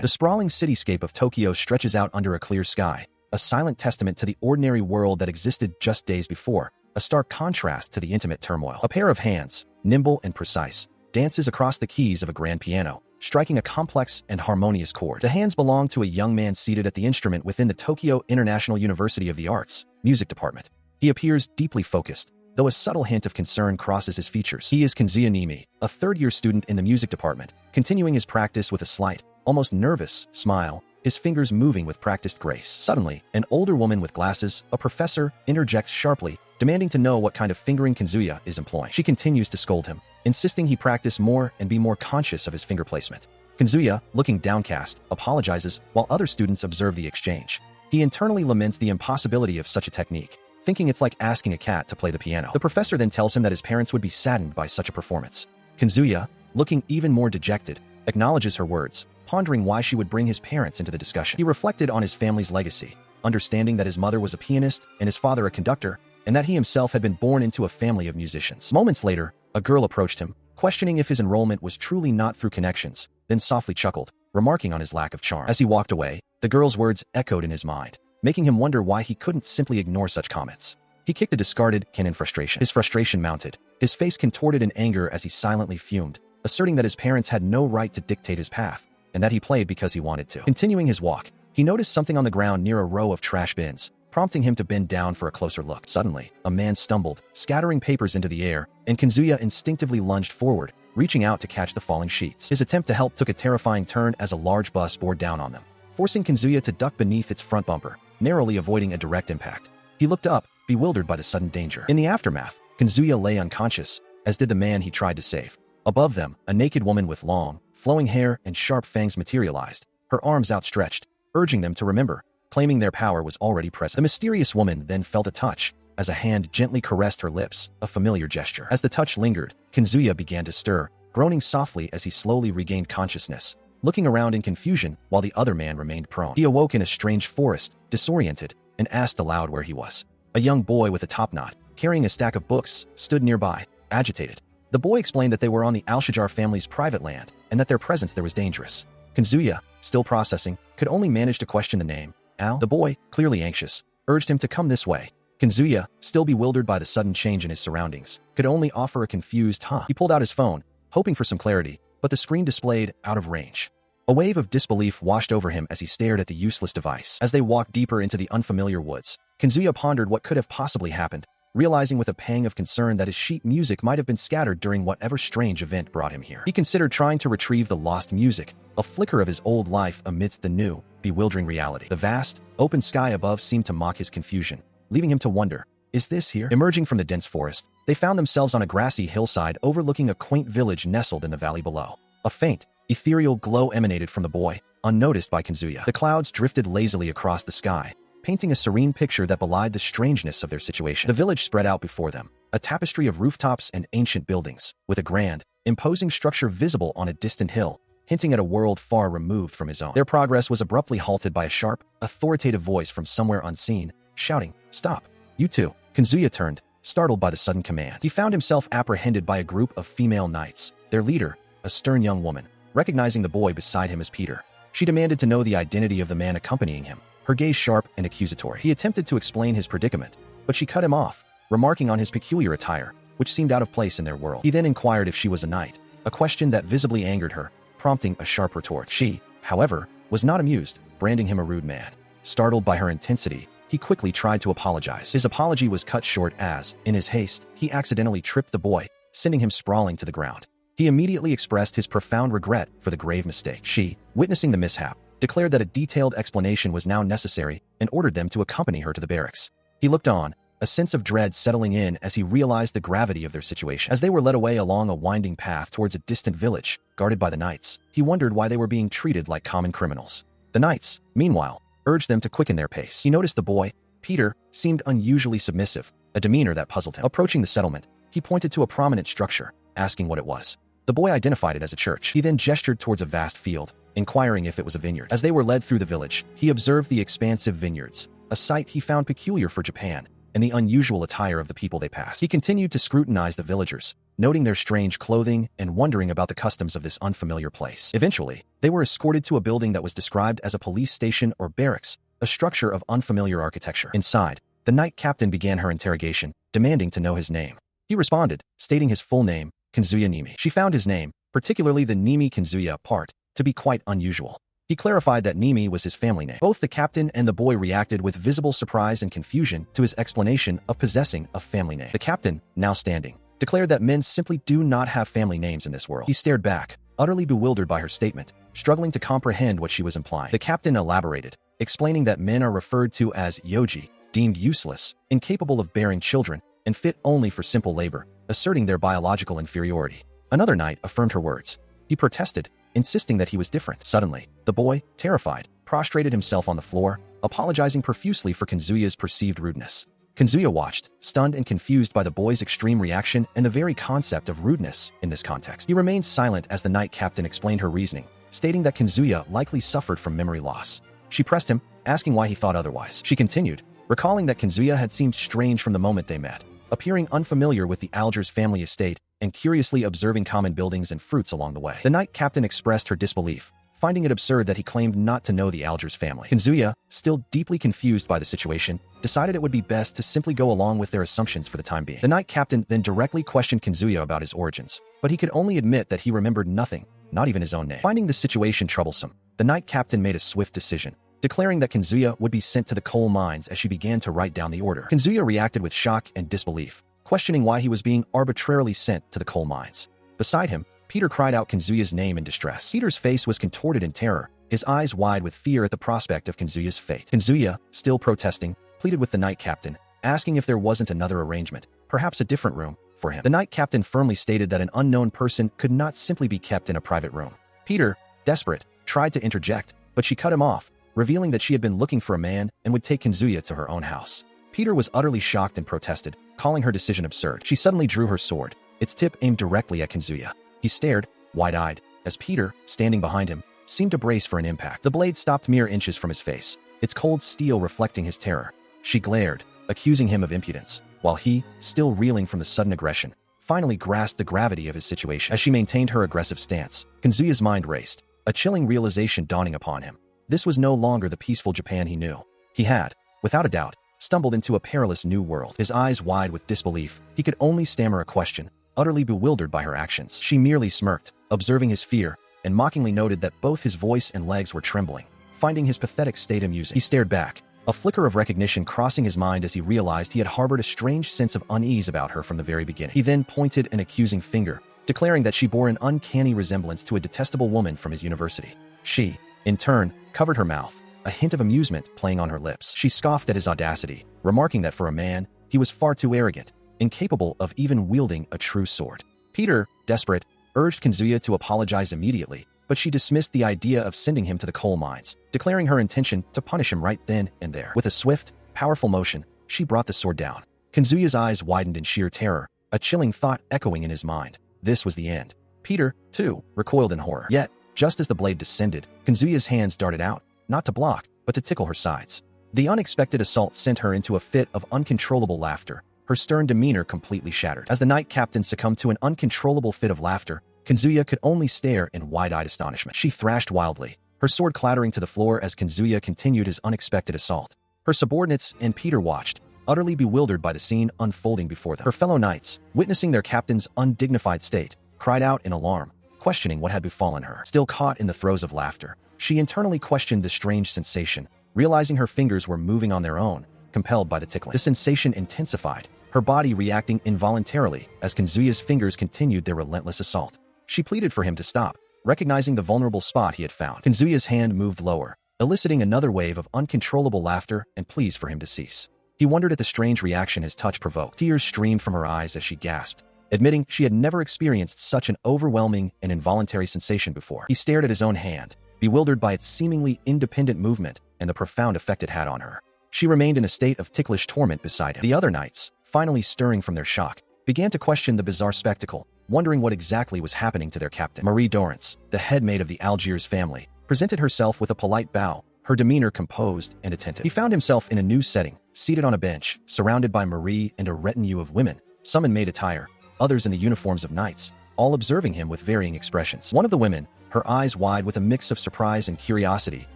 The sprawling cityscape of Tokyo stretches out under a clear sky, a silent testament to the ordinary world that existed just days before, a stark contrast to the intimate turmoil. A pair of hands, nimble and precise, dances across the keys of a grand piano, striking a complex and harmonious chord. The hands belong to a young man seated at the instrument within the Tokyo International University of the Arts music department. He appears deeply focused, though a subtle hint of concern crosses his features. He is Kenzuya Nimi, a third-year student in the music department, continuing his practice with a slight, almost nervous, smile, his fingers moving with practiced grace. Suddenly, an older woman with glasses, a professor, interjects sharply, demanding to know what kind of fingering Kenzuya is employing. She continues to scold him, insisting he practice more and be more conscious of his finger placement. Kenzuya, looking downcast, apologizes while other students observe the exchange. He internally laments the impossibility of such a technique, thinking it's like asking a cat to play the piano. The professor then tells him that his parents would be saddened by such a performance. Kenzuya, looking even more dejected, acknowledges her words, pondering why she would bring his parents into the discussion. He reflected on his family's legacy, understanding that his mother was a pianist and his father a conductor, and that he himself had been born into a family of musicians. Moments later, a girl approached him, questioning if his enrollment was truly not through connections, then softly chuckled, remarking on his lack of charm. As he walked away, the girl's words echoed in his mind, making him wonder why he couldn't simply ignore such comments. He kicked a discarded can in frustration. His frustration mounted, his face contorted in anger as he silently fumed, asserting that his parents had no right to dictate his path, and that he played because he wanted to. Continuing his walk, he noticed something on the ground near a row of trash bins, prompting him to bend down for a closer look. Suddenly, a man stumbled, scattering papers into the air, and Kenzuya instinctively lunged forward, reaching out to catch the falling sheets. His attempt to help took a terrifying turn as a large bus bore down on them, forcing Kenzuya to duck beneath its front bumper, narrowly avoiding a direct impact. He looked up, bewildered by the sudden danger. In the aftermath, Kenzuya lay unconscious, as did the man he tried to save. Above them, a naked woman with long, flowing hair and sharp fangs materialized, her arms outstretched, urging them to remember, claiming their power was already present. The mysterious woman then felt a touch, as a hand gently caressed her lips, a familiar gesture. As the touch lingered, Kenzuya began to stir, groaning softly as he slowly regained consciousness, looking around in confusion while the other man remained prone. He awoke in a strange forest, disoriented, and asked aloud where he was. A young boy with a topknot, carrying a stack of books, stood nearby, agitated. The boy explained that they were on the Al-Shajar family's private land, and that their presence there was dangerous. Kenzuya, still processing, could only manage to question the name. Al, the boy, clearly anxious, urged him to come this way. Kenzuya, still bewildered by the sudden change in his surroundings, could only offer a confused huh. He pulled out his phone, hoping for some clarity, but the screen displayed out of range. A wave of disbelief washed over him as he stared at the useless device. As they walked deeper into the unfamiliar woods, Kenzuya pondered what could have possibly happened, realizing with a pang of concern that his sheet music might have been scattered during whatever strange event brought him here. He considered trying to retrieve the lost music, a flicker of his old life amidst the new, bewildering reality. The vast, open sky above seemed to mock his confusion, leaving him to wonder, is this here? Emerging from the dense forest, they found themselves on a grassy hillside overlooking a quaint village nestled in the valley below. A faint, ethereal glow emanated from the boy, unnoticed by Kenzuya. The clouds drifted lazily across the sky, painting a serene picture that belied the strangeness of their situation. The village spread out before them, a tapestry of rooftops and ancient buildings, with a grand, imposing structure visible on a distant hill, hinting at a world far removed from his own. Their progress was abruptly halted by a sharp, authoritative voice from somewhere unseen, shouting, "Stop! You two!" Kenzuya turned, startled by the sudden command. He found himself apprehended by a group of female knights, their leader, a stern young woman. Recognizing the boy beside him as Peter, she demanded to know the identity of the man accompanying him, her gaze sharp and accusatory. He attempted to explain his predicament, but she cut him off, remarking on his peculiar attire, which seemed out of place in their world. He then inquired if she was a knight, a question that visibly angered her, prompting a sharp retort. She, however, was not amused, branding him a rude man. Startled by her intensity, he quickly tried to apologize. His apology was cut short as, in his haste, he accidentally tripped the boy, sending him sprawling to the ground. He immediately expressed his profound regret for the grave mistake. She, witnessing the mishap, declared that a detailed explanation was now necessary and ordered them to accompany her to the barracks. He looked on, a sense of dread settling in as he realized the gravity of their situation. As they were led away along a winding path towards a distant village, guarded by the knights, he wondered why they were being treated like common criminals. The knights, meanwhile, urged them to quicken their pace. He noticed the boy, Peter, seemed unusually submissive, a demeanor that puzzled him. Approaching the settlement, he pointed to a prominent structure, asking what it was. The boy identified it as a church. He then gestured towards a vast field, inquiring if it was a vineyard. As they were led through the village, he observed the expansive vineyards, a sight he found peculiar for Japan, and the unusual attire of the people they passed. He continued to scrutinize the villagers, noting their strange clothing and wondering about the customs of this unfamiliar place. Eventually, they were escorted to a building that was described as a police station or barracks, a structure of unfamiliar architecture. Inside, the night captain began her interrogation, demanding to know his name. He responded, stating his full name, Kinzuya Nimi. She found his name, particularly the Nimi Kinzuya part, to be quite unusual. He clarified that Nimi was his family name. Both the captain and the boy reacted with visible surprise and confusion to his explanation of possessing a family name. The captain, now standing, declared that men simply do not have family names in this world. He stared back, utterly bewildered by her statement, struggling to comprehend what she was implying. The captain elaborated, explaining that men are referred to as yoji, deemed useless, incapable of bearing children, and fit only for simple labor, asserting their biological inferiority. Another knight affirmed her words. He protested, insisting that he was different. Suddenly, the boy, terrified, prostrated himself on the floor, apologizing profusely for Kinzuya's perceived rudeness. Kinzuya watched, stunned and confused by the boy's extreme reaction and the very concept of rudeness in this context. He remained silent as the night captain explained her reasoning, stating that Kinzuya likely suffered from memory loss. She pressed him, asking why he thought otherwise. She continued, recalling that Kinzuya had seemed strange from the moment they met, appearing unfamiliar with the Algiers family estate and curiously observing common buildings and fruits along the way. The night captain expressed her disbelief, finding it absurd that he claimed not to know the Algiers family. Kinzuya, still deeply confused by the situation, decided it would be best to simply go along with their assumptions for the time being. The night captain then directly questioned Kinzuya about his origins, but he could only admit that he remembered nothing, not even his own name. Finding the situation troublesome, the night captain made a swift decision, declaring that Kinzuya would be sent to the coal mines as she began to write down the order. Kinzuya reacted with shock and disbelief, questioning why he was being arbitrarily sent to the coal mines. Beside him, Peter cried out Kinzuya's name in distress. Peter's face was contorted in terror, his eyes wide with fear at the prospect of Kinzuya's fate. Kinzuya, still protesting, pleaded with the night captain, asking if there wasn't another arrangement, perhaps a different room, for him. The night captain firmly stated that an unknown person could not simply be kept in a private room. Peter, desperate, tried to interject, but she cut him off, revealing that she had been looking for a man and would take Kinzuya to her own house. Peter was utterly shocked and protested, calling her decision absurd. She suddenly drew her sword, its tip aimed directly at Kinzuya. He stared, wide-eyed, as Peter, standing behind him, seemed to brace for an impact. The blade stopped mere inches from his face, its cold steel reflecting his terror. She glared, accusing him of impudence, while he, still reeling from the sudden aggression, finally grasped the gravity of his situation. As she maintained her aggressive stance, Kinzuya's mind raced, a chilling realization dawning upon him. This was no longer the peaceful Japan he knew. He had, without a doubt, stumbled into a perilous new world. His eyes wide with disbelief, he could only stammer a question, utterly bewildered by her actions. She merely smirked, observing his fear, and mockingly noted that both his voice and legs were trembling, finding his pathetic state amusing. He stared back, a flicker of recognition crossing his mind as he realized he had harbored a strange sense of unease about her from the very beginning. He then pointed an accusing finger, declaring that she bore an uncanny resemblance to a detestable woman from his university. She, in turn, covered her mouth, a hint of amusement playing on her lips. She scoffed at his audacity, remarking that for a man, he was far too arrogant, incapable of even wielding a true sword. Peter, desperate, urged Kinzuya to apologize immediately, but she dismissed the idea of sending him to the coal mines, declaring her intention to punish him right then and there. With a swift, powerful motion, she brought the sword down. Kinzuya's eyes widened in sheer terror, a chilling thought echoing in his mind. This was the end. Peter, too, recoiled in horror. Yet, just as the blade descended, Kinzuya's hands darted out, not to block, but to tickle her sides. The unexpected assault sent her into a fit of uncontrollable laughter, her stern demeanor completely shattered. As the night captain succumbed to an uncontrollable fit of laughter, Kinzuya could only stare in wide-eyed astonishment. She thrashed wildly, her sword clattering to the floor as Kinzuya continued his unexpected assault. Her subordinates and Peter watched, utterly bewildered by the scene unfolding before them. Her fellow knights, witnessing their captain's undignified state, cried out in alarm, questioning what had befallen her. Still caught in the throes of laughter, she internally questioned the strange sensation, realizing her fingers were moving on their own, compelled by the tickling. The sensation intensified, her body reacting involuntarily as Kinzuya's fingers continued their relentless assault. She pleaded for him to stop, recognizing the vulnerable spot he had found. Kinzuya's hand moved lower, eliciting another wave of uncontrollable laughter and pleas for him to cease. He wondered at the strange reaction his touch provoked. Tears streamed from her eyes as she gasped, admitting she had never experienced such an overwhelming and involuntary sensation before. He stared at his own hand, bewildered by its seemingly independent movement and the profound effect it had on her. She remained in a state of ticklish torment beside him. The other knights, finally stirring from their shock, began to question the bizarre spectacle, wondering what exactly was happening to their captain. Marie Dorrance, the head maid of the Algiers family, presented herself with a polite bow, her demeanor composed and attentive. He found himself in a new setting, seated on a bench, surrounded by Marie and a retinue of women, some in maid attire, others in the uniforms of knights, all observing him with varying expressions. One of the women, her eyes wide with a mix of surprise and curiosity,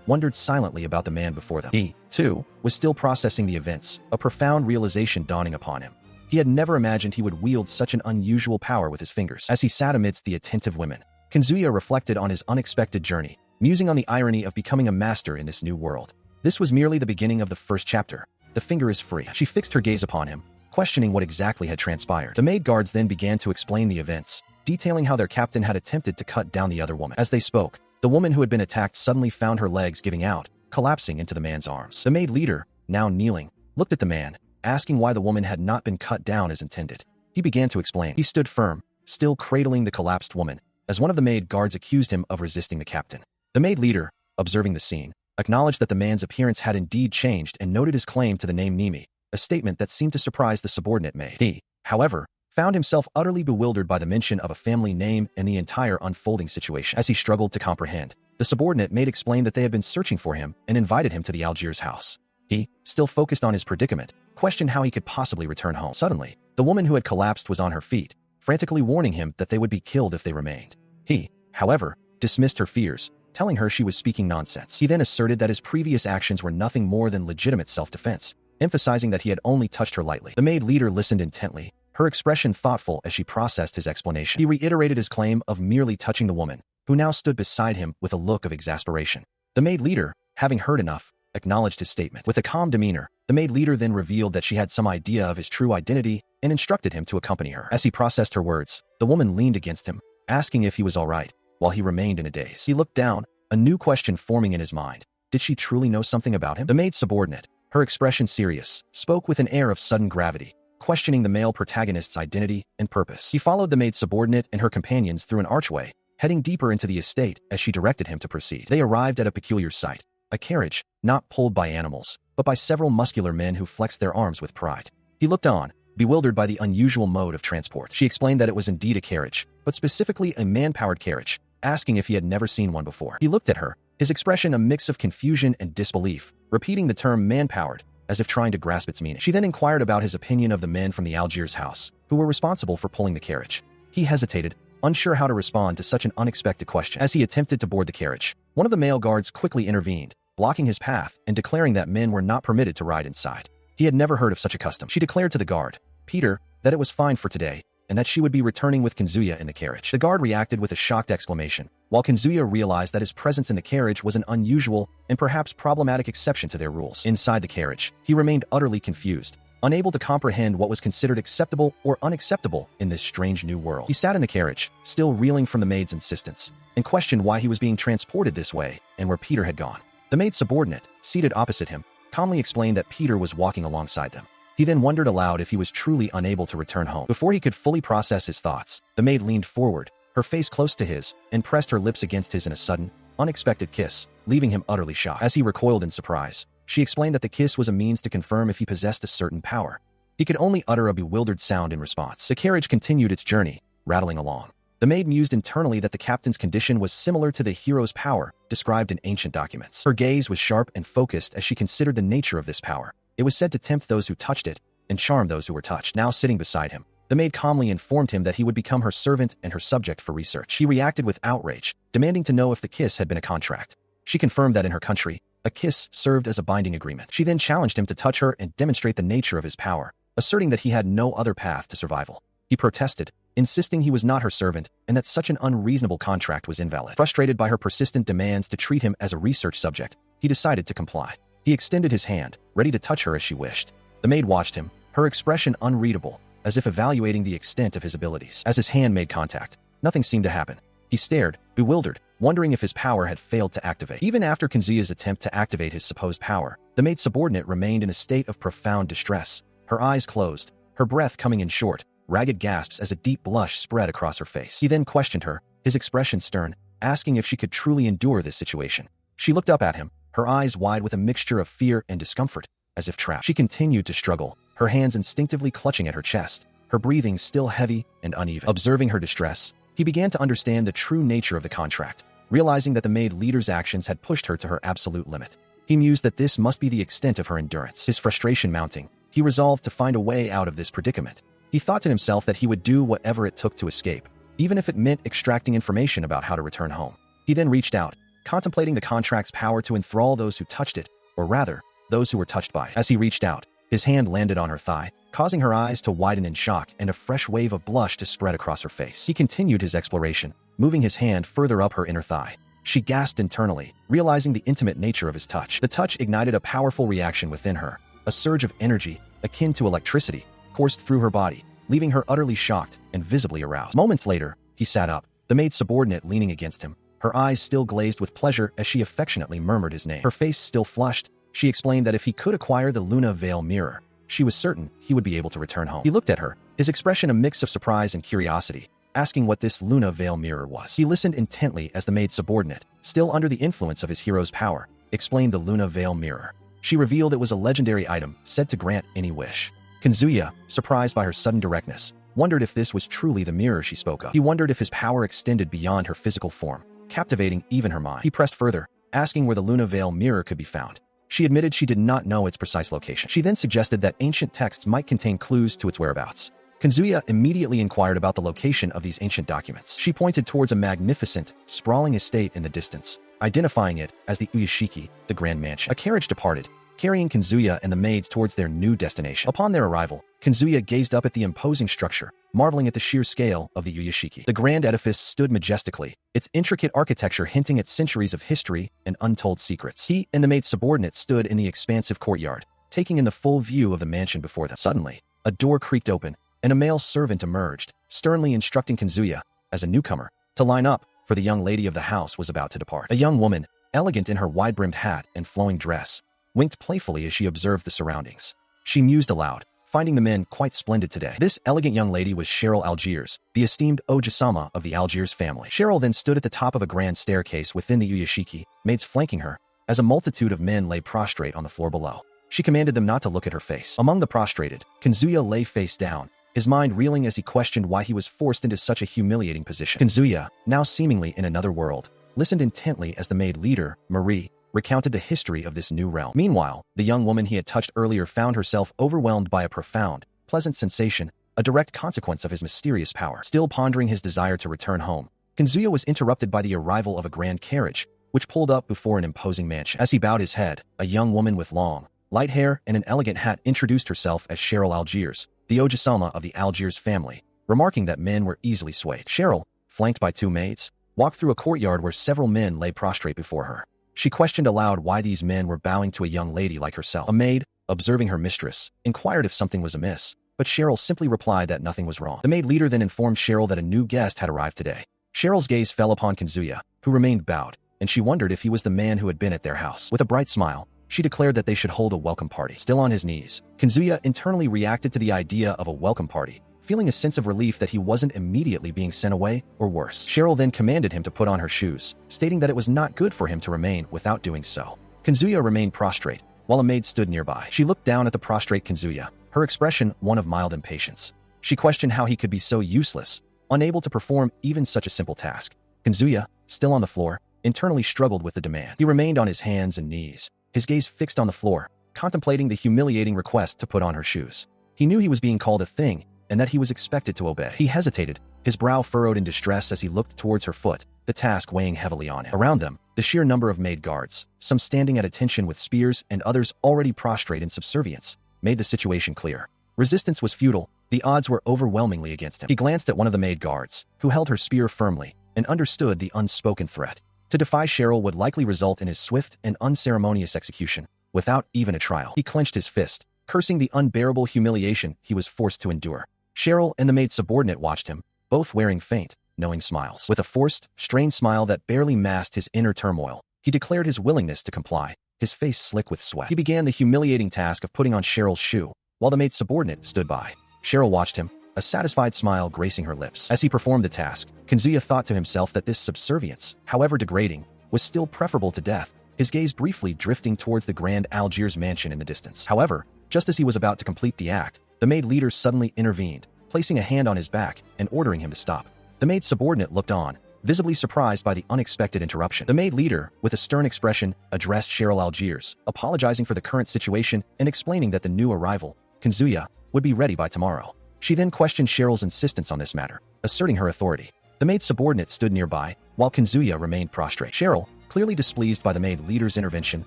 wondered silently about the man before them. He, too, was still processing the events, a profound realization dawning upon him. He had never imagined he would wield such an unusual power with his fingers. As he sat amidst the attentive women, Kazuya reflected on his unexpected journey, musing on the irony of becoming a master in this new world. This was merely the beginning of the first chapter. The finger is free. She fixed her gaze upon him, questioning what exactly had transpired. The maid guards then began to explain the events, detailing how their captain had attempted to cut down the other woman. As they spoke, the woman who had been attacked suddenly found her legs giving out, collapsing into the man's arms. The maid leader, now kneeling, looked at the man, asking why the woman had not been cut down as intended. He began to explain. He stood firm, still cradling the collapsed woman, as one of the maid guards accused him of resisting the captain. The maid leader, observing the scene, acknowledged that the man's appearance had indeed changed and noted his claim to the name Nimi, a statement that seemed to surprise the subordinate maid. He, however, found himself utterly bewildered by the mention of a family name and the entire unfolding situation. As he struggled to comprehend, the subordinate maid explained that they had been searching for him and invited him to the Algiers house. He, still focused on his predicament, questioned how he could possibly return home. Suddenly, the woman who had collapsed was on her feet, frantically warning him that they would be killed if they remained. He, however, dismissed her fears, telling her she was speaking nonsense. He then asserted that his previous actions were nothing more than legitimate self-defense, emphasizing that he had only touched her lightly. The maid leader listened intently, her expression thoughtful as she processed his explanation. He reiterated his claim of merely touching the woman, who now stood beside him with a look of exasperation. The maid leader, having heard enough, acknowledged his statement. With a calm demeanor, the maid leader then revealed that she had some idea of his true identity and instructed him to accompany her. As he processed her words, the woman leaned against him, asking if he was all right, while he remained in a daze. He looked down, a new question forming in his mind. Did she truly know something about him? The maid subordinate, her expression serious, spoke with an air of sudden gravity, questioning the male protagonist's identity and purpose. He followed the maid subordinate and her companions through an archway, heading deeper into the estate as she directed him to proceed. They arrived at a peculiar sight, a carriage, not pulled by animals, but by several muscular men who flexed their arms with pride. He looked on, bewildered by the unusual mode of transport. She explained that it was indeed a carriage, but specifically a man-powered carriage, asking if he had never seen one before. He looked at her, his expression a mix of confusion and disbelief, repeating the term man-powered, as if trying to grasp its meaning. She then inquired about his opinion of the men from the Algiers house, who were responsible for pulling the carriage. He hesitated, unsure how to respond to such an unexpected question. As he attempted to board the carriage, one of the male guards quickly intervened, blocking his path and declaring that men were not permitted to ride inside. He had never heard of such a custom. She declared to the guard, Peter, that it was fine for today, and that she would be returning with Kazuya in the carriage. The guard reacted with a shocked exclamation, while Kazuya realized that his presence in the carriage was an unusual and perhaps problematic exception to their rules. Inside the carriage, he remained utterly confused, unable to comprehend what was considered acceptable or unacceptable in this strange new world. He sat in the carriage, still reeling from the maid's insistence, and questioned why he was being transported this way and where Peter had gone. The maid subordinate, seated opposite him, calmly explained that Peter was walking alongside them. He then wondered aloud if he was truly unable to return home. Before he could fully process his thoughts, the maid leaned forward, her face close to his, and pressed her lips against his in a sudden, unexpected kiss, leaving him utterly shocked. As he recoiled in surprise, she explained that the kiss was a means to confirm if he possessed a certain power. He could only utter a bewildered sound in response. The carriage continued its journey, rattling along. The maid mused internally that the captain's condition was similar to the hero's power described in ancient documents. Her gaze was sharp and focused as she considered the nature of this power. It was said to tempt those who touched it and charm those who were touched. Now sitting beside him, the maid calmly informed him that he would become her servant and her subject for research. He reacted with outrage, demanding to know if the kiss had been a contract. She confirmed that in her country, a kiss served as a binding agreement. She then challenged him to touch her and demonstrate the nature of his power, asserting that he had no other path to survival. He protested, insisting he was not her servant and that such an unreasonable contract was invalid. Frustrated by her persistent demands to treat him as a research subject, he decided to comply. He extended his hand, ready to touch her as she wished. The maid watched him, her expression unreadable, as if evaluating the extent of his abilities. As his hand made contact, nothing seemed to happen. He stared, bewildered, wondering if his power had failed to activate. Even after Kazuya's attempt to activate his supposed power, the maid subordinate remained in a state of profound distress, her eyes closed, her breath coming in short, ragged gasps as a deep blush spread across her face. He then questioned her, his expression stern, asking if she could truly endure this situation. She looked up at him, her eyes wide with a mixture of fear and discomfort, as if trapped. She continued to struggle, her hands instinctively clutching at her chest, her breathing still heavy and uneven. Observing her distress, he began to understand the true nature of the contract, realizing that the maid leader's actions had pushed her to her absolute limit. He mused that this must be the extent of her endurance. His frustration mounting, he resolved to find a way out of this predicament. He thought to himself that he would do whatever it took to escape, even if it meant extracting information about how to return home. He then reached out, contemplating the contract's power to enthrall those who touched it, or rather, those who were touched by it. As he reached out, his hand landed on her thigh, causing her eyes to widen in shock and a fresh wave of blush to spread across her face. He continued his exploration, moving his hand further up her inner thigh. She gasped internally, realizing the intimate nature of his touch. The touch ignited a powerful reaction within her. A surge of energy, akin to electricity, coursed through her body, leaving her utterly shocked and visibly aroused. Moments later, he sat up, the maid subordinate leaning against him, her eyes still glazed with pleasure as she affectionately murmured his name. Her face still flushed, she explained that if he could acquire the Luna Veil mirror, she was certain he would be able to return home. He looked at her, his expression a mix of surprise and curiosity, asking what this Luna Veil mirror was. He listened intently as the maid subordinate, still under the influence of his hero's power, explained the Luna Veil mirror. She revealed it was a legendary item, said to grant any wish. Kazuya, surprised by her sudden directness, wondered if this was truly the mirror she spoke of. He wondered if his power extended beyond her physical form, captivating even her mind. He pressed further, asking where the Luna Veil mirror could be found. She admitted she did not know its precise location. She then suggested that ancient texts might contain clues to its whereabouts. Kazuya immediately inquired about the location of these ancient documents. She pointed towards a magnificent, sprawling estate in the distance, identifying it as the Uyashiki, the Grand Mansion. A carriage departed, carrying Kazuya and the maids towards their new destination. Upon their arrival, Kazuya gazed up at the imposing structure, marveling at the sheer scale of the Uyashiki. The grand edifice stood majestically, its intricate architecture hinting at centuries of history and untold secrets. He and the maid subordinate stood in the expansive courtyard, taking in the full view of the mansion before them. Suddenly, a door creaked open, and a male servant emerged, sternly instructing Kazuya, as a newcomer, to line up, for the young lady of the house was about to depart. A young woman, elegant in her wide-brimmed hat and flowing dress, winked playfully as she observed the surroundings. She mused aloud, finding the men quite splendid today. This elegant young lady was Cheryl Algiers, the esteemed Oja-sama of the Algiers family. Cheryl then stood at the top of a grand staircase within the Uyashiki, maids flanking her, as a multitude of men lay prostrate on the floor below. She commanded them not to look at her face. Among the prostrated, Kazuya lay face down, his mind reeling as he questioned why he was forced into such a humiliating position. Kazuya, now seemingly in another world, listened intently as the maid leader, Marie, recounted the history of this new realm. Meanwhile, the young woman he had touched earlier found herself overwhelmed by a profound, pleasant sensation, a direct consequence of his mysterious power. Still pondering his desire to return home, Kazuya was interrupted by the arrival of a grand carriage, which pulled up before an imposing mansion. As he bowed his head, a young woman with long, light hair and an elegant hat introduced herself as Cheryl Algiers, the Oja-sama of the Algiers family, remarking that men were easily swayed. Cheryl, flanked by two maids, walked through a courtyard where several men lay prostrate before her. She questioned aloud why these men were bowing to a young lady like herself. A maid, observing her mistress, inquired if something was amiss, but Cheryl simply replied that nothing was wrong. The maid leader then informed Cheryl that a new guest had arrived today. Cheryl's gaze fell upon Kazuya, who remained bowed, and she wondered if he was the man who had been at their house. With a bright smile, she declared that they should hold a welcome party. Still on his knees, Kazuya internally reacted to the idea of a welcome party, feeling a sense of relief that he wasn't immediately being sent away, or worse. Cheryl then commanded him to put on her shoes, stating that it was not good for him to remain without doing so. Kazuya remained prostrate, while a maid stood nearby. She looked down at the prostrate Kazuya, her expression one of mild impatience. She questioned how he could be so useless, unable to perform even such a simple task. Kazuya, still on the floor, internally struggled with the demand. He remained on his hands and knees, his gaze fixed on the floor, contemplating the humiliating request to put on her shoes. He knew he was being called a thing, and that he was expected to obey. He hesitated, his brow furrowed in distress as he looked towards her foot, the task weighing heavily on him. Around them, the sheer number of maid guards, some standing at attention with spears and others already prostrate in subservience, made the situation clear. Resistance was futile, the odds were overwhelmingly against him. He glanced at one of the maid guards, who held her spear firmly, and understood the unspoken threat. To defy Cheryl would likely result in his swift and unceremonious execution, without even a trial. He clenched his fist, cursing the unbearable humiliation he was forced to endure. Cheryl and the maid subordinate watched him, both wearing faint, knowing smiles. With a forced, strained smile that barely masked his inner turmoil, he declared his willingness to comply, his face slick with sweat. He began the humiliating task of putting on Cheryl's shoe, while the maid subordinate stood by. Cheryl watched him, a satisfied smile gracing her lips. As he performed the task, Kazuya thought to himself that this subservience, however degrading, was still preferable to death, his gaze briefly drifting towards the grand Algiers mansion in the distance. However, just as he was about to complete the act, the maid leader suddenly intervened, placing a hand on his back and ordering him to stop. The maid subordinate looked on, visibly surprised by the unexpected interruption. The maid leader, with a stern expression, addressed Cheryl Algiers, apologizing for the current situation and explaining that the new arrival, Kazuya, would be ready by tomorrow. She then questioned Cheryl's insistence on this matter, asserting her authority. The maid subordinate stood nearby, while Kazuya remained prostrate. Cheryl, clearly displeased by the maid leader's intervention,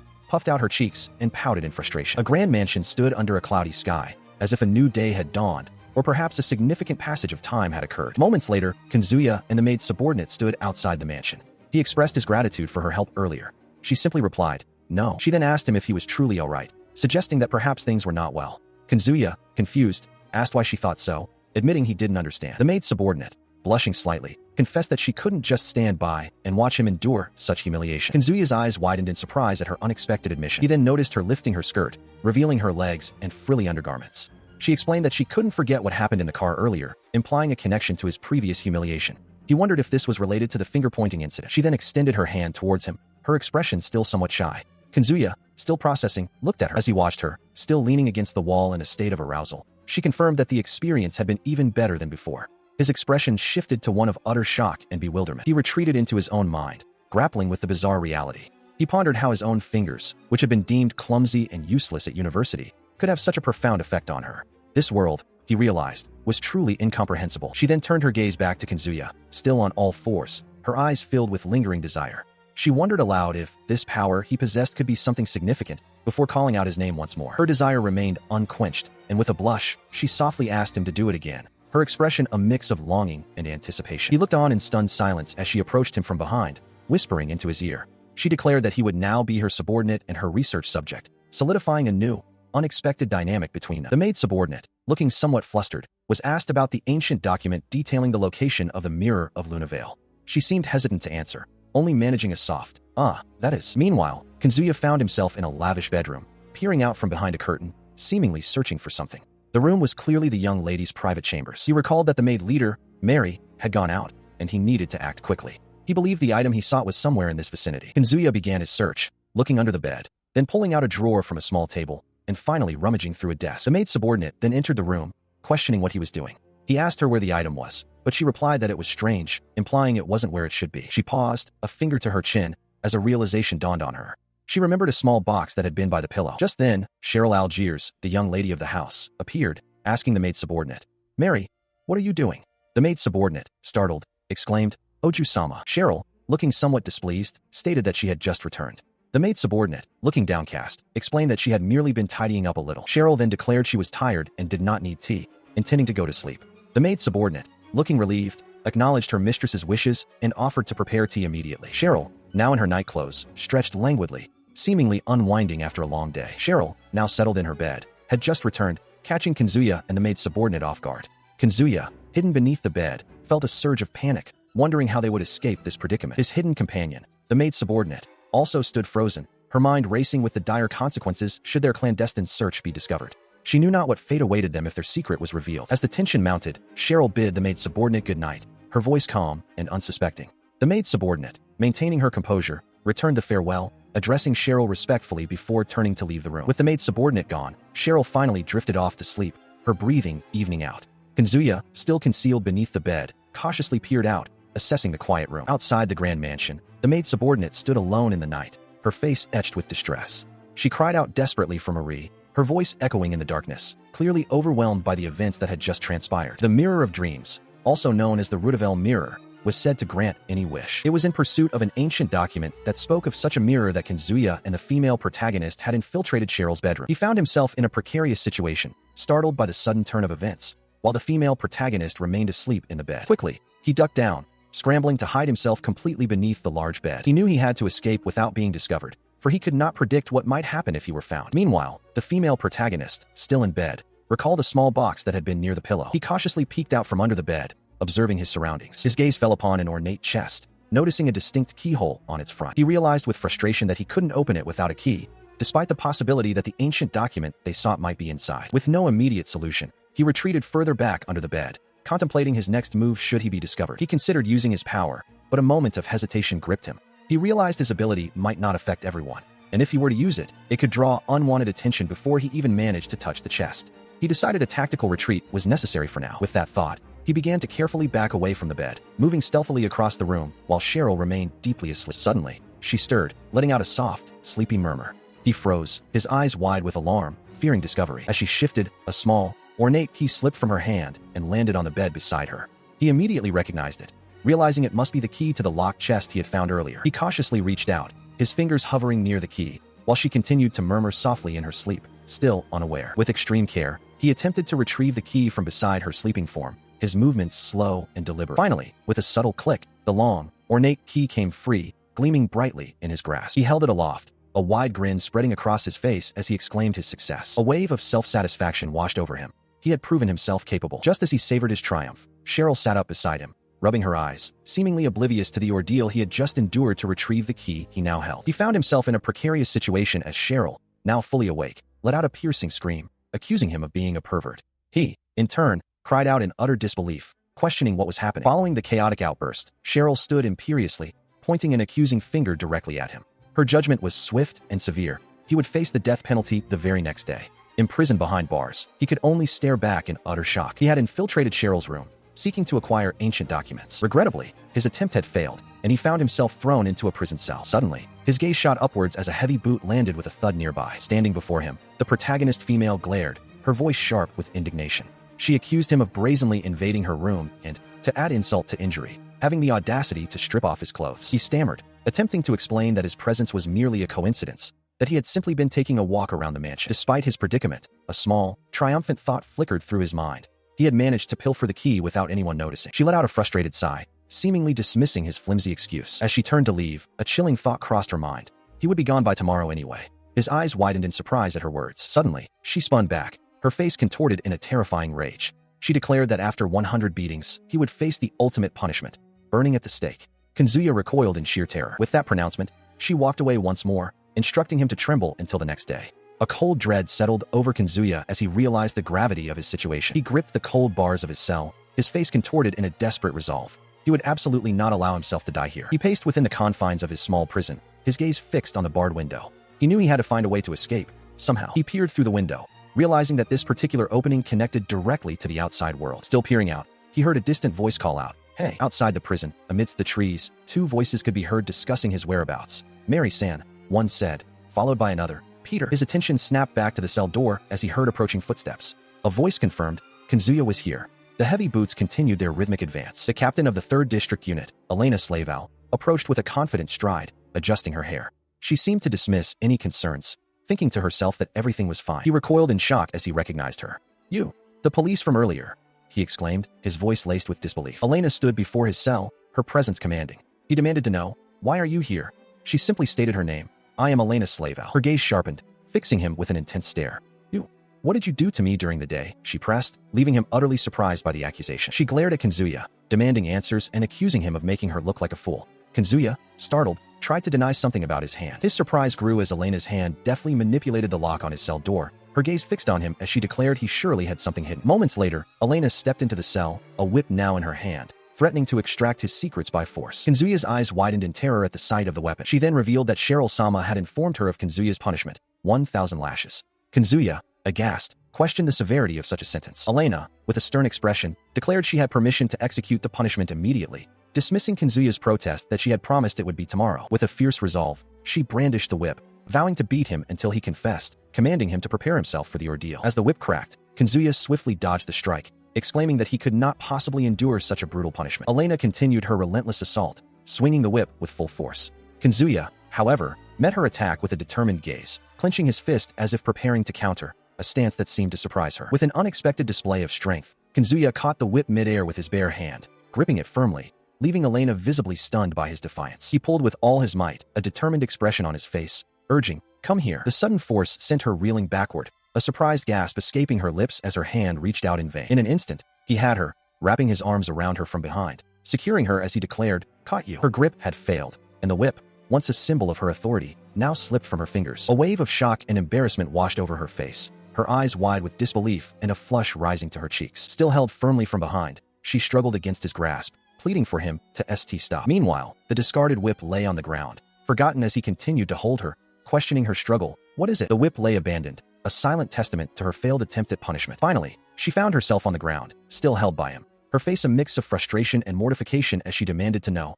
puffed out her cheeks and pouted in frustration. A grand mansion stood under a cloudy sky, as if a new day had dawned, or perhaps a significant passage of time had occurred. Moments later, Kazuya and the maid subordinate stood outside the mansion. He expressed his gratitude for her help earlier. She simply replied, "No." She then asked him if he was truly all right, suggesting that perhaps things were not well. Kazuya, confused, asked why she thought so, admitting he didn't understand. The maid subordinate, blushing slightly, confessed that she couldn't just stand by and watch him endure such humiliation. Kazuya's eyes widened in surprise at her unexpected admission. He then noticed her lifting her skirt, revealing her legs and frilly undergarments. She explained that she couldn't forget what happened in the car earlier, implying a connection to his previous humiliation. He wondered if this was related to the finger-pointing incident. She then extended her hand towards him, her expression still somewhat shy. Kazuya, still processing, looked at her. As he watched her, still leaning against the wall in a state of arousal, she confirmed that the experience had been even better than before. His expression shifted to one of utter shock and bewilderment. He retreated into his own mind, grappling with the bizarre reality. He pondered how his own fingers, which had been deemed clumsy and useless at university, could have such a profound effect on her. This world, he realized, was truly incomprehensible. She then turned her gaze back to Kazuya, still on all fours, her eyes filled with lingering desire. She wondered aloud if this power he possessed could be something significant, before calling out his name once more. Her desire remained unquenched, and with a blush, she softly asked him to do it again, her expression a mix of longing and anticipation. He looked on in stunned silence as she approached him from behind, whispering into his ear. She declared that he would now be her subordinate and her research subject, solidifying a new, unexpected dynamic between them. The maid subordinate, looking somewhat flustered, was asked about the ancient document detailing the location of the Mirror of Lunavale. She seemed hesitant to answer, only managing a soft, that is. Meanwhile, Kazuya found himself in a lavish bedroom, peering out from behind a curtain, seemingly searching for something. The room was clearly the young lady's private chambers. He recalled that the maid leader, Mary, had gone out, and he needed to act quickly. He believed the item he sought was somewhere in this vicinity. Kazuya began his search, looking under the bed, then pulling out a drawer from a small table, and finally rummaging through a desk. The maid subordinate then entered the room, questioning what he was doing. He asked her where the item was, but she replied that it was strange, implying it wasn't where it should be. She paused, a finger to her chin, as a realization dawned on her. She remembered a small box that had been by the pillow. Just then, Cheryl Algiers, the young lady of the house, appeared, asking the maid subordinate, "Mary, what are you doing?" The maid subordinate, startled, exclaimed, "Oju-sama." Cheryl, looking somewhat displeased, stated that she had just returned. The maid subordinate, looking downcast, explained that she had merely been tidying up a little. Cheryl then declared she was tired and did not need tea, intending to go to sleep. The maid subordinate, looking relieved, acknowledged her mistress's wishes and offered to prepare tea immediately. Cheryl, now in her night clothes, stretched languidly, seemingly unwinding after a long day. Cheryl, now settled in her bed, had just returned, catching Kazuya and the maid subordinate off guard. Kazuya, hidden beneath the bed, felt a surge of panic, wondering how they would escape this predicament. His hidden companion, the maid subordinate, also stood frozen, her mind racing with the dire consequences should their clandestine search be discovered. She knew not what fate awaited them if their secret was revealed. As the tension mounted, Cheryl bid the maid subordinate good night, her voice calm and unsuspecting. The maid subordinate, maintaining her composure, returned the farewell, addressing Cheryl respectfully before turning to leave the room. With the maid subordinate gone, Cheryl finally drifted off to sleep, her breathing evening out. Kazuya, still concealed beneath the bed, cautiously peered out, assessing the quiet room. Outside the grand mansion, the maid subordinate stood alone in the night, her face etched with distress. She cried out desperately for Marie, her voice echoing in the darkness, clearly overwhelmed by the events that had just transpired. The Mirror of Dreams, also known as the Lunavale Mirror, was said to grant any wish. It was in pursuit of an ancient document that spoke of such a mirror that Kazuya and the female protagonist had infiltrated Cheryl's bedroom. He found himself in a precarious situation, startled by the sudden turn of events, while the female protagonist remained asleep in the bed. Quickly, he ducked down, scrambling to hide himself completely beneath the large bed. He knew he had to escape without being discovered, for he could not predict what might happen if he were found. Meanwhile, the female protagonist, still in bed, recalled a small box that had been near the pillow. He cautiously peeked out from under the bed, observing his surroundings. His gaze fell upon an ornate chest, noticing a distinct keyhole on its front. He realized with frustration that he couldn't open it without a key, despite the possibility that the ancient document they sought might be inside. With no immediate solution, he retreated further back under the bed, contemplating his next move should he be discovered. He considered using his power, but a moment of hesitation gripped him. He realized his ability might not affect everyone, and if he were to use it, it could draw unwanted attention before he even managed to touch the chest. He decided a tactical retreat was necessary for now. With that thought, he began to carefully back away from the bed, moving stealthily across the room while Cheryl remained deeply asleep. Suddenly, she stirred, letting out a soft, sleepy murmur. He froze, his eyes wide with alarm, fearing discovery. As she shifted, a small, ornate key slipped from her hand and landed on the bed beside her. He immediately recognized it, realizing it must be the key to the locked chest he had found earlier. He cautiously reached out, his fingers hovering near the key, while she continued to murmur softly in her sleep, still unaware. With extreme care, he attempted to retrieve the key from beside her sleeping form, his movements slow and deliberate. Finally, with a subtle click, the long, ornate key came free, gleaming brightly in his grasp. He held it aloft, a wide grin spreading across his face as he exclaimed his success. A wave of self-satisfaction washed over him. He had proven himself capable. Just as he savored his triumph, Cheryl sat up beside him, rubbing her eyes, seemingly oblivious to the ordeal he had just endured to retrieve the key he now held. He found himself in a precarious situation as Cheryl, now fully awake, let out a piercing scream, accusing him of being a pervert. He, in turn, cried out in utter disbelief, questioning what was happening. Following the chaotic outburst, Cheryl stood imperiously, pointing an accusing finger directly at him. Her judgment was swift and severe. He would face the death penalty the very next day. Imprisoned behind bars, he could only stare back in utter shock. He had infiltrated Cheryl's room, seeking to acquire ancient documents. Regrettably, his attempt had failed, and he found himself thrown into a prison cell. Suddenly, his gaze shot upwards as a heavy boot landed with a thud nearby. Standing before him, the protagonist female glared, her voice sharp with indignation. She accused him of brazenly invading her room and, to add insult to injury, having the audacity to strip off his clothes. He stammered, attempting to explain that his presence was merely a coincidence, that he had simply been taking a walk around the mansion. Despite his predicament, a small, triumphant thought flickered through his mind. He had managed to pilfer the key without anyone noticing. She let out a frustrated sigh, seemingly dismissing his flimsy excuse. As she turned to leave, a chilling thought crossed her mind. He would be gone by tomorrow anyway. His eyes widened in surprise at her words. Suddenly, she spun back, her face contorted in a terrifying rage. She declared that after 100 beatings, he would face the ultimate punishment, burning at the stake. Kazuya recoiled in sheer terror. With that pronouncement, she walked away once more, instructing him to tremble until the next day. A cold dread settled over Kazuya as he realized the gravity of his situation. He gripped the cold bars of his cell, his face contorted in a desperate resolve. He would absolutely not allow himself to die here. He paced within the confines of his small prison, his gaze fixed on the barred window. He knew he had to find a way to escape, somehow. He peered through the window, realizing that this particular opening connected directly to the outside world. Still peering out, he heard a distant voice call out, "Hey!" Outside the prison, amidst the trees, two voices could be heard discussing his whereabouts. "Mary-san," one said, followed by another, "Peter." His attention snapped back to the cell door as he heard approaching footsteps. A voice confirmed, Kazuya was here. The heavy boots continued their rhythmic advance. The captain of the 3rd District Unit, Elena Slaval, approached with a confident stride, adjusting her hair. She seemed to dismiss any concerns, thinking to herself that everything was fine. He recoiled in shock as he recognized her. "You, the police from earlier," he exclaimed, his voice laced with disbelief. Elena stood before his cell, her presence commanding. He demanded to know, "Why are you here?" She simply stated her name. "I am Elena Slaval." Her gaze sharpened, fixing him with an intense stare. "You, what did you do to me during the day?" she pressed, leaving him utterly surprised by the accusation. She glared at Kazuya, demanding answers and accusing him of making her look like a fool. Kazuya, startled, tried to deny something about his hand. His surprise grew as Elena's hand deftly manipulated the lock on his cell door, her gaze fixed on him as she declared he surely had something hidden. Moments later, Elena stepped into the cell, a whip now in her hand, threatening to extract his secrets by force. Kazuya's eyes widened in terror at the sight of the weapon. She then revealed that Cheryl-sama had informed her of Kazuya's punishment, 1,000 lashes. Kazuya, aghast, questioned the severity of such a sentence. Elena, with a stern expression, declared she had permission to execute the punishment immediately, dismissing Kazuya's protest that she had promised it would be tomorrow. With a fierce resolve, she brandished the whip, vowing to beat him until he confessed, commanding him to prepare himself for the ordeal. As the whip cracked, Kazuya swiftly dodged the strike, exclaiming that he could not possibly endure such a brutal punishment. Elena continued her relentless assault, swinging the whip with full force. Kazuya, however, met her attack with a determined gaze, clenching his fist as if preparing to counter, a stance that seemed to surprise her. With an unexpected display of strength, Kazuya caught the whip midair with his bare hand, gripping it firmly, leaving Elena visibly stunned by his defiance. He pulled with all his might, a determined expression on his face, urging, "Come here." The sudden force sent her reeling backward, a surprised gasp escaping her lips as her hand reached out in vain. In an instant, he had her, wrapping his arms around her from behind, securing her as he declared, "Caught you." Her grip had failed, and the whip, once a symbol of her authority, now slipped from her fingers. A wave of shock and embarrassment washed over her face, her eyes wide with disbelief and a flush rising to her cheeks. Still held firmly from behind, she struggled against his grasp, pleading for him to stop. Meanwhile, the discarded whip lay on the ground, forgotten as he continued to hold her, questioning her struggle. "What is it?" The whip lay abandoned, a silent testament to her failed attempt at punishment. Finally, she found herself on the ground, still held by him, her face a mix of frustration and mortification as she demanded to know,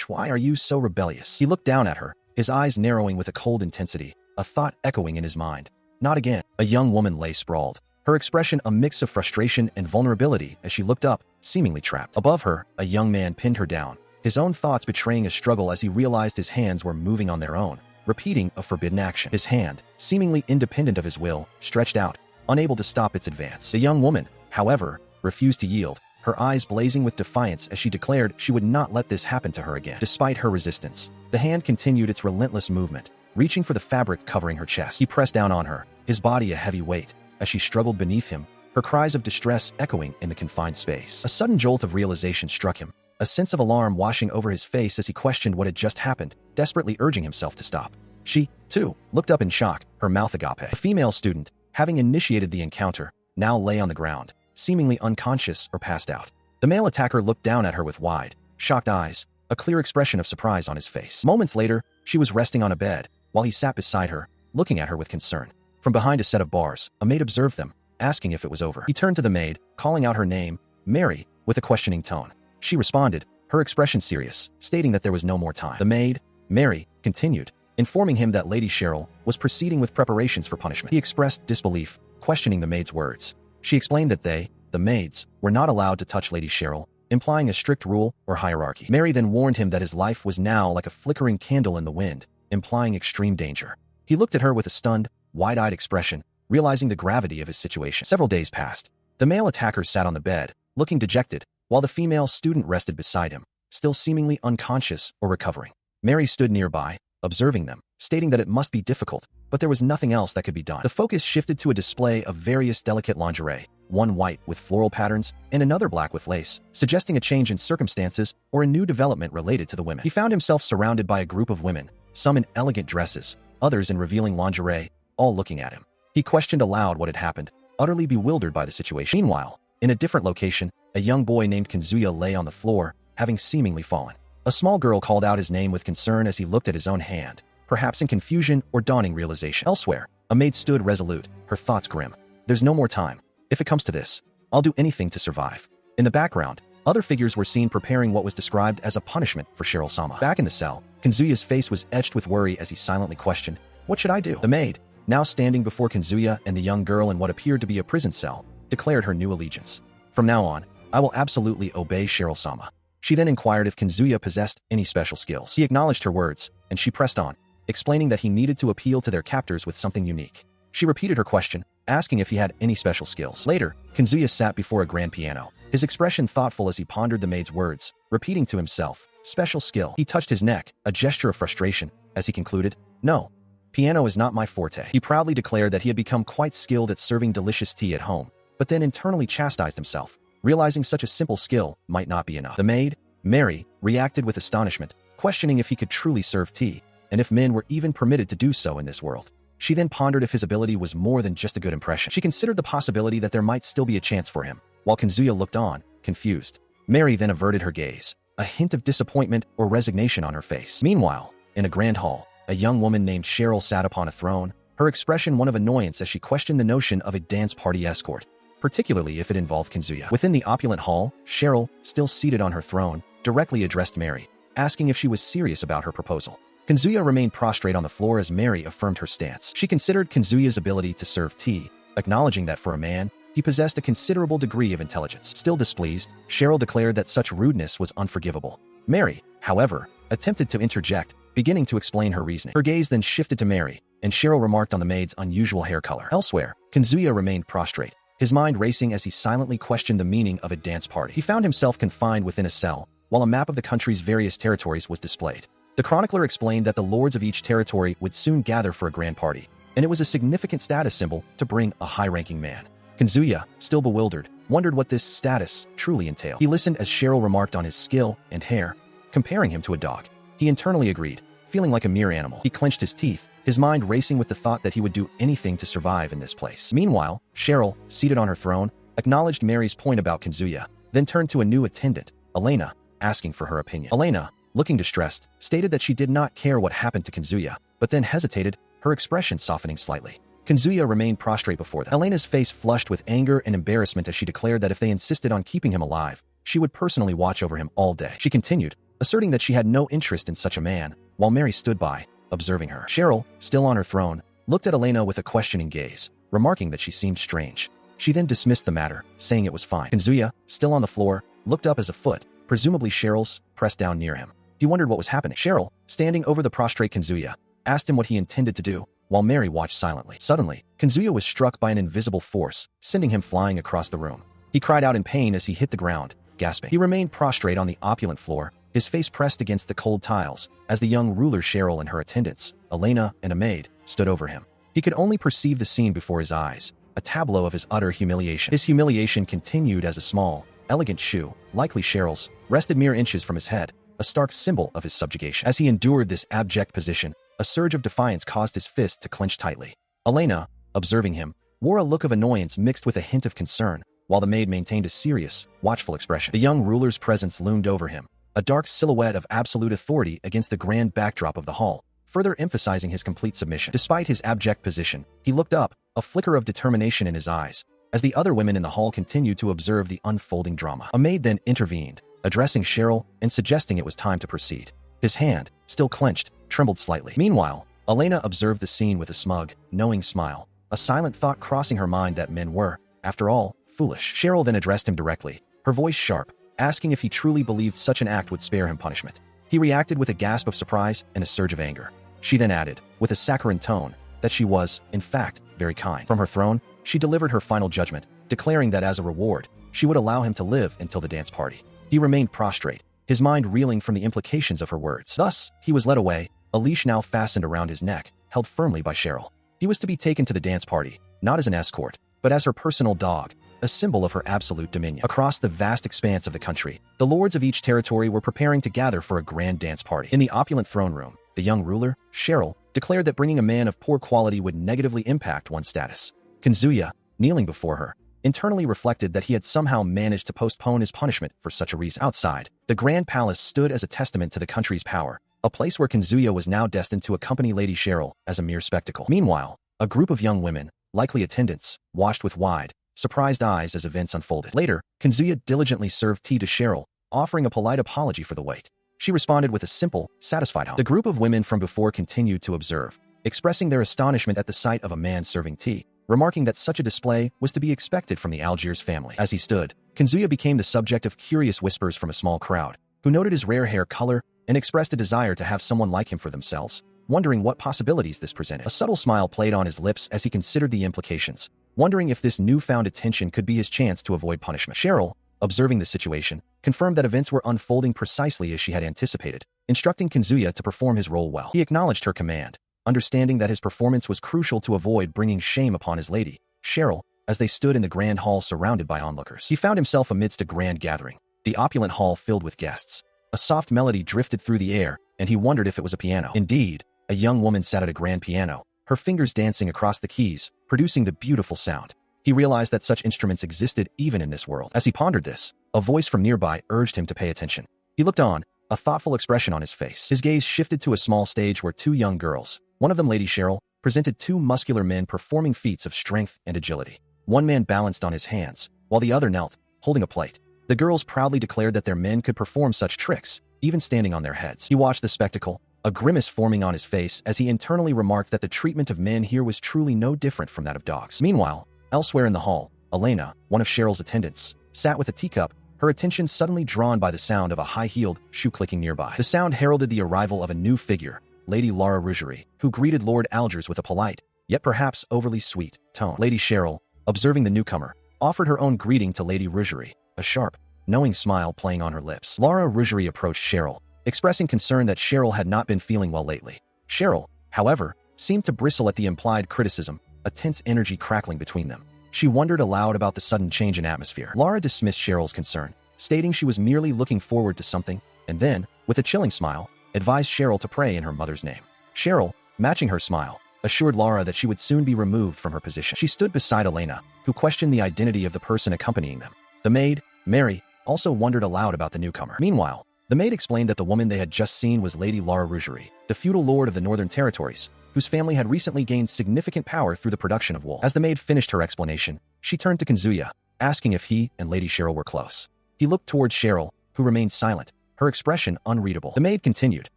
"Why are you so rebellious?" He looked down at her, his eyes narrowing with a cold intensity, a thought echoing in his mind. Not again. A young woman lay sprawled, her expression a mix of frustration and vulnerability as she looked up, seemingly trapped. Above her, a young man pinned her down, his own thoughts betraying a struggle as he realized his hands were moving on their own, repeating a forbidden action. His hand, seemingly independent of his will, stretched out, unable to stop its advance. The young woman, however, refused to yield, her eyes blazing with defiance as she declared she would not let this happen to her again. Despite her resistance, the hand continued its relentless movement, reaching for the fabric covering her chest. He pressed down on her, his body a heavy weight, as she struggled beneath him, her cries of distress echoing in the confined space. A sudden jolt of realization struck him, a sense of alarm washing over his face as he questioned what had just happened, desperately urging himself to stop. She, too, looked up in shock, her mouth agape. The female student, having initiated the encounter, now lay on the ground, seemingly unconscious or passed out. The male attacker looked down at her with wide, shocked eyes, a clear expression of surprise on his face. Moments later, she was resting on a bed, while he sat beside her, looking at her with concern. From behind a set of bars, a maid observed them, asking if it was over. He turned to the maid, calling out her name, Mary, with a questioning tone. She responded, her expression serious, stating that there was no more time. The maid, Mary, continued, informing him that Lady Cheryl was proceeding with preparations for punishment. He expressed disbelief, questioning the maid's words. She explained that they, the maids, were not allowed to touch Lady Cheryl, implying a strict rule or hierarchy. Mary then warned him that his life was now like a flickering candle in the wind, implying extreme danger. He looked at her with a stunned, wide-eyed expression, realizing the gravity of his situation. Several days passed. The male attacker sat on the bed, looking dejected, while the female student rested beside him, still seemingly unconscious or recovering. Mary stood nearby, observing them, stating that it must be difficult, but there was nothing else that could be done. The focus shifted to a display of various delicate lingerie, one white with floral patterns and another black with lace, suggesting a change in circumstances or a new development related to the women. He found himself surrounded by a group of women, some in elegant dresses, others in revealing lingerie, all looking at him. He questioned aloud what had happened, utterly bewildered by the situation. Meanwhile, in a different location, a young boy named Kazuya lay on the floor, having seemingly fallen. A small girl called out his name with concern as he looked at his own hand, perhaps in confusion or dawning realization. Elsewhere, a maid stood resolute, her thoughts grim. There's no more time. If it comes to this, I'll do anything to survive. In the background, other figures were seen preparing what was described as a punishment for Cheryl-sama. Back in the cell, Kazuya's face was etched with worry as he silently questioned, "What should I do?" The maid, now standing before Kazuya and the young girl in what appeared to be a prison cell, declared her new allegiance. "From now on, I will absolutely obey Cheryl-sama." She then inquired if Kazuya possessed any special skills. He acknowledged her words, and she pressed on, explaining that he needed to appeal to their captors with something unique. She repeated her question, asking if he had any special skills. Later, Kazuya sat before a grand piano, his expression thoughtful as he pondered the maid's words, repeating to himself, "Special skill." He touched his neck, a gesture of frustration, as he concluded, "No, piano is not my forte." He proudly declared that he had become quite skilled at serving delicious tea at home, but then internally chastised himself, realizing such a simple skill might not be enough. The maid, Mary, reacted with astonishment, questioning if he could truly serve tea, and if men were even permitted to do so in this world. She then pondered if his ability was more than just a good impression. She considered the possibility that there might still be a chance for him, while Kazuya looked on, confused. Mary then averted her gaze, a hint of disappointment or resignation on her face. Meanwhile, in a grand hall, a young woman named Cheryl sat upon a throne, her expression one of annoyance as she questioned the notion of a dance party escort, particularly if it involved Kazuya. Within the opulent hall, Cheryl, still seated on her throne, directly addressed Mary, asking if she was serious about her proposal. Kazuya remained prostrate on the floor as Mary affirmed her stance. She considered Kazuya's ability to serve tea, acknowledging that for a man, he possessed a considerable degree of intelligence. Still displeased, Cheryl declared that such rudeness was unforgivable. Mary, however, attempted to interject, beginning to explain her reasoning. Her gaze then shifted to Mary, and Cheryl remarked on the maid's unusual hair color. Elsewhere, Kazuya remained prostrate, his mind racing as he silently questioned the meaning of a dance party. He found himself confined within a cell, while a map of the country's various territories was displayed. The chronicler explained that the lords of each territory would soon gather for a grand party, and it was a significant status symbol to bring a high-ranking man. Kazuya, still bewildered, wondered what this status truly entailed. He listened as Cheryl remarked on his skill and hair, comparing him to a dog. He internally agreed, feeling like a mere animal. He clenched his teeth, his mind racing with the thought that he would do anything to survive in this place. Meanwhile, Cheryl, seated on her throne, acknowledged Mary's point about Kazuya, then turned to a new attendant, Elena, asking for her opinion. Elena, looking distressed, stated that she did not care what happened to Kazuya, but then hesitated, her expression softening slightly. Kazuya remained prostrate before them. Elena's face flushed with anger and embarrassment as she declared that if they insisted on keeping him alive, she would personally watch over him all day. She continued, asserting that she had no interest in such a man, while Mary stood by, observing her. Cheryl, still on her throne, looked at Elena with a questioning gaze, remarking that she seemed strange. She then dismissed the matter, saying it was fine. Kazuya, still on the floor, looked up as a foot, presumably Cheryl's, pressed down near him. He wondered what was happening. Cheryl, standing over the prostrate Kazuya, asked him what he intended to do, while Mary watched silently. Suddenly, Kazuya was struck by an invisible force, sending him flying across the room. He cried out in pain as he hit the ground, gasping. He remained prostrate on the opulent floor, his face pressed against the cold tiles, as the young ruler Cheryl and her attendants, Elena and a maid, stood over him. He could only perceive the scene before his eyes, a tableau of his utter humiliation. His humiliation continued as a small, elegant shoe, likely Cheryl's, rested mere inches from his head, a stark symbol of his subjugation. As he endured this abject position, a surge of defiance caused his fist to clench tightly. Elena, observing him, wore a look of annoyance mixed with a hint of concern, while the maid maintained a serious, watchful expression. The young ruler's presence loomed over him, a dark silhouette of absolute authority against the grand backdrop of the hall, further emphasizing his complete submission. Despite his abject position, he looked up, a flicker of determination in his eyes, as the other women in the hall continued to observe the unfolding drama. A maid then intervened, addressing Cheryl and suggesting it was time to proceed. His hand, still clenched, trembled slightly. Meanwhile, Elena observed the scene with a smug, knowing smile, a silent thought crossing her mind that men were, after all, foolish. Cheryl then addressed him directly, her voice sharp, asking if he truly believed such an act would spare him punishment. He reacted with a gasp of surprise and a surge of anger. She then added, with a saccharine tone, that she was, in fact, very kind. From her throne, she delivered her final judgment, declaring that as a reward, she would allow him to live until the dance party. He remained prostrate, his mind reeling from the implications of her words. Thus, he was led away, a leash now fastened around his neck, held firmly by Cheryl. He was to be taken to the dance party, not as an escort, but as her personal dog, a symbol of her absolute dominion. Across the vast expanse of the country, the lords of each territory were preparing to gather for a grand dance party. In the opulent throne room, the young ruler, Cheryl, declared that bringing a man of poor quality would negatively impact one's status. Kazuya, kneeling before her, internally reflected that he had somehow managed to postpone his punishment for such a reason. Outside, the grand palace stood as a testament to the country's power, a place where Kazuya was now destined to accompany Lady Cheryl as a mere spectacle. Meanwhile, a group of young women, likely attendants, watched with wide, surprised eyes as events unfolded. Later, Kazuya diligently served tea to Cheryl, offering a polite apology for the wait. She responded with a simple, satisfied hum. The group of women from before continued to observe, expressing their astonishment at the sight of a man serving tea, remarking that such a display was to be expected from the Algiers family. As he stood, Kazuya became the subject of curious whispers from a small crowd, who noted his rare hair color and expressed a desire to have someone like him for themselves, wondering what possibilities this presented. A subtle smile played on his lips as he considered the implications, wondering if this newfound attention could be his chance to avoid punishment. Cheryl, observing the situation, confirmed that events were unfolding precisely as she had anticipated, instructing Kazuya to perform his role well. He acknowledged her command, understanding that his performance was crucial to avoid bringing shame upon his lady, Cheryl, as they stood in the grand hall surrounded by onlookers. He found himself amidst a grand gathering, the opulent hall filled with guests. A soft melody drifted through the air, and he wondered if it was a piano. Indeed, a young woman sat at a grand piano, her fingers dancing across the keys, producing the beautiful sound. He realized that such instruments existed even in this world. As he pondered this, a voice from nearby urged him to pay attention. He looked on, a thoughtful expression on his face. His gaze shifted to a small stage where two young girls, one of them Lady Cheryl, presented two muscular men performing feats of strength and agility. One man balanced on his hands, while the other knelt, holding a plate. The girls proudly declared that their men could perform such tricks, even standing on their heads. He watched the spectacle, a grimace forming on his face as he internally remarked that the treatment of men here was truly no different from that of dogs. Meanwhile, elsewhere in the hall, Elena, one of Cheryl's attendants, sat with a teacup, her attention suddenly drawn by the sound of a high-heeled shoe clicking nearby. The sound heralded the arrival of a new figure, Lady Laura Rougerie, who greeted Lord Algiers with a polite, yet perhaps overly sweet, tone. Lady Cheryl, observing the newcomer, offered her own greeting to Lady Rougerie, a sharp, knowing smile playing on her lips. Laura Rougerie approached Cheryl, expressing concern that Cheryl had not been feeling well lately. Cheryl, however, seemed to bristle at the implied criticism, a tense energy crackling between them. She wondered aloud about the sudden change in atmosphere. Laura dismissed Cheryl's concern, stating she was merely looking forward to something, and then, with a chilling smile, advised Cheryl to pray in her mother's name. Cheryl, matching her smile, assured Laura that she would soon be removed from her position. She stood beside Elena, who questioned the identity of the person accompanying them. The maid, Mary, also wondered aloud about the newcomer. Meanwhile, the maid explained that the woman they had just seen was Lady Laura Rougerie, the feudal lord of the Northern Territories, whose family had recently gained significant power through the production of wool. As the maid finished her explanation, she turned to Kazuya, asking if he and Lady Cheryl were close. He looked towards Cheryl, who remained silent, her expression unreadable. The maid continued,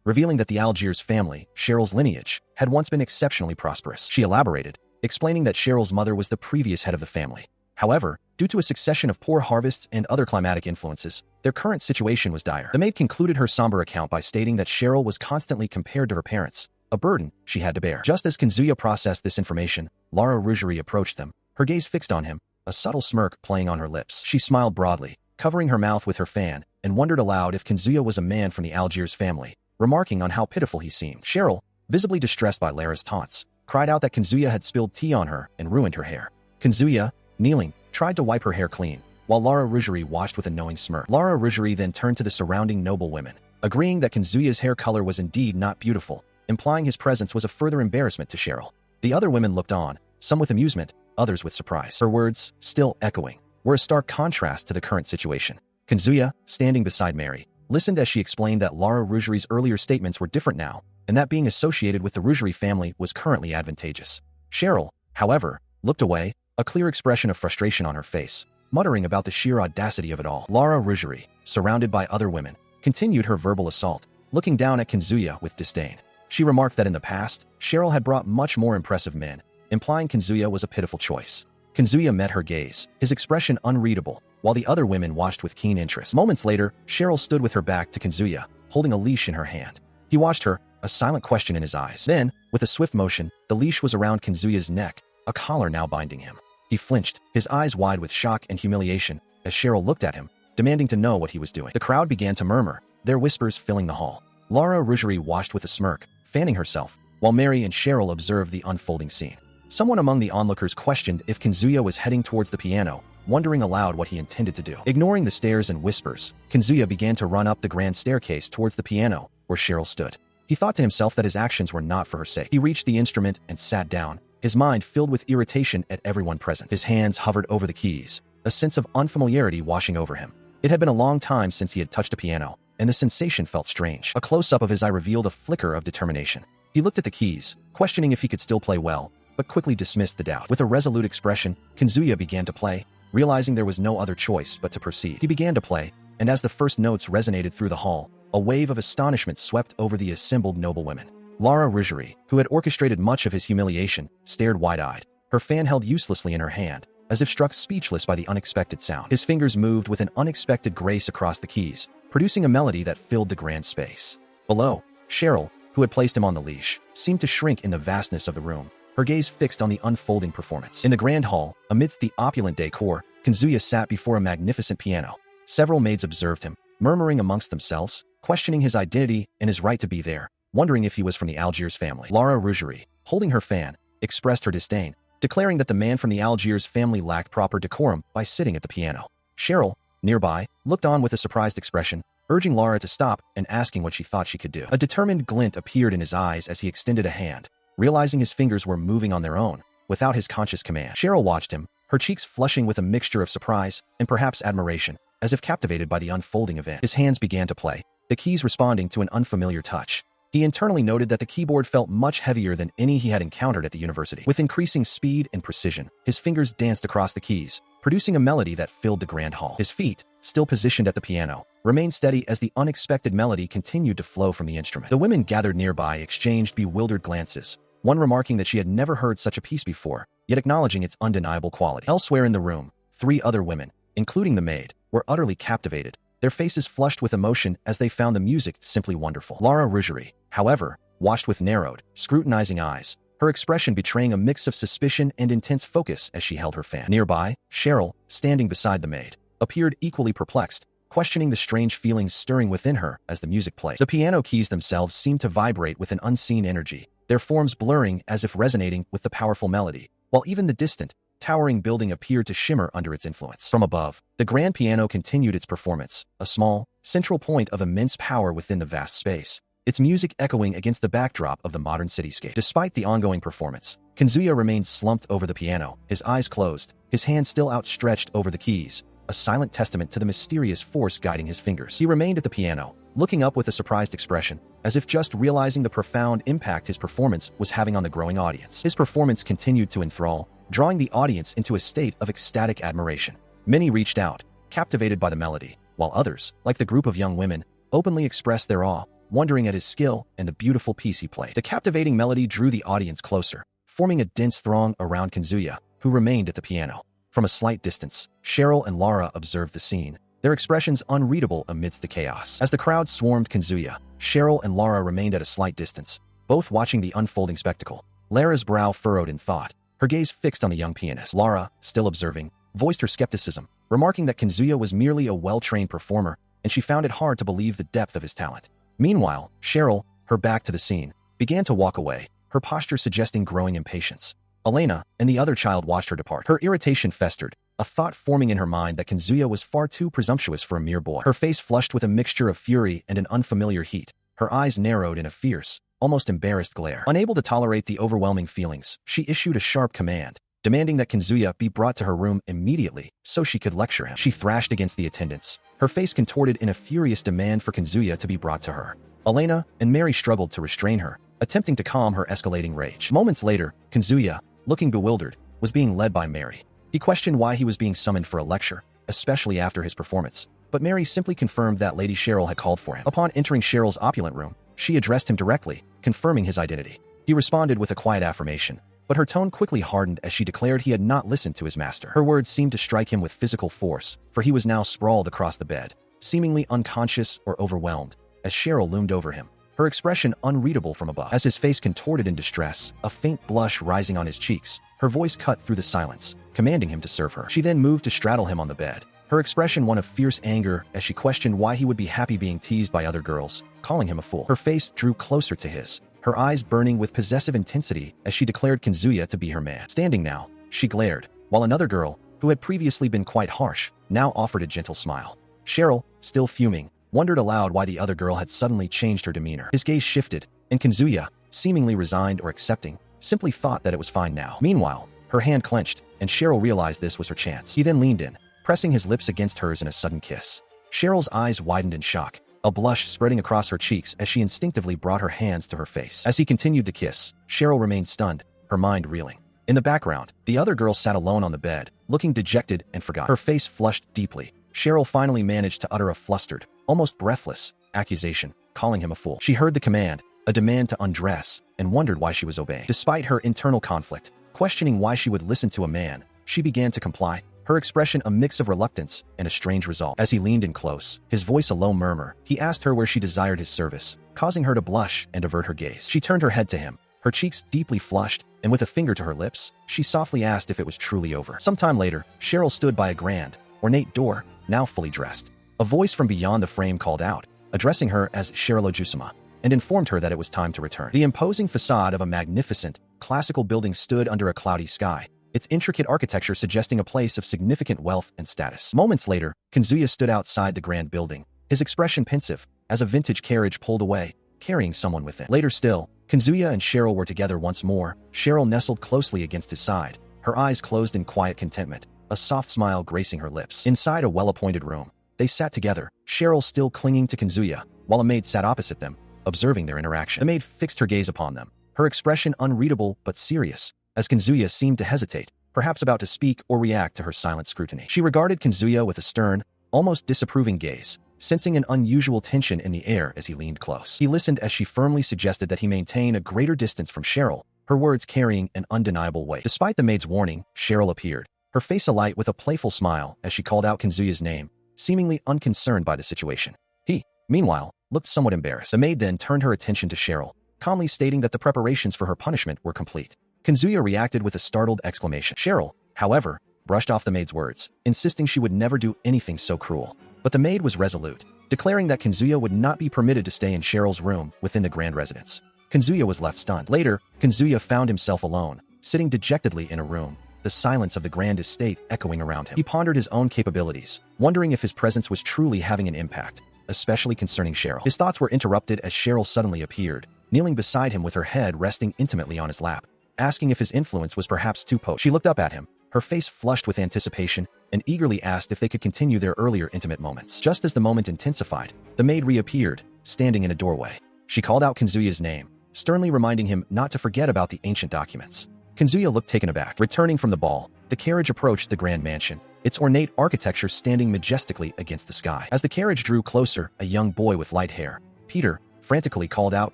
revealing that the Algiers family, Cheryl's lineage, had once been exceptionally prosperous. She elaborated, explaining that Cheryl's mother was the previous head of the family. However, due to a succession of poor harvests and other climatic influences, their current situation was dire. The maid concluded her somber account by stating that Cheryl was constantly compared to her parents, a burden she had to bear. Just as Kazuya processed this information, Lara Rougerie approached them, her gaze fixed on him, a subtle smirk playing on her lips. She smiled broadly, covering her mouth with her fan, and wondered aloud if Kazuya was a man from the Algiers family, remarking on how pitiful he seemed. Cheryl, visibly distressed by Lara's taunts, cried out that Kazuya had spilled tea on her and ruined her hair. Kazuya, kneeling, tried to wipe her hair clean, while Lara Rougerie watched with a knowing smirk. Lara Rougerie then turned to the surrounding noble women, agreeing that Kazuya's hair color was indeed not beautiful, implying his presence was a further embarrassment to Cheryl. The other women looked on, some with amusement, others with surprise. Her words, still echoing, were a stark contrast to the current situation. Kazuya, standing beside Mary, listened as she explained that Lara Rougerie's earlier statements were different now, and that being associated with the Rougerie family was currently advantageous. Cheryl, however, looked away, a clear expression of frustration on her face, muttering about the sheer audacity of it all. Lara Rougerie, surrounded by other women, continued her verbal assault, looking down at Kazuya with disdain. She remarked that in the past, Cheryl had brought much more impressive men, implying Kazuya was a pitiful choice. Kazuya met her gaze, his expression unreadable, while the other women watched with keen interest. Moments later, Cheryl stood with her back to Kazuya, holding a leash in her hand. He watched her, a silent question in his eyes. Then, with a swift motion, the leash was around Kazuya's neck, a collar now binding him. He flinched, his eyes wide with shock and humiliation, as Cheryl looked at him, demanding to know what he was doing. The crowd began to murmur, their whispers filling the hall. Lara Rougerie watched with a smirk, fanning herself, while Mary and Cheryl observed the unfolding scene. Someone among the onlookers questioned if Kazuya was heading towards the piano, wondering aloud what he intended to do. Ignoring the stares and whispers, Kazuya began to run up the grand staircase towards the piano, where Cheryl stood. He thought to himself that his actions were not for her sake. He reached the instrument and sat down, his mind filled with irritation at everyone present. His hands hovered over the keys, a sense of unfamiliarity washing over him. It had been a long time since he had touched a piano, and the sensation felt strange. A close-up of his eye revealed a flicker of determination. He looked at the keys, questioning if he could still play well, but quickly dismissed the doubt. With a resolute expression, Kazuya began to play, realizing there was no other choice but to proceed. He began to play, and as the first notes resonated through the hall, a wave of astonishment swept over the assembled noblewomen. Lara Rougerie, who had orchestrated much of his humiliation, stared wide-eyed, her fan held uselessly in her hand, as if struck speechless by the unexpected sound. His fingers moved with an unexpected grace across the keys, producing a melody that filled the grand space. Below, Cheryl, who had placed him on the leash, seemed to shrink in the vastness of the room, her gaze fixed on the unfolding performance. In the grand hall, amidst the opulent decor, Kazuya sat before a magnificent piano. Several maids observed him, murmuring amongst themselves, questioning his identity and his right to be there, wondering if he was from the Algiers family. Lara Rougerie, holding her fan, expressed her disdain, declaring that the man from the Algiers family lacked proper decorum by sitting at the piano. Cheryl, nearby, looked on with a surprised expression, urging Lara to stop and asking what she thought she could do. A determined glint appeared in his eyes as he extended a hand, realizing his fingers were moving on their own, without his conscious command. Cheryl watched him, her cheeks flushing with a mixture of surprise and perhaps admiration, as if captivated by the unfolding event. His hands began to play, the keys responding to an unfamiliar touch. He internally noted that the keyboard felt much heavier than any he had encountered at the university. With increasing speed and precision, his fingers danced across the keys, producing a melody that filled the grand hall. His feet, still positioned at the piano, remained steady as the unexpected melody continued to flow from the instrument. The women gathered nearby exchanged bewildered glances, one remarking that she had never heard such a piece before, yet acknowledging its undeniable quality. Elsewhere in the room, 3 other women, including the maid, were utterly captivated, their faces flushed with emotion as they found the music simply wonderful. Lara Rougerie, however, watched with narrowed, scrutinizing eyes, her expression betraying a mix of suspicion and intense focus as she held her fan. Nearby, Cheryl, standing beside the maid, appeared equally perplexed, questioning the strange feelings stirring within her as the music played. The piano keys themselves seemed to vibrate with an unseen energy, their forms blurring as if resonating with the powerful melody, while even the distant, towering building appeared to shimmer under its influence. From above, the grand piano continued its performance, a small, central point of immense power within the vast space, its music echoing against the backdrop of the modern cityscape. Despite the ongoing performance, Kazuya remained slumped over the piano, his eyes closed, his hand still outstretched over the keys, a silent testament to the mysterious force guiding his fingers. He remained at the piano, looking up with a surprised expression, as if just realizing the profound impact his performance was having on the growing audience. His performance continued to enthrall, drawing the audience into a state of ecstatic admiration. Many reached out, captivated by the melody, while others, like the group of young women, openly expressed their awe, wondering at his skill and the beautiful piece he played. The captivating melody drew the audience closer, forming a dense throng around Kazuya, who remained at the piano. From a slight distance, Cheryl and Lara observed the scene, their expressions unreadable amidst the chaos. As the crowd swarmed Kazuya, Cheryl and Lara remained at a slight distance, both watching the unfolding spectacle. Lara's brow furrowed in thought, her gaze fixed on the young pianist. Lara, still observing, voiced her skepticism, remarking that Kazuya was merely a well-trained performer, and she found it hard to believe the depth of his talent. Meanwhile, Cheryl, her back to the scene, began to walk away, her posture suggesting growing impatience. Elena and the other child watched her depart. Her irritation festered, a thought forming in her mind that Kazuya was far too presumptuous for a mere boy. Her face flushed with a mixture of fury and an unfamiliar heat, her eyes narrowed in a fierce, almost embarrassed glare. Unable to tolerate the overwhelming feelings, she issued a sharp command, demanding that Kazuya be brought to her room immediately so she could lecture him. She thrashed against the attendants, her face contorted in a furious demand for Kazuya to be brought to her. Elena and Mary struggled to restrain her, attempting to calm her escalating rage. Moments later, Kazuya, looking bewildered, was being led by Mary. He questioned why he was being summoned for a lecture, especially after his performance, but Mary simply confirmed that Lady Cheryl had called for him. Upon entering Cheryl's opulent room, she addressed him directly, confirming his identity. He responded with a quiet affirmation, but her tone quickly hardened as she declared he had not listened to his master. Her words seemed to strike him with physical force, for he was now sprawled across the bed, seemingly unconscious or overwhelmed, as Cheryl loomed over him, her expression unreadable from above. As his face contorted in distress, a faint blush rising on his cheeks, her voice cut through the silence, commanding him to serve her. She then moved to straddle him on the bed, her expression one of fierce anger as she questioned why he would be happy being teased by other girls, calling him a fool. Her face drew closer to his, her eyes burning with possessive intensity as she declared Kazuya to be her man. Standing now, she glared, while another girl, who had previously been quite harsh, now offered a gentle smile. Cheryl, still fuming, wondered aloud why the other girl had suddenly changed her demeanor. His gaze shifted, and Kazuya, seemingly resigned or accepting, simply thought that it was fine now. Meanwhile, her hand clenched, and Cheryl realized this was her chance. He then leaned in, pressing his lips against hers in a sudden kiss. Cheryl's eyes widened in shock, a blush spreading across her cheeks as she instinctively brought her hands to her face. As he continued the kiss, Cheryl remained stunned, her mind reeling. In the background, the other girl sat alone on the bed, looking dejected and forgotten. Her face flushed deeply. Cheryl finally managed to utter a flustered, almost breathless, accusation, calling him a fool. She heard the command, a demand to undress, and wondered why she was obeying. Despite her internal conflict, questioning why she would listen to a man, she began to comply, her expression a mix of reluctance and a strange resolve. As he leaned in close, his voice a low murmur, he asked her where she desired his service, causing her to blush and avert her gaze. She turned her head to him, her cheeks deeply flushed, and with a finger to her lips, she softly asked if it was truly over. Sometime later, Cheryl stood by a grand, ornate door, now fully dressed. A voice from beyond the frame called out, addressing her as Cheryl Ojusama, and informed her that it was time to return. The imposing facade of a magnificent, classical building stood under a cloudy sky, its intricate architecture suggesting a place of significant wealth and status. Moments later, Kazuya stood outside the grand building, his expression pensive, as a vintage carriage pulled away, carrying someone within. Later still, Kazuya and Cheryl were together once more, Cheryl nestled closely against his side, her eyes closed in quiet contentment, a soft smile gracing her lips. Inside a well-appointed room, they sat together, Cheryl still clinging to Kazuya, while a maid sat opposite them, observing their interaction. The maid fixed her gaze upon them, her expression unreadable but serious, as Kazuya seemed to hesitate, perhaps about to speak or react to her silent scrutiny. She regarded Kazuya with a stern, almost disapproving gaze, sensing an unusual tension in the air as he leaned close. He listened as she firmly suggested that he maintain a greater distance from Cheryl, her words carrying an undeniable weight. Despite the maid's warning, Cheryl appeared, her face alight with a playful smile as she called out Kazuya's name, seemingly unconcerned by the situation. He, meanwhile, looked somewhat embarrassed. The maid then turned her attention to Cheryl, calmly stating that the preparations for her punishment were complete. Kazuya reacted with a startled exclamation. Cheryl, however, brushed off the maid's words, insisting she would never do anything so cruel. But the maid was resolute, declaring that Kazuya would not be permitted to stay in Cheryl's room within the grand residence. Kazuya was left stunned. Later, Kazuya found himself alone, sitting dejectedly in a room, the silence of the grand estate echoing around him. He pondered his own capabilities, wondering if his presence was truly having an impact, especially concerning Cheryl. His thoughts were interrupted as Cheryl suddenly appeared, kneeling beside him with her head resting intimately on his lap, asking if his influence was perhaps too potent. She looked up at him, her face flushed with anticipation, and eagerly asked if they could continue their earlier intimate moments. Just as the moment intensified, the maid reappeared, standing in a doorway. She called out Kazuya's name, sternly reminding him not to forget about the ancient documents. Kazuya looked taken aback. Returning from the ball, the carriage approached the grand mansion, its ornate architecture standing majestically against the sky. As the carriage drew closer, a young boy with light hair, Peter, frantically called out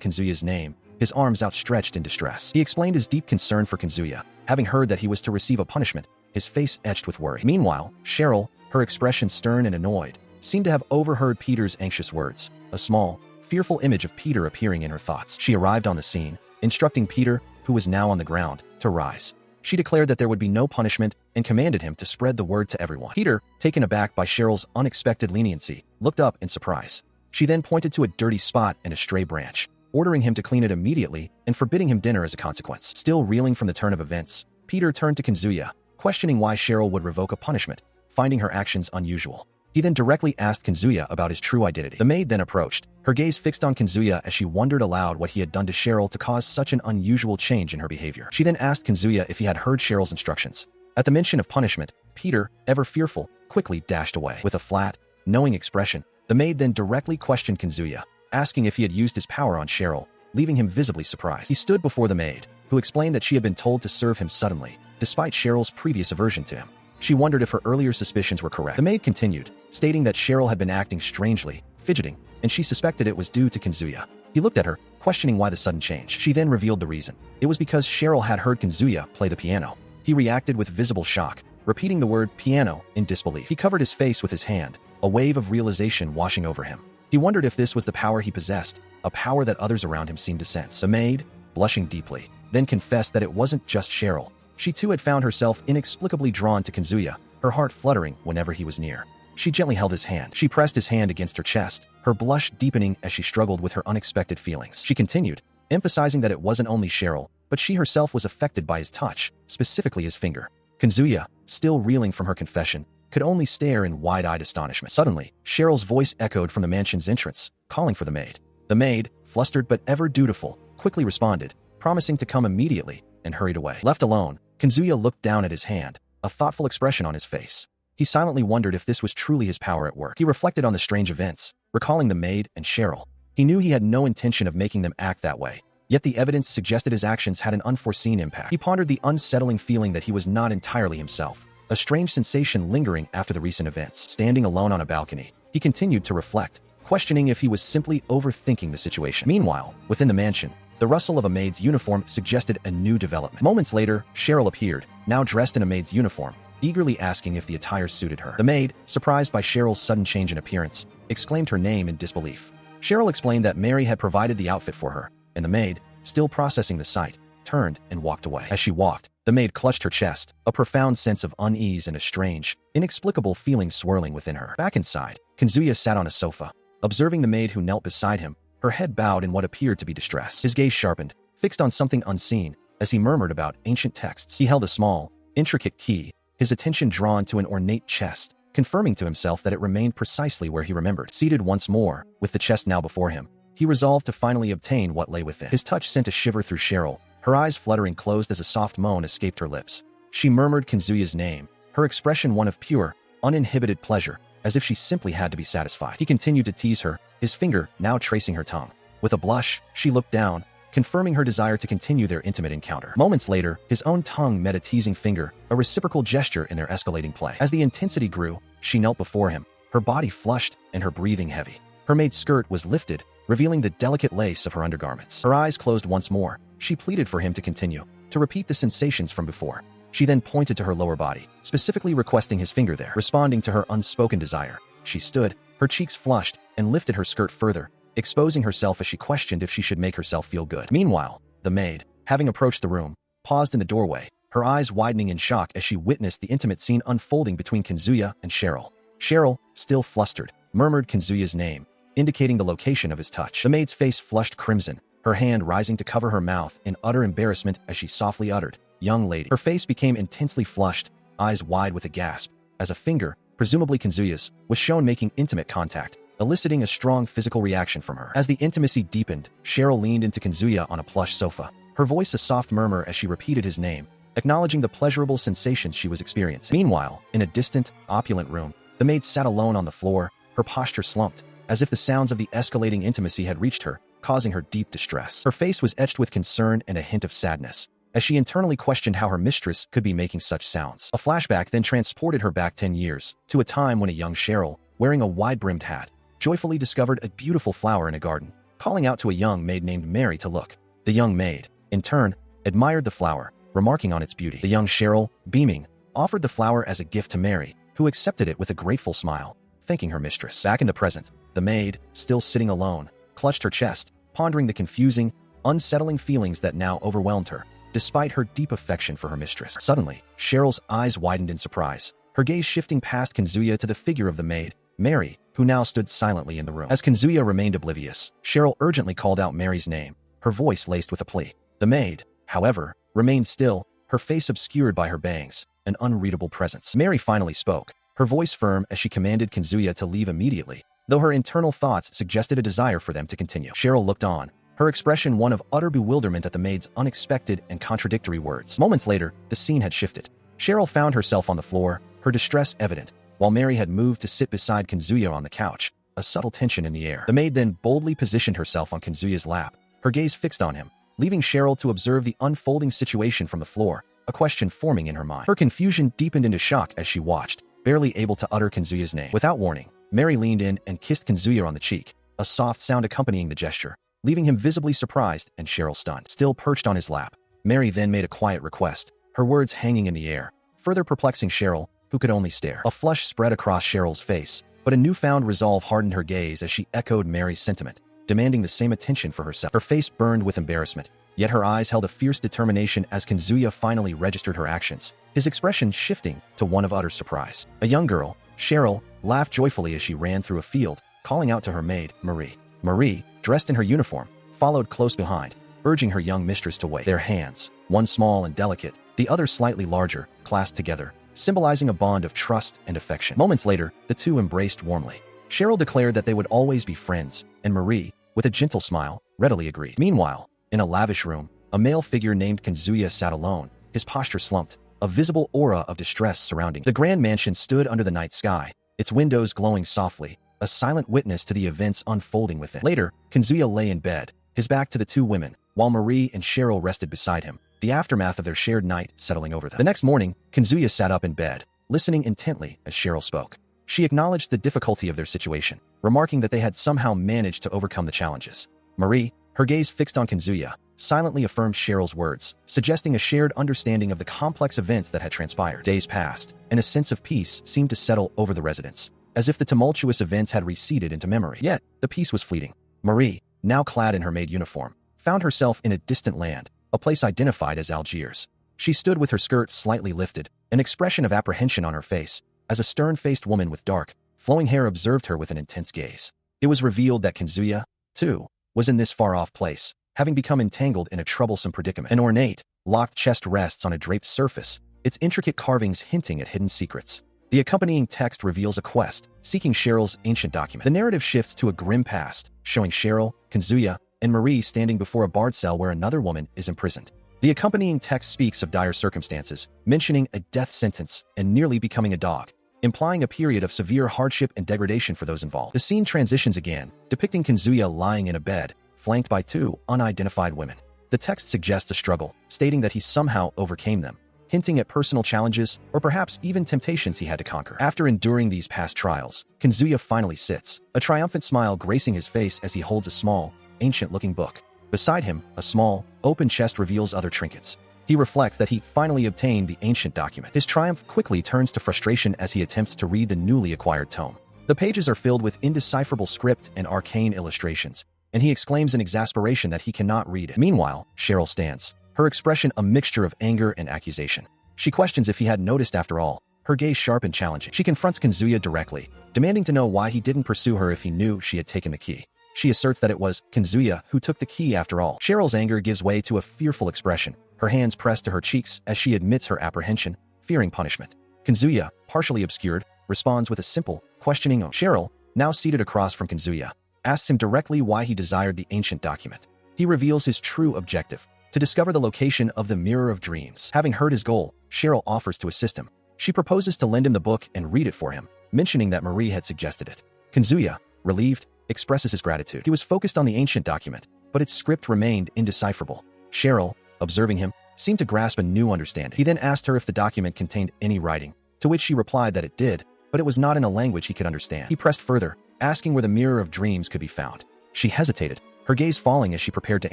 Kazuya's name, his arms outstretched in distress. He explained his deep concern for Kazuya, Having heard that he was to receive a punishment, his face etched with worry. Meanwhile, Cheryl, her expression stern and annoyed, seemed to have overheard Peter's anxious words, a small, fearful image of Peter appearing in her thoughts. She arrived on the scene, instructing Peter, who was now on the ground, to rise. She declared that there would be no punishment and commanded him to spread the word to everyone. Peter, taken aback by Cheryl's unexpected leniency, looked up in surprise. She then pointed to a dirty spot in a stray branch, ordering him to clean it immediately and forbidding him dinner as a consequence. Still reeling from the turn of events, Peter turned to Kazuya, questioning why Cheryl would revoke a punishment, finding her actions unusual. He then directly asked Kazuya about his true identity. The maid then approached, her gaze fixed on Kazuya as she wondered aloud what he had done to Cheryl to cause such an unusual change in her behavior. She then asked Kazuya if he had heard Cheryl's instructions. At the mention of punishment, Peter, ever fearful, quickly dashed away. With a flat, knowing expression, the maid then directly questioned Kazuya, asking if he had used his power on Cheryl, leaving him visibly surprised. He stood before the maid, who explained that she had been told to serve him suddenly, despite Cheryl's previous aversion to him. She wondered if her earlier suspicions were correct. The maid continued, stating that Cheryl had been acting strangely, fidgeting, and she suspected it was due to Kazuya. He looked at her, questioning why the sudden change. She then revealed the reason. It was because Cheryl had heard Kazuya play the piano. He reacted with visible shock, repeating the word piano in disbelief. He covered his face with his hand, a wave of realization washing over him. He wondered if this was the power he possessed, a power that others around him seemed to sense. The maid, blushing deeply, then confessed that it wasn't just Cheryl. She too had found herself inexplicably drawn to Kazuya, her heart fluttering whenever he was near. She gently held his hand. She pressed his hand against her chest, her blush deepening as she struggled with her unexpected feelings. She continued, emphasizing that it wasn't only Cheryl, but she herself was affected by his touch, specifically his finger. Kazuya, still reeling from her confession, could only stare in wide-eyed astonishment. Suddenly, Cheryl's voice echoed from the mansion's entrance, calling for the maid. The maid, flustered but ever dutiful, quickly responded, promising to come immediately, and hurried away. Left alone, Kazuya looked down at his hand, a thoughtful expression on his face. He silently wondered if this was truly his power at work. He reflected on the strange events, recalling the maid and Cheryl. He knew he had no intention of making them act that way, yet the evidence suggested his actions had an unforeseen impact. He pondered the unsettling feeling that he was not entirely himself, a strange sensation lingering after the recent events. Standing alone on a balcony, he continued to reflect, questioning if he was simply overthinking the situation. Meanwhile, within the mansion, the rustle of a maid's uniform suggested a new development. Moments later, Cheryl appeared, now dressed in a maid's uniform, eagerly asking if the attire suited her. The maid, surprised by Cheryl's sudden change in appearance, exclaimed her name in disbelief. Cheryl explained that Mary had provided the outfit for her, and the maid, still processing the sight, turned and walked away. As she walked, the maid clutched her chest, a profound sense of unease and a strange, inexplicable feeling swirling within her. Back inside, Kazuya sat on a sofa, observing the maid who knelt beside him, her head bowed in what appeared to be distress. His gaze sharpened, fixed on something unseen, as he murmured about ancient texts. He held a small, intricate key, his attention drawn to an ornate chest, confirming to himself that it remained precisely where he remembered. Seated once more, with the chest now before him, he resolved to finally obtain what lay within. His touch sent a shiver through Cheryl, her eyes fluttering closed as a soft moan escaped her lips. She murmured Kazuya's name, her expression one of pure, uninhibited pleasure, as if she simply had to be satisfied. He continued to tease her, his finger now tracing her tongue. With a blush, she looked down, confirming her desire to continue their intimate encounter. Moments later, his own tongue met a teasing finger, a reciprocal gesture in their escalating play. As the intensity grew, she knelt before him, her body flushed and her breathing heavy. Her maid's skirt was lifted, revealing the delicate lace of her undergarments. Her eyes closed once more. She pleaded for him to continue, to repeat the sensations from before. She then pointed to her lower body, specifically requesting his finger there. Responding to her unspoken desire, she stood, her cheeks flushed, and lifted her skirt further, exposing herself as she questioned if she should make herself feel good. Meanwhile, the maid, having approached the room, paused in the doorway, her eyes widening in shock as she witnessed the intimate scene unfolding between Kazuya and Cheryl. Cheryl, still flustered, murmured Kazuya's name, indicating the location of his touch. The maid's face flushed crimson, her hand rising to cover her mouth in utter embarrassment as she softly uttered, "Young lady." Her face became intensely flushed, eyes wide with a gasp, as a finger, presumably Kazuya's, was shown making intimate contact, eliciting a strong physical reaction from her. As the intimacy deepened, Cheryl leaned into Kazuya on a plush sofa, her voice a soft murmur as she repeated his name, acknowledging the pleasurable sensations she was experiencing. Meanwhile, in a distant, opulent room, the maid sat alone on the floor, her posture slumped, as if the sounds of the escalating intimacy had reached her, causing her deep distress. Her face was etched with concern and a hint of sadness, as she internally questioned how her mistress could be making such sounds. A flashback then transported her back 10 years, to a time when a young Cheryl, wearing a wide-brimmed hat, joyfully discovered a beautiful flower in a garden, calling out to a young maid named Mary to look. The young maid, in turn, admired the flower, remarking on its beauty. The young Cheryl, beaming, offered the flower as a gift to Mary, who accepted it with a grateful smile, thanking her mistress. Back in the present, the maid, still sitting alone, clutched her chest, pondering the confusing, unsettling feelings that now overwhelmed her, despite her deep affection for her mistress. Suddenly, Cheryl's eyes widened in surprise, her gaze shifting past Kazuya to the figure of the maid, Mary, who now stood silently in the room. As Kazuya remained oblivious, Cheryl urgently called out Mary's name, her voice laced with a plea. The maid, however, remained still, her face obscured by her bangs, an unreadable presence. Mary finally spoke, her voice firm as she commanded Kazuya to leave immediately, though her internal thoughts suggested a desire for them to continue. Cheryl looked on, her expression one of utter bewilderment at the maid's unexpected and contradictory words. Moments later, the scene had shifted. Cheryl found herself on the floor, her distress evident, while Mary had moved to sit beside Kazuya on the couch, a subtle tension in the air. The maid then boldly positioned herself on Kazuya's lap, her gaze fixed on him, leaving Cheryl to observe the unfolding situation from the floor, a question forming in her mind. Her confusion deepened into shock as she watched, barely able to utter Kazuya's name. Without warning, Mary leaned in and kissed Kazuya on the cheek, a soft sound accompanying the gesture, leaving him visibly surprised and Cheryl stunned. Still perched on his lap, Mary then made a quiet request, her words hanging in the air, further perplexing Cheryl, who could only stare. A flush spread across Cheryl's face, but a newfound resolve hardened her gaze as she echoed Mary's sentiment, demanding the same attention for herself. Her face burned with embarrassment, yet her eyes held a fierce determination as Kazuya finally registered her actions, his expression shifting to one of utter surprise. A young girl, Cheryl, laughed joyfully as she ran through a field, calling out to her maid, Marie. Marie, dressed in her uniform, followed close behind, urging her young mistress to wait. Their hands, one small and delicate, the other slightly larger, clasped together, symbolizing a bond of trust and affection. Moments later, the two embraced warmly. Cheryl declared that they would always be friends, and Marie, with a gentle smile, readily agreed. Meanwhile, in a lavish room, a male figure named Kazuya sat alone, his posture slumped, a visible aura of distress surrounding him. The grand mansion stood under the night sky, its windows glowing softly, a silent witness to the events unfolding within. Later, Kazuya lay in bed, his back to the two women, while Marie and Cheryl rested beside him, the aftermath of their shared night settling over them. The next morning, Kazuya sat up in bed, listening intently as Cheryl spoke. She acknowledged the difficulty of their situation, remarking that they had somehow managed to overcome the challenges. Marie, her gaze fixed on Kazuya, silently affirmed Cheryl's words, suggesting a shared understanding of the complex events that had transpired. Days passed, and a sense of peace seemed to settle over the residence, as if the tumultuous events had receded into memory. Yet, the peace was fleeting. Marie, now clad in her maid uniform, found herself in a distant land, a place identified as Algiers. She stood with her skirt slightly lifted, an expression of apprehension on her face, as a stern-faced woman with dark, flowing hair observed her with an intense gaze. It was revealed that Kazuya, too, was in this far-off place, having become entangled in a troublesome predicament. An ornate, locked chest rests on a draped surface, its intricate carvings hinting at hidden secrets. The accompanying text reveals a quest, seeking Cheryl's ancient document. The narrative shifts to a grim past, showing Cheryl, Kazuya, and Marie standing before a barred cell where another woman is imprisoned. The accompanying text speaks of dire circumstances, mentioning a death sentence and nearly becoming a dog, implying a period of severe hardship and degradation for those involved. The scene transitions again, depicting Kazuya lying in a bed, flanked by two unidentified women. The text suggests a struggle, stating that he somehow overcame them, hinting at personal challenges or perhaps even temptations he had to conquer. After enduring these past trials, Kazuya finally sits, a triumphant smile gracing his face as he holds a small, ancient-looking book. Beside him, a small, open chest reveals other trinkets. He reflects that he finally obtained the ancient document. His triumph quickly turns to frustration as he attempts to read the newly acquired tome. The pages are filled with indecipherable script and arcane illustrations, and he exclaims in exasperation that he cannot read it. Meanwhile, Cheryl stands, her expression a mixture of anger and accusation. She questions if he had noticed after all, her gaze sharp and challenging. She confronts Kazuya directly, demanding to know why he didn't pursue her if he knew she had taken the key. She asserts that it was Kazuya who took the key after all. Cheryl's anger gives way to a fearful expression, her hands pressed to her cheeks as she admits her apprehension, fearing punishment. Kazuya, partially obscured, responds with a simple, questioning tone. Cheryl, now seated across from Kazuya, asks him directly why he desired the ancient document. He reveals his true objective, to discover the location of the Mirror of Dreams. Having heard his goal, Cheryl offers to assist him. She proposes to lend him the book and read it for him, mentioning that Marie had suggested it. Kazuya, relieved, expresses his gratitude. He was focused on the ancient document, but its script remained indecipherable. Cheryl, observing him, seemed to grasp a new understanding. He then asked her if the document contained any writing, to which she replied that it did, but it was not in a language he could understand. He pressed further, asking where the Mirror of Dreams could be found. She hesitated, her gaze falling as she prepared to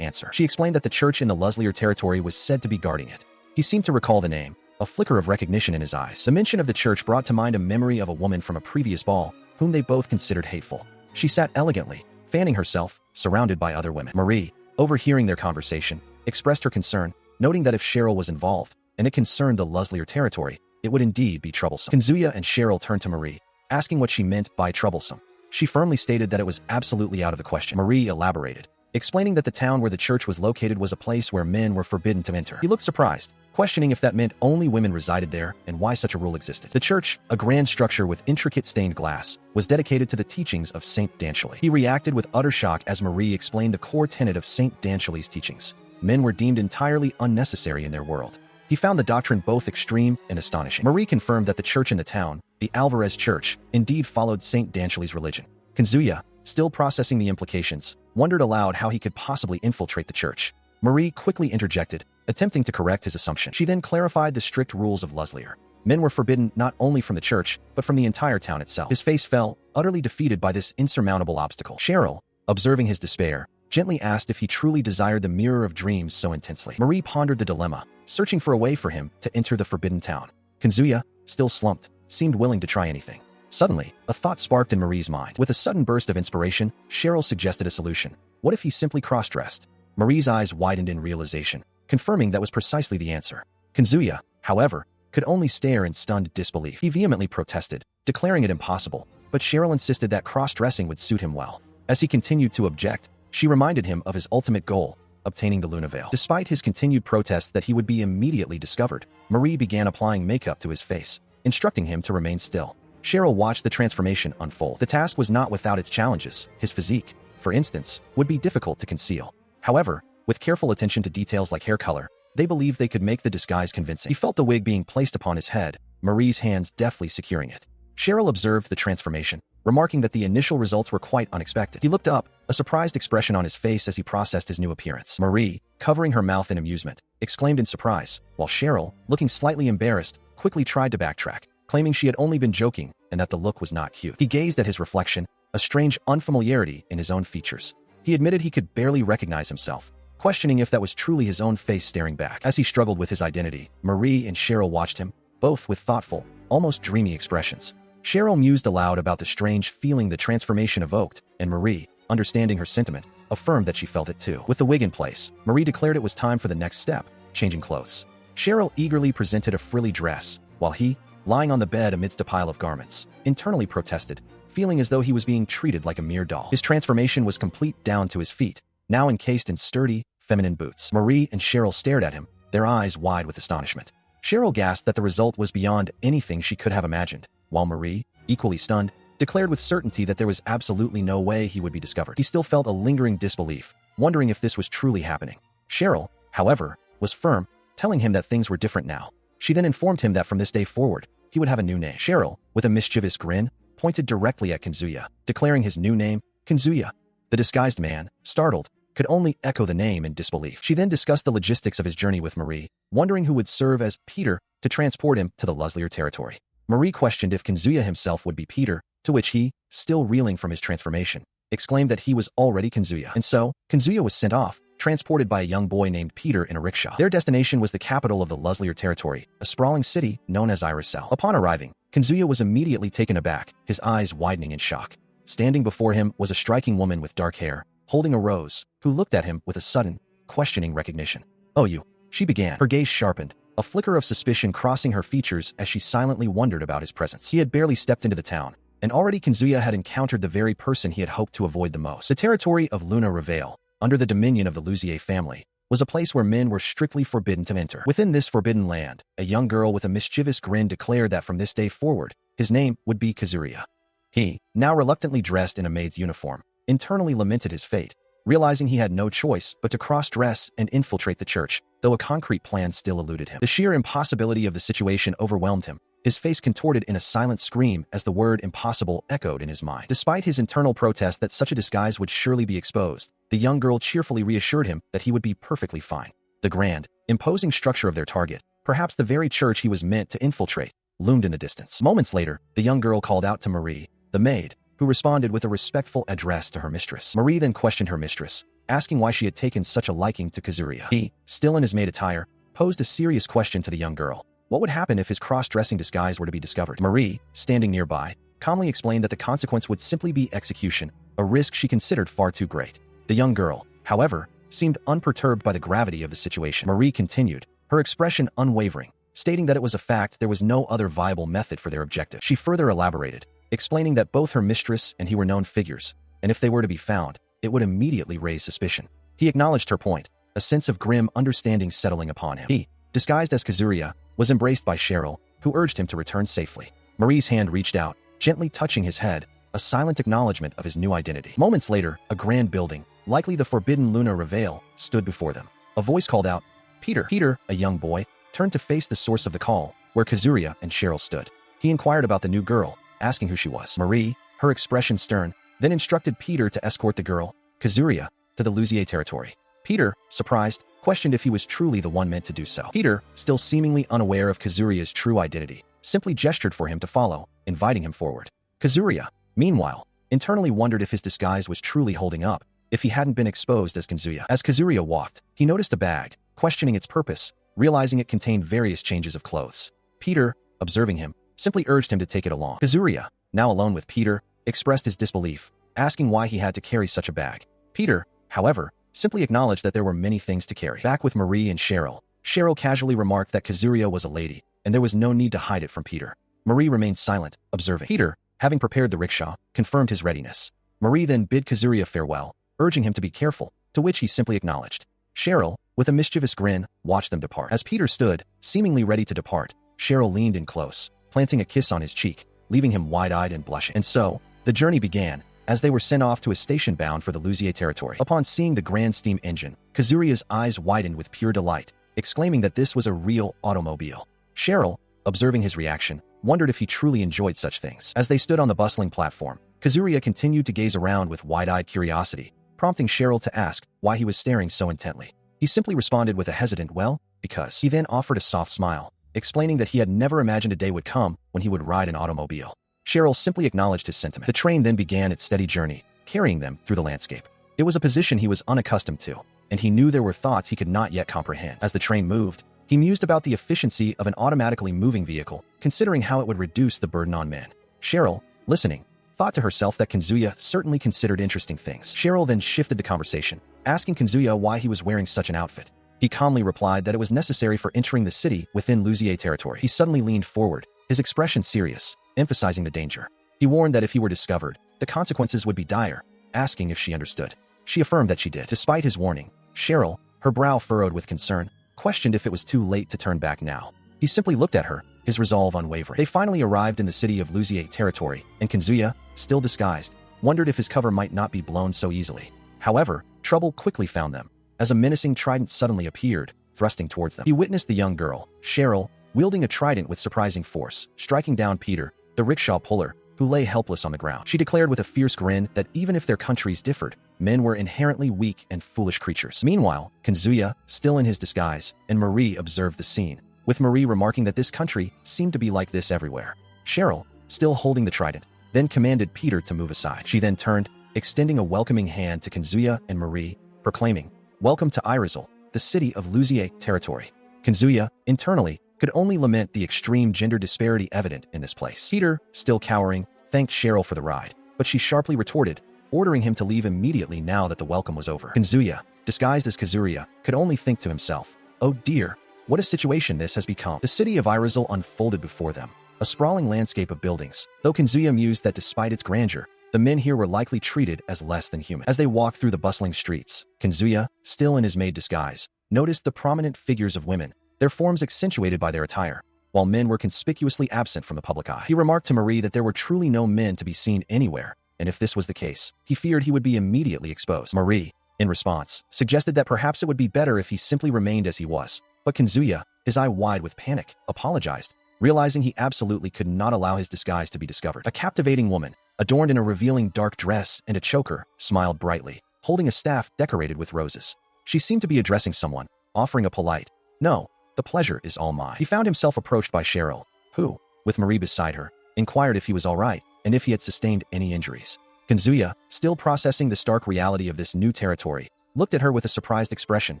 answer. She explained that the church in the Luslier territory was said to be guarding it. He seemed to recall the name, a flicker of recognition in his eyes. The mention of the church brought to mind a memory of a woman from a previous ball, whom they both considered hateful. She sat elegantly, fanning herself, surrounded by other women. Marie, overhearing their conversation, expressed her concern, noting that if Cheryl was involved, and it concerned the Luslier territory, it would indeed be troublesome. Kazuya and Cheryl turned to Marie, asking what she meant by troublesome. She firmly stated that it was absolutely out of the question. Marie elaborated, explaining that the town where the church was located was a place where men were forbidden to enter. He looked surprised, questioning if that meant only women resided there and why such a rule existed. The church, a grand structure with intricate stained glass, was dedicated to the teachings of Saint Danchely. He reacted with utter shock as Marie explained the core tenet of Saint Danchely's teachings. Men were deemed entirely unnecessary in their world. He found the doctrine both extreme and astonishing. Marie confirmed that the church in the town, the Alvarez Church, indeed followed Saint Danchely's religion. Kazuya, still processing the implications, wondered aloud how he could possibly infiltrate the church. Marie quickly interjected, attempting to correct his assumption. She then clarified the strict rules of Luslier. Men were forbidden not only from the church, but from the entire town itself. His face fell, utterly defeated by this insurmountable obstacle. Cheryl, observing his despair, gently asked if he truly desired the mirror of dreams so intensely. Marie pondered the dilemma, searching for a way for him to enter the forbidden town. Kazuya, still slumped, seemed willing to try anything. Suddenly, a thought sparked in Marie's mind. With a sudden burst of inspiration, Cheryl suggested a solution. What if he simply cross-dressed? Marie's eyes widened in realization, confirming that was precisely the answer. Kazuya, however, could only stare in stunned disbelief. He vehemently protested, declaring it impossible, but Cheryl insisted that cross-dressing would suit him well. As he continued to object, she reminded him of his ultimate goal, obtaining the Luna Veil. Despite his continued protests that he would be immediately discovered, Marie began applying makeup to his face, instructing him to remain still. Cheryl watched the transformation unfold. The task was not without its challenges. His physique, for instance, would be difficult to conceal. However, with careful attention to details like hair color, they believed they could make the disguise convincing. He felt the wig being placed upon his head, Marie's hands deftly securing it. Cheryl observed the transformation, remarking that the initial results were quite unexpected. He looked up, a surprised expression on his face as he processed his new appearance. Marie, covering her mouth in amusement, exclaimed in surprise, while Cheryl, looking slightly embarrassed, quickly tried to backtrack, claiming she had only been joking and that the look was not cute. He gazed at his reflection, a strange unfamiliarity in his own features. He admitted he could barely recognize himself, questioning if that was truly his own face staring back. As he struggled with his identity, Marie and Cheryl watched him, both with thoughtful, almost dreamy expressions. Cheryl mused aloud about the strange feeling the transformation evoked, and Marie, understanding her sentiment, affirmed that she felt it too. With the wig in place, Marie declared it was time for the next step, changing clothes. Cheryl eagerly presented a frilly dress, while he, lying on the bed amidst a pile of garments, internally protested, feeling as though he was being treated like a mere doll. His transformation was complete down to his feet, now encased in sturdy, feminine boots. Marie and Cheryl stared at him, their eyes wide with astonishment. Cheryl gasped that the result was beyond anything she could have imagined, while Marie, equally stunned, declared with certainty that there was absolutely no way he would be discovered. He still felt a lingering disbelief, wondering if this was truly happening. Cheryl, however, was firm, telling him that things were different now. She then informed him that from this day forward, he would have a new name. Cheryl, with a mischievous grin, pointed directly at Kazuya, declaring his new name, Kazuya. The disguised man, startled, could only echo the name in disbelief. She then discussed the logistics of his journey with Marie, wondering who would serve as Peter to transport him to the Luslier territory. Marie questioned if Kazuya himself would be Peter, to which he, still reeling from his transformation, exclaimed that he was already Kazuya. And so, Kazuya was sent off, transported by a young boy named Peter in a rickshaw. Their destination was the capital of the Luslier territory, a sprawling city known as Irisel. Upon arriving, Kazuya was immediately taken aback, his eyes widening in shock. Standing before him was a striking woman with dark hair, holding a rose, who looked at him with a sudden, questioning recognition. "Oh, you," she began. Her gaze sharpened, a flicker of suspicion crossing her features as she silently wondered about his presence. He had barely stepped into the town, and already Kazuya had encountered the very person he had hoped to avoid the most. The territory of Luna Reveil, under the dominion of the Luzier family, was a place where men were strictly forbidden to enter. Within this forbidden land, a young girl with a mischievous grin declared that from this day forward, his name would be Kazuya. He, now reluctantly dressed in a maid's uniform, internally lamented his fate, realizing he had no choice but to cross-dress and infiltrate the church, though a concrete plan still eluded him. The sheer impossibility of the situation overwhelmed him, his face contorted in a silent scream as the word impossible echoed in his mind. Despite his internal protest that such a disguise would surely be exposed, the young girl cheerfully reassured him that he would be perfectly fine. The grand, imposing structure of their target, perhaps the very church he was meant to infiltrate, loomed in the distance. Moments later, the young girl called out to Marie, the maid, who responded with a respectful address to her mistress. Marie then questioned her mistress, asking why she had taken such a liking to Kazuya. He, still in his maid attire, posed a serious question to the young girl. What would happen if his cross-dressing disguise were to be discovered? Marie, standing nearby, calmly explained that the consequence would simply be execution, a risk she considered far too great. The young girl, however, seemed unperturbed by the gravity of the situation. Marie continued, her expression unwavering, stating that it was a fact there was no other viable method for their objective. She further elaborated, explaining that both her mistress and he were known figures, and if they were to be found, it would immediately raise suspicion. He acknowledged her point, a sense of grim understanding settling upon him. He, disguised as Kazuya, was embraced by Cheryl, who urged him to return safely. Marie's hand reached out, gently touching his head, a silent acknowledgement of his new identity. Moments later, a grand building, likely the forbidden Luna Reveal, stood before them. A voice called out, "Peter." Peter, a young boy, turned to face the source of the call, where Kazuya and Cheryl stood. He inquired about the new girl, asking who she was. Marie, her expression stern, then instructed Peter to escort the girl, Kazuya, to the Luzier territory. Peter, surprised, questioned if he was truly the one meant to do so. Peter, still seemingly unaware of Kazuya's true identity, simply gestured for him to follow, inviting him forward. Kazuya, meanwhile, internally wondered if his disguise was truly holding up, if he hadn't been exposed as Kazuya. As Kazuya walked, he noticed a bag, questioning its purpose, realizing it contained various changes of clothes. Peter, observing him, simply urged him to take it along. Kazuya, now alone with Peter, expressed his disbelief, asking why he had to carry such a bag. Peter, however, simply acknowledged that there were many things to carry. Back with Marie and Cheryl, Cheryl casually remarked that Kazuya was a lady, and there was no need to hide it from Peter. Marie remained silent, observing. Peter, having prepared the rickshaw, confirmed his readiness. Marie then bid Kazuya farewell, urging him to be careful, to which he simply acknowledged. Cheryl, with a mischievous grin, watched them depart. As Peter stood, seemingly ready to depart, Cheryl leaned in close, planting a kiss on his cheek, leaving him wide-eyed and blushing. And so, the journey began, as they were sent off to a station bound for the Luzier territory. Upon seeing the grand steam engine, Kazuya's eyes widened with pure delight, exclaiming that this was a real automobile. Cheryl, observing his reaction, wondered if he truly enjoyed such things. As they stood on the bustling platform, Kazuya continued to gaze around with wide-eyed curiosity, prompting Cheryl to ask why he was staring so intently. He simply responded with a hesitant, "Well, because." He then offered a soft smile, explaining that he had never imagined a day would come when he would ride an automobile. Cheryl simply acknowledged his sentiment. The train then began its steady journey, carrying them through the landscape. It was a position he was unaccustomed to, and he knew there were thoughts he could not yet comprehend. As the train moved, he mused about the efficiency of an automatically moving vehicle, considering how it would reduce the burden on men. Cheryl, listening, thought to herself that Kazuya certainly considered interesting things. Cheryl then shifted the conversation, asking Kazuya why he was wearing such an outfit. He calmly replied that it was necessary for entering the city within Luzier territory. He suddenly leaned forward, his expression serious, emphasizing the danger. He warned that if he were discovered, the consequences would be dire, asking if she understood. She affirmed that she did. Despite his warning, Cheryl, her brow furrowed with concern, questioned if it was too late to turn back now. He simply looked at her, his resolve unwavering. They finally arrived in the city of Luzier territory, and Kazuya, still disguised, wondered if his cover might not be blown so easily. However, trouble quickly found them, as a menacing trident suddenly appeared, thrusting towards them. He witnessed the young girl, Cheryl, wielding a trident with surprising force, striking down Peter, the rickshaw puller, who lay helpless on the ground. She declared with a fierce grin that even if their countries differed, men were inherently weak and foolish creatures. Meanwhile, Kazuya, still in his disguise, and Marie observed the scene, with Marie remarking that this country seemed to be like this everywhere. Cheryl, still holding the trident, then commanded Peter to move aside. She then turned, extending a welcoming hand to Kazuya and Marie, proclaiming, "Welcome to Irizal, the city of Luzier territory." Kazuya, internally, could only lament the extreme gender disparity evident in this place. Peter, still cowering, thanked Cheryl for the ride, but she sharply retorted, ordering him to leave immediately now that the welcome was over. Kazuya, disguised as Kazuya, could only think to himself, "Oh dear, what a situation this has become." The city of Irizal unfolded before them, a sprawling landscape of buildings, though Kazuya mused that despite its grandeur, the men here were likely treated as less than human. As they walked through the bustling streets, Kazuya, still in his maid disguise, noticed the prominent figures of women, their forms accentuated by their attire, while men were conspicuously absent from the public eye. He remarked to Marie that there were truly no men to be seen anywhere, and if this was the case, he feared he would be immediately exposed. Marie, in response, suggested that perhaps it would be better if he simply remained as he was, but Kazuya, his eye wide with panic, apologized, realizing he absolutely could not allow his disguise to be discovered. A captivating woman, adorned in a revealing dark dress and a choker, smiled brightly, holding a staff decorated with roses. She seemed to be addressing someone, offering a polite, "No, the pleasure is all mine." He found himself approached by Cheryl, who, with Marie beside her, inquired if he was all right and if he had sustained any injuries. Kazuya, still processing the stark reality of this new territory, looked at her with a surprised expression,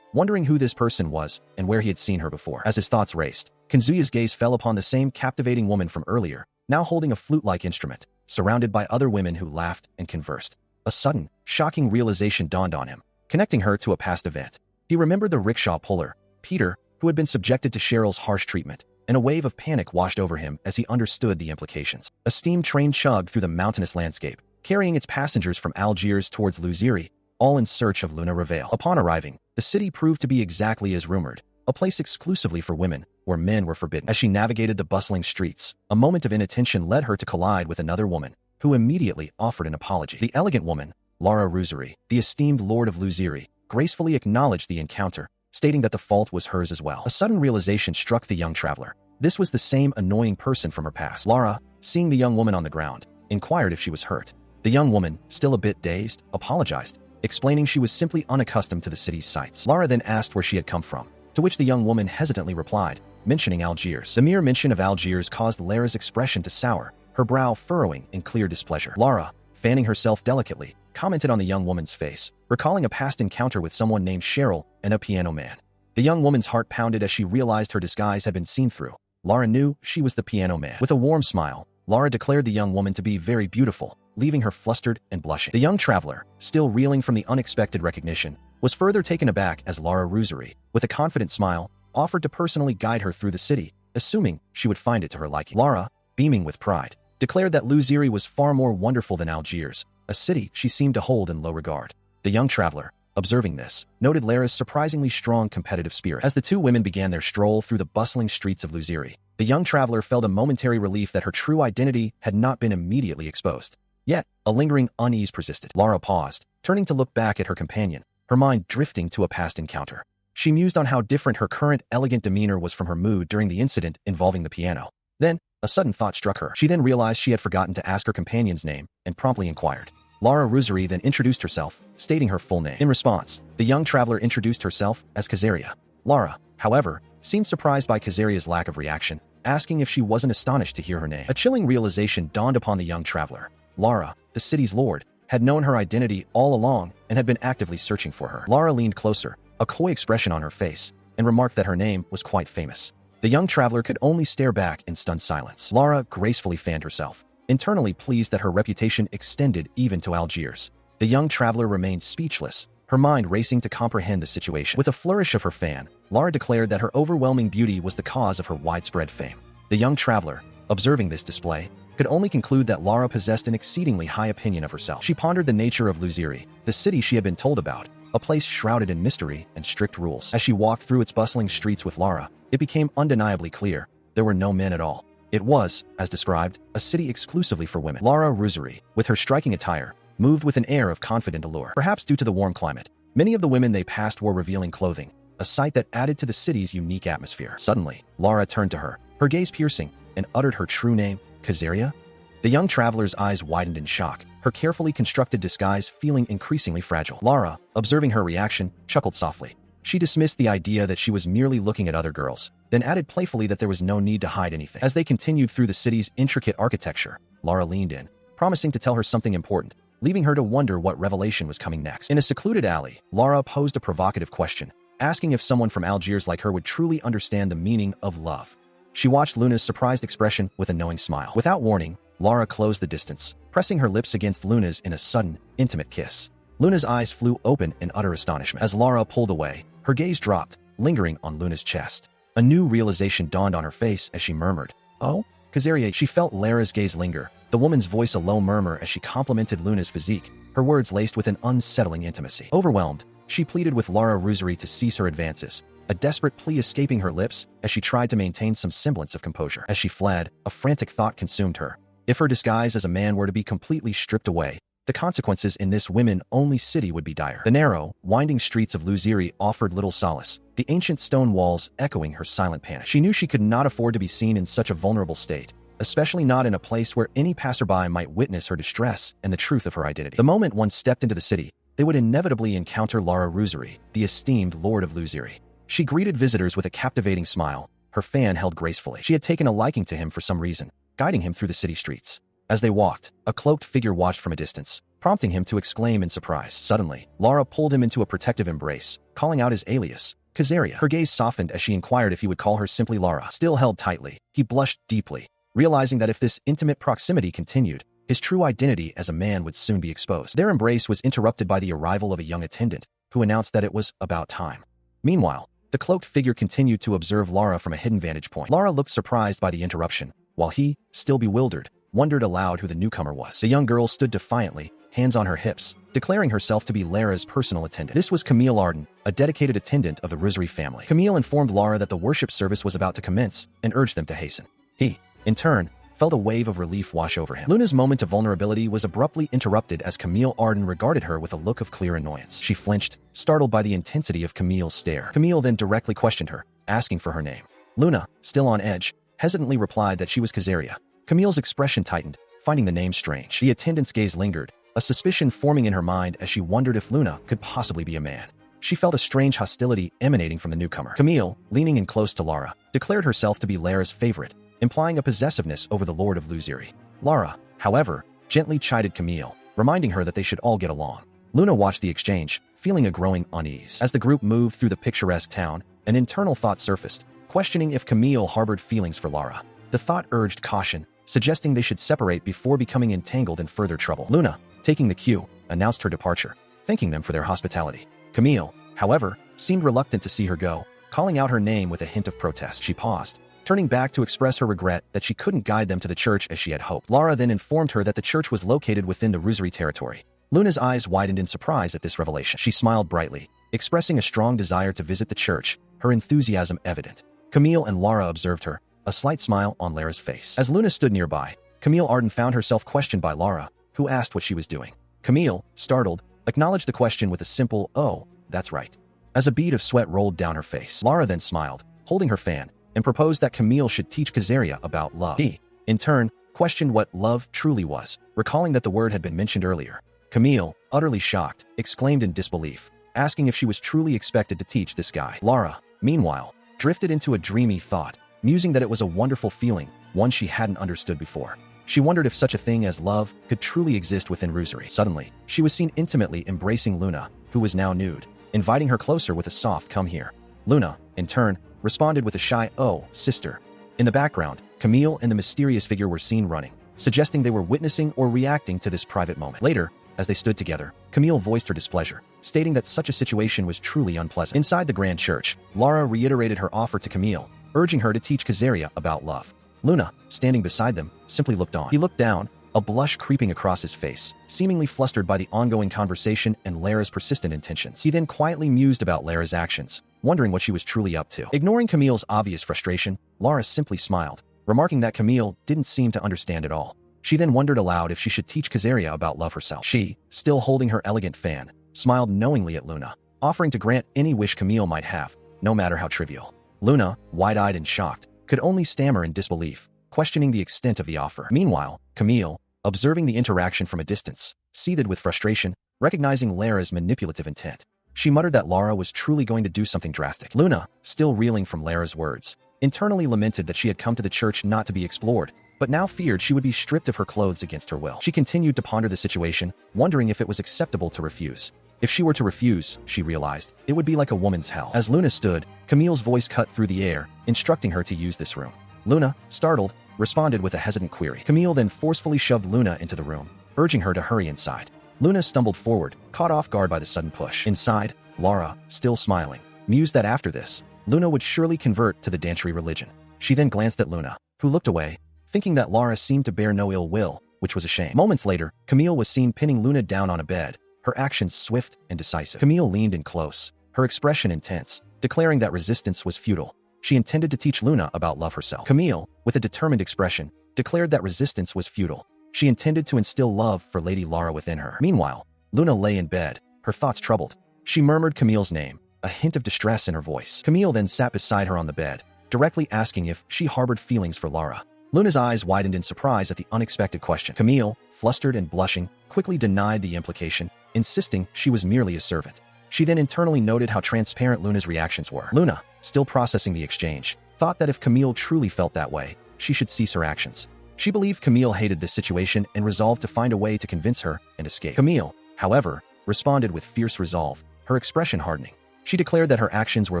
wondering who this person was and where he had seen her before. As his thoughts raced, Kanzuya's gaze fell upon the same captivating woman from earlier, now holding a flute-like instrument, surrounded by other women who laughed and conversed. A sudden, shocking realization dawned on him, connecting her to a past event. He remembered the rickshaw puller, Peter, who had been subjected to Cheryl's harsh treatment, and a wave of panic washed over him as he understood the implications. A steam train chugged through the mountainous landscape, carrying its passengers from Algiers towards Luziri, all in search of Luna Reveal. Upon arriving, the city proved to be exactly as rumored, a place exclusively for women, where men were forbidden. As she navigated the bustling streets, a moment of inattention led her to collide with another woman, who immediately offered an apology. The elegant woman, Lara Ruzuri, the esteemed lord of Luziri, gracefully acknowledged the encounter, stating that the fault was hers as well. A sudden realization struck the young traveler. This was the same annoying person from her past. Lara, seeing the young woman on the ground, inquired if she was hurt. The young woman, still a bit dazed, apologized, explaining she was simply unaccustomed to the city's sights. Lara then asked where she had come from, to which the young woman hesitantly replied, mentioning Algiers. The mere mention of Algiers caused Lara's expression to sour, her brow furrowing in clear displeasure. Lara, fanning herself delicately, commented on the young woman's face, recalling a past encounter with someone named Cheryl and a piano man. The young woman's heart pounded as she realized her disguise had been seen through. Lara knew she was the piano man. With a warm smile, Lara declared the young woman to be very beautiful, leaving her flustered and blushing. The young traveler, still reeling from the unexpected recognition, was further taken aback as Lara Ruzuri, with a confident smile, offered to personally guide her through the city, assuming she would find it to her liking. Lara, beaming with pride, declared that Luziri was far more wonderful than Algiers, a city she seemed to hold in low regard. The young traveler, observing this, noted Lara's surprisingly strong competitive spirit. As the two women began their stroll through the bustling streets of Luziri, the young traveler felt a momentary relief that her true identity had not been immediately exposed. Yet, a lingering unease persisted. Lara paused, turning to look back at her companion, her mind drifting to a past encounter. She mused on how different her current elegant demeanor was from her mood during the incident involving the piano. Then, a sudden thought struck her. She then realized she had forgotten to ask her companion's name, and promptly inquired. Lara Ruzuri then introduced herself, stating her full name. In response, the young traveler introduced herself as Kazaria. Lara, however, seemed surprised by Kazaria's lack of reaction, asking if she wasn't astonished to hear her name. A chilling realization dawned upon the young traveler. Lara, the city's lord, had known her identity all along and had been actively searching for her. Lara leaned closer, a coy expression on her face, and remarked that her name was quite famous. The young traveler could only stare back in stunned silence. Lara gracefully fanned herself, internally pleased that her reputation extended even to Algiers. The young traveler remained speechless, her mind racing to comprehend the situation. With a flourish of her fan, Lara declared that her overwhelming beauty was the cause of her widespread fame. The young traveler, observing this display, could only conclude that Lara possessed an exceedingly high opinion of herself. She pondered the nature of Luziri, the city she had been told about, a place shrouded in mystery and strict rules. As she walked through its bustling streets with Lara, it became undeniably clear there were no men at all. It was, as described, a city exclusively for women. Lara Ruzuri, with her striking attire, moved with an air of confident allure. Perhaps due to the warm climate, many of the women they passed wore revealing clothing, a sight that added to the city's unique atmosphere. Suddenly, Lara turned to her, her gaze piercing, and uttered her true name, Kazaria? The young traveler's eyes widened in shock, her carefully constructed disguise feeling increasingly fragile. Lara, observing her reaction, chuckled softly. She dismissed the idea that she was merely looking at other girls, then added playfully that there was no need to hide anything. As they continued through the city's intricate architecture, Lara leaned in, promising to tell her something important, leaving her to wonder what revelation was coming next. In a secluded alley, Lara posed a provocative question, asking if someone from Algiers like her would truly understand the meaning of love. She watched Luna's surprised expression with a knowing smile. Without warning, Lara closed the distance, pressing her lips against Luna's in a sudden, intimate kiss. Luna's eyes flew open in utter astonishment. As Lara pulled away, her gaze dropped, lingering on Luna's chest. A new realization dawned on her face as she murmured, "Oh, Kazaria." She felt Lara's gaze linger, the woman's voice a low murmur as she complimented Luna's physique, her words laced with an unsettling intimacy. Overwhelmed, she pleaded with Lara Ruzuri to cease her advances, a desperate plea escaping her lips as she tried to maintain some semblance of composure. As she fled, a frantic thought consumed her. If her disguise as a man were to be completely stripped away, the consequences in this women-only city would be dire. The narrow, winding streets of Luziri offered little solace, the ancient stone walls echoing her silent panic. She knew she could not afford to be seen in such a vulnerable state, especially not in a place where any passerby might witness her distress and the truth of her identity. The moment one stepped into the city, they would inevitably encounter Lara Ruzuri, the esteemed lord of Luziri. She greeted visitors with a captivating smile, her fan held gracefully. She had taken a liking to him for some reason, guiding him through the city streets. As they walked, a cloaked figure watched from a distance, prompting him to exclaim in surprise. Suddenly, Lara pulled him into a protective embrace, calling out his alias, Kazaria. Her gaze softened as she inquired if he would call her simply Lara. Still held tightly, he blushed deeply, realizing that if this intimate proximity continued, his true identity as a man would soon be exposed. Their embrace was interrupted by the arrival of a young attendant, who announced that it was about time. Meanwhile, the cloaked figure continued to observe Lara from a hidden vantage point. Lara looked surprised by the interruption, while he, still bewildered, wondered aloud who the newcomer was. The young girl stood defiantly, hands on her hips, declaring herself to be Lara's personal attendant. This was Camille Arden, a dedicated attendant of the Rosary family. Camille informed Lara that the worship service was about to commence and urged them to hasten. He, in turn, felt a wave of relief wash over him. Luna's moment of vulnerability was abruptly interrupted as Camille Arden regarded her with a look of clear annoyance. She flinched, startled by the intensity of Camille's stare. Camille then directly questioned her, asking for her name. Luna, still on edge, hesitantly replied that she was Kazaria. Camille's expression tightened, finding the name strange. The attendant's gaze lingered, a suspicion forming in her mind as she wondered if Luna could possibly be a man. She felt a strange hostility emanating from the newcomer. Camille, leaning in close to Lara, declared herself to be Lara's favorite, implying a possessiveness over the Lord of Luziri. Lara, however, gently chided Camille, reminding her that they should all get along. Luna watched the exchange, feeling a growing unease. As the group moved through the picturesque town, an internal thought surfaced, questioning if Camille harbored feelings for Lara. The thought urged caution, suggesting they should separate before becoming entangled in further trouble. Luna, taking the cue, announced her departure, thanking them for their hospitality. Camille, however, seemed reluctant to see her go, calling out her name with a hint of protest. She paused, turning back to express her regret that she couldn't guide them to the church as she had hoped. Lara then informed her that the church was located within the Rosary territory. Luna's eyes widened in surprise at this revelation. She smiled brightly, expressing a strong desire to visit the church, her enthusiasm evident. Camille and Lara observed her, a slight smile on Lara's face. As Luna stood nearby, Camille Arden found herself questioned by Lara, who asked what she was doing. Camille, startled, acknowledged the question with a simple, "Oh, that's right." As a bead of sweat rolled down her face, Lara then smiled, holding her fan, and proposed that Camille should teach Kazaria about love. He, in turn, questioned what love truly was, recalling that the word had been mentioned earlier. Camille, utterly shocked, exclaimed in disbelief, asking if she was truly expected to teach this guy. Lara, meanwhile, drifted into a dreamy thought, musing that it was a wonderful feeling, one she hadn't understood before. She wondered if such a thing as love could truly exist within Rosary. Suddenly, she was seen intimately embracing Luna, who was now nude, inviting her closer with a soft "come here." Luna, in turn, responded with a shy "oh, sister." In the background, Camille and the mysterious figure were seen running, suggesting they were witnessing or reacting to this private moment. Later, as they stood together, Camille voiced her displeasure, stating that such a situation was truly unpleasant. Inside the grand church, Lara reiterated her offer to Camille, urging her to teach Kazaria about love. Luna, standing beside them, simply looked on. He looked down, a blush creeping across his face, seemingly flustered by the ongoing conversation and Lara's persistent intentions. He then quietly mused about Lara's actions, wondering what she was truly up to. Ignoring Camille's obvious frustration, Lara simply smiled, remarking that Camille didn't seem to understand at all. She then wondered aloud if she should teach Kazaria about love herself. She, still holding her elegant fan, smiled knowingly at Luna, offering to grant any wish Camille might have, no matter how trivial. Luna, wide-eyed and shocked, could only stammer in disbelief, questioning the extent of the offer. Meanwhile, Camille, observing the interaction from a distance, seethed with frustration, recognizing Lara's manipulative intent. She muttered that Lara was truly going to do something drastic. Luna, still reeling from Lara's words, internally lamented that she had come to the church not to be explored, but now feared she would be stripped of her clothes against her will. She continued to ponder the situation, wondering if it was acceptable to refuse. If she were to refuse, she realized, it would be like a woman's hell. As Luna stood, Camille's voice cut through the air, instructing her to use this room. Luna, startled, responded with a hesitant query. Camille then forcefully shoved Luna into the room, urging her to hurry inside. Luna stumbled forward, caught off guard by the sudden push. Inside, Lara, still smiling, mused that after this, Luna would surely convert to the Dantry religion. She then glanced at Luna, who looked away, thinking that Lara seemed to bear no ill will, which was a shame. Moments later, Camille was seen pinning Luna down on a bed, her actions swift and decisive. Camille leaned in close, her expression intense, declaring that resistance was futile. She intended to teach Luna about love herself. Camille, with a determined expression, declared that resistance was futile. She intended to instill love for Lady Lara within her. Meanwhile, Luna lay in bed, her thoughts troubled. She murmured Camille's name, a hint of distress in her voice. Camille then sat beside her on the bed, directly asking if she harbored feelings for Lara. Luna's eyes widened in surprise at the unexpected question. Camille, flustered and blushing, quickly denied the implication, insisting she was merely a servant. She then internally noted how transparent Luna's reactions were. Luna, still processing the exchange, thought that if Camille truly felt that way, she should cease her actions. She believed Camille hated this situation and resolved to find a way to convince her and escape. Camille, however, responded with fierce resolve, her expression hardening. She declared that her actions were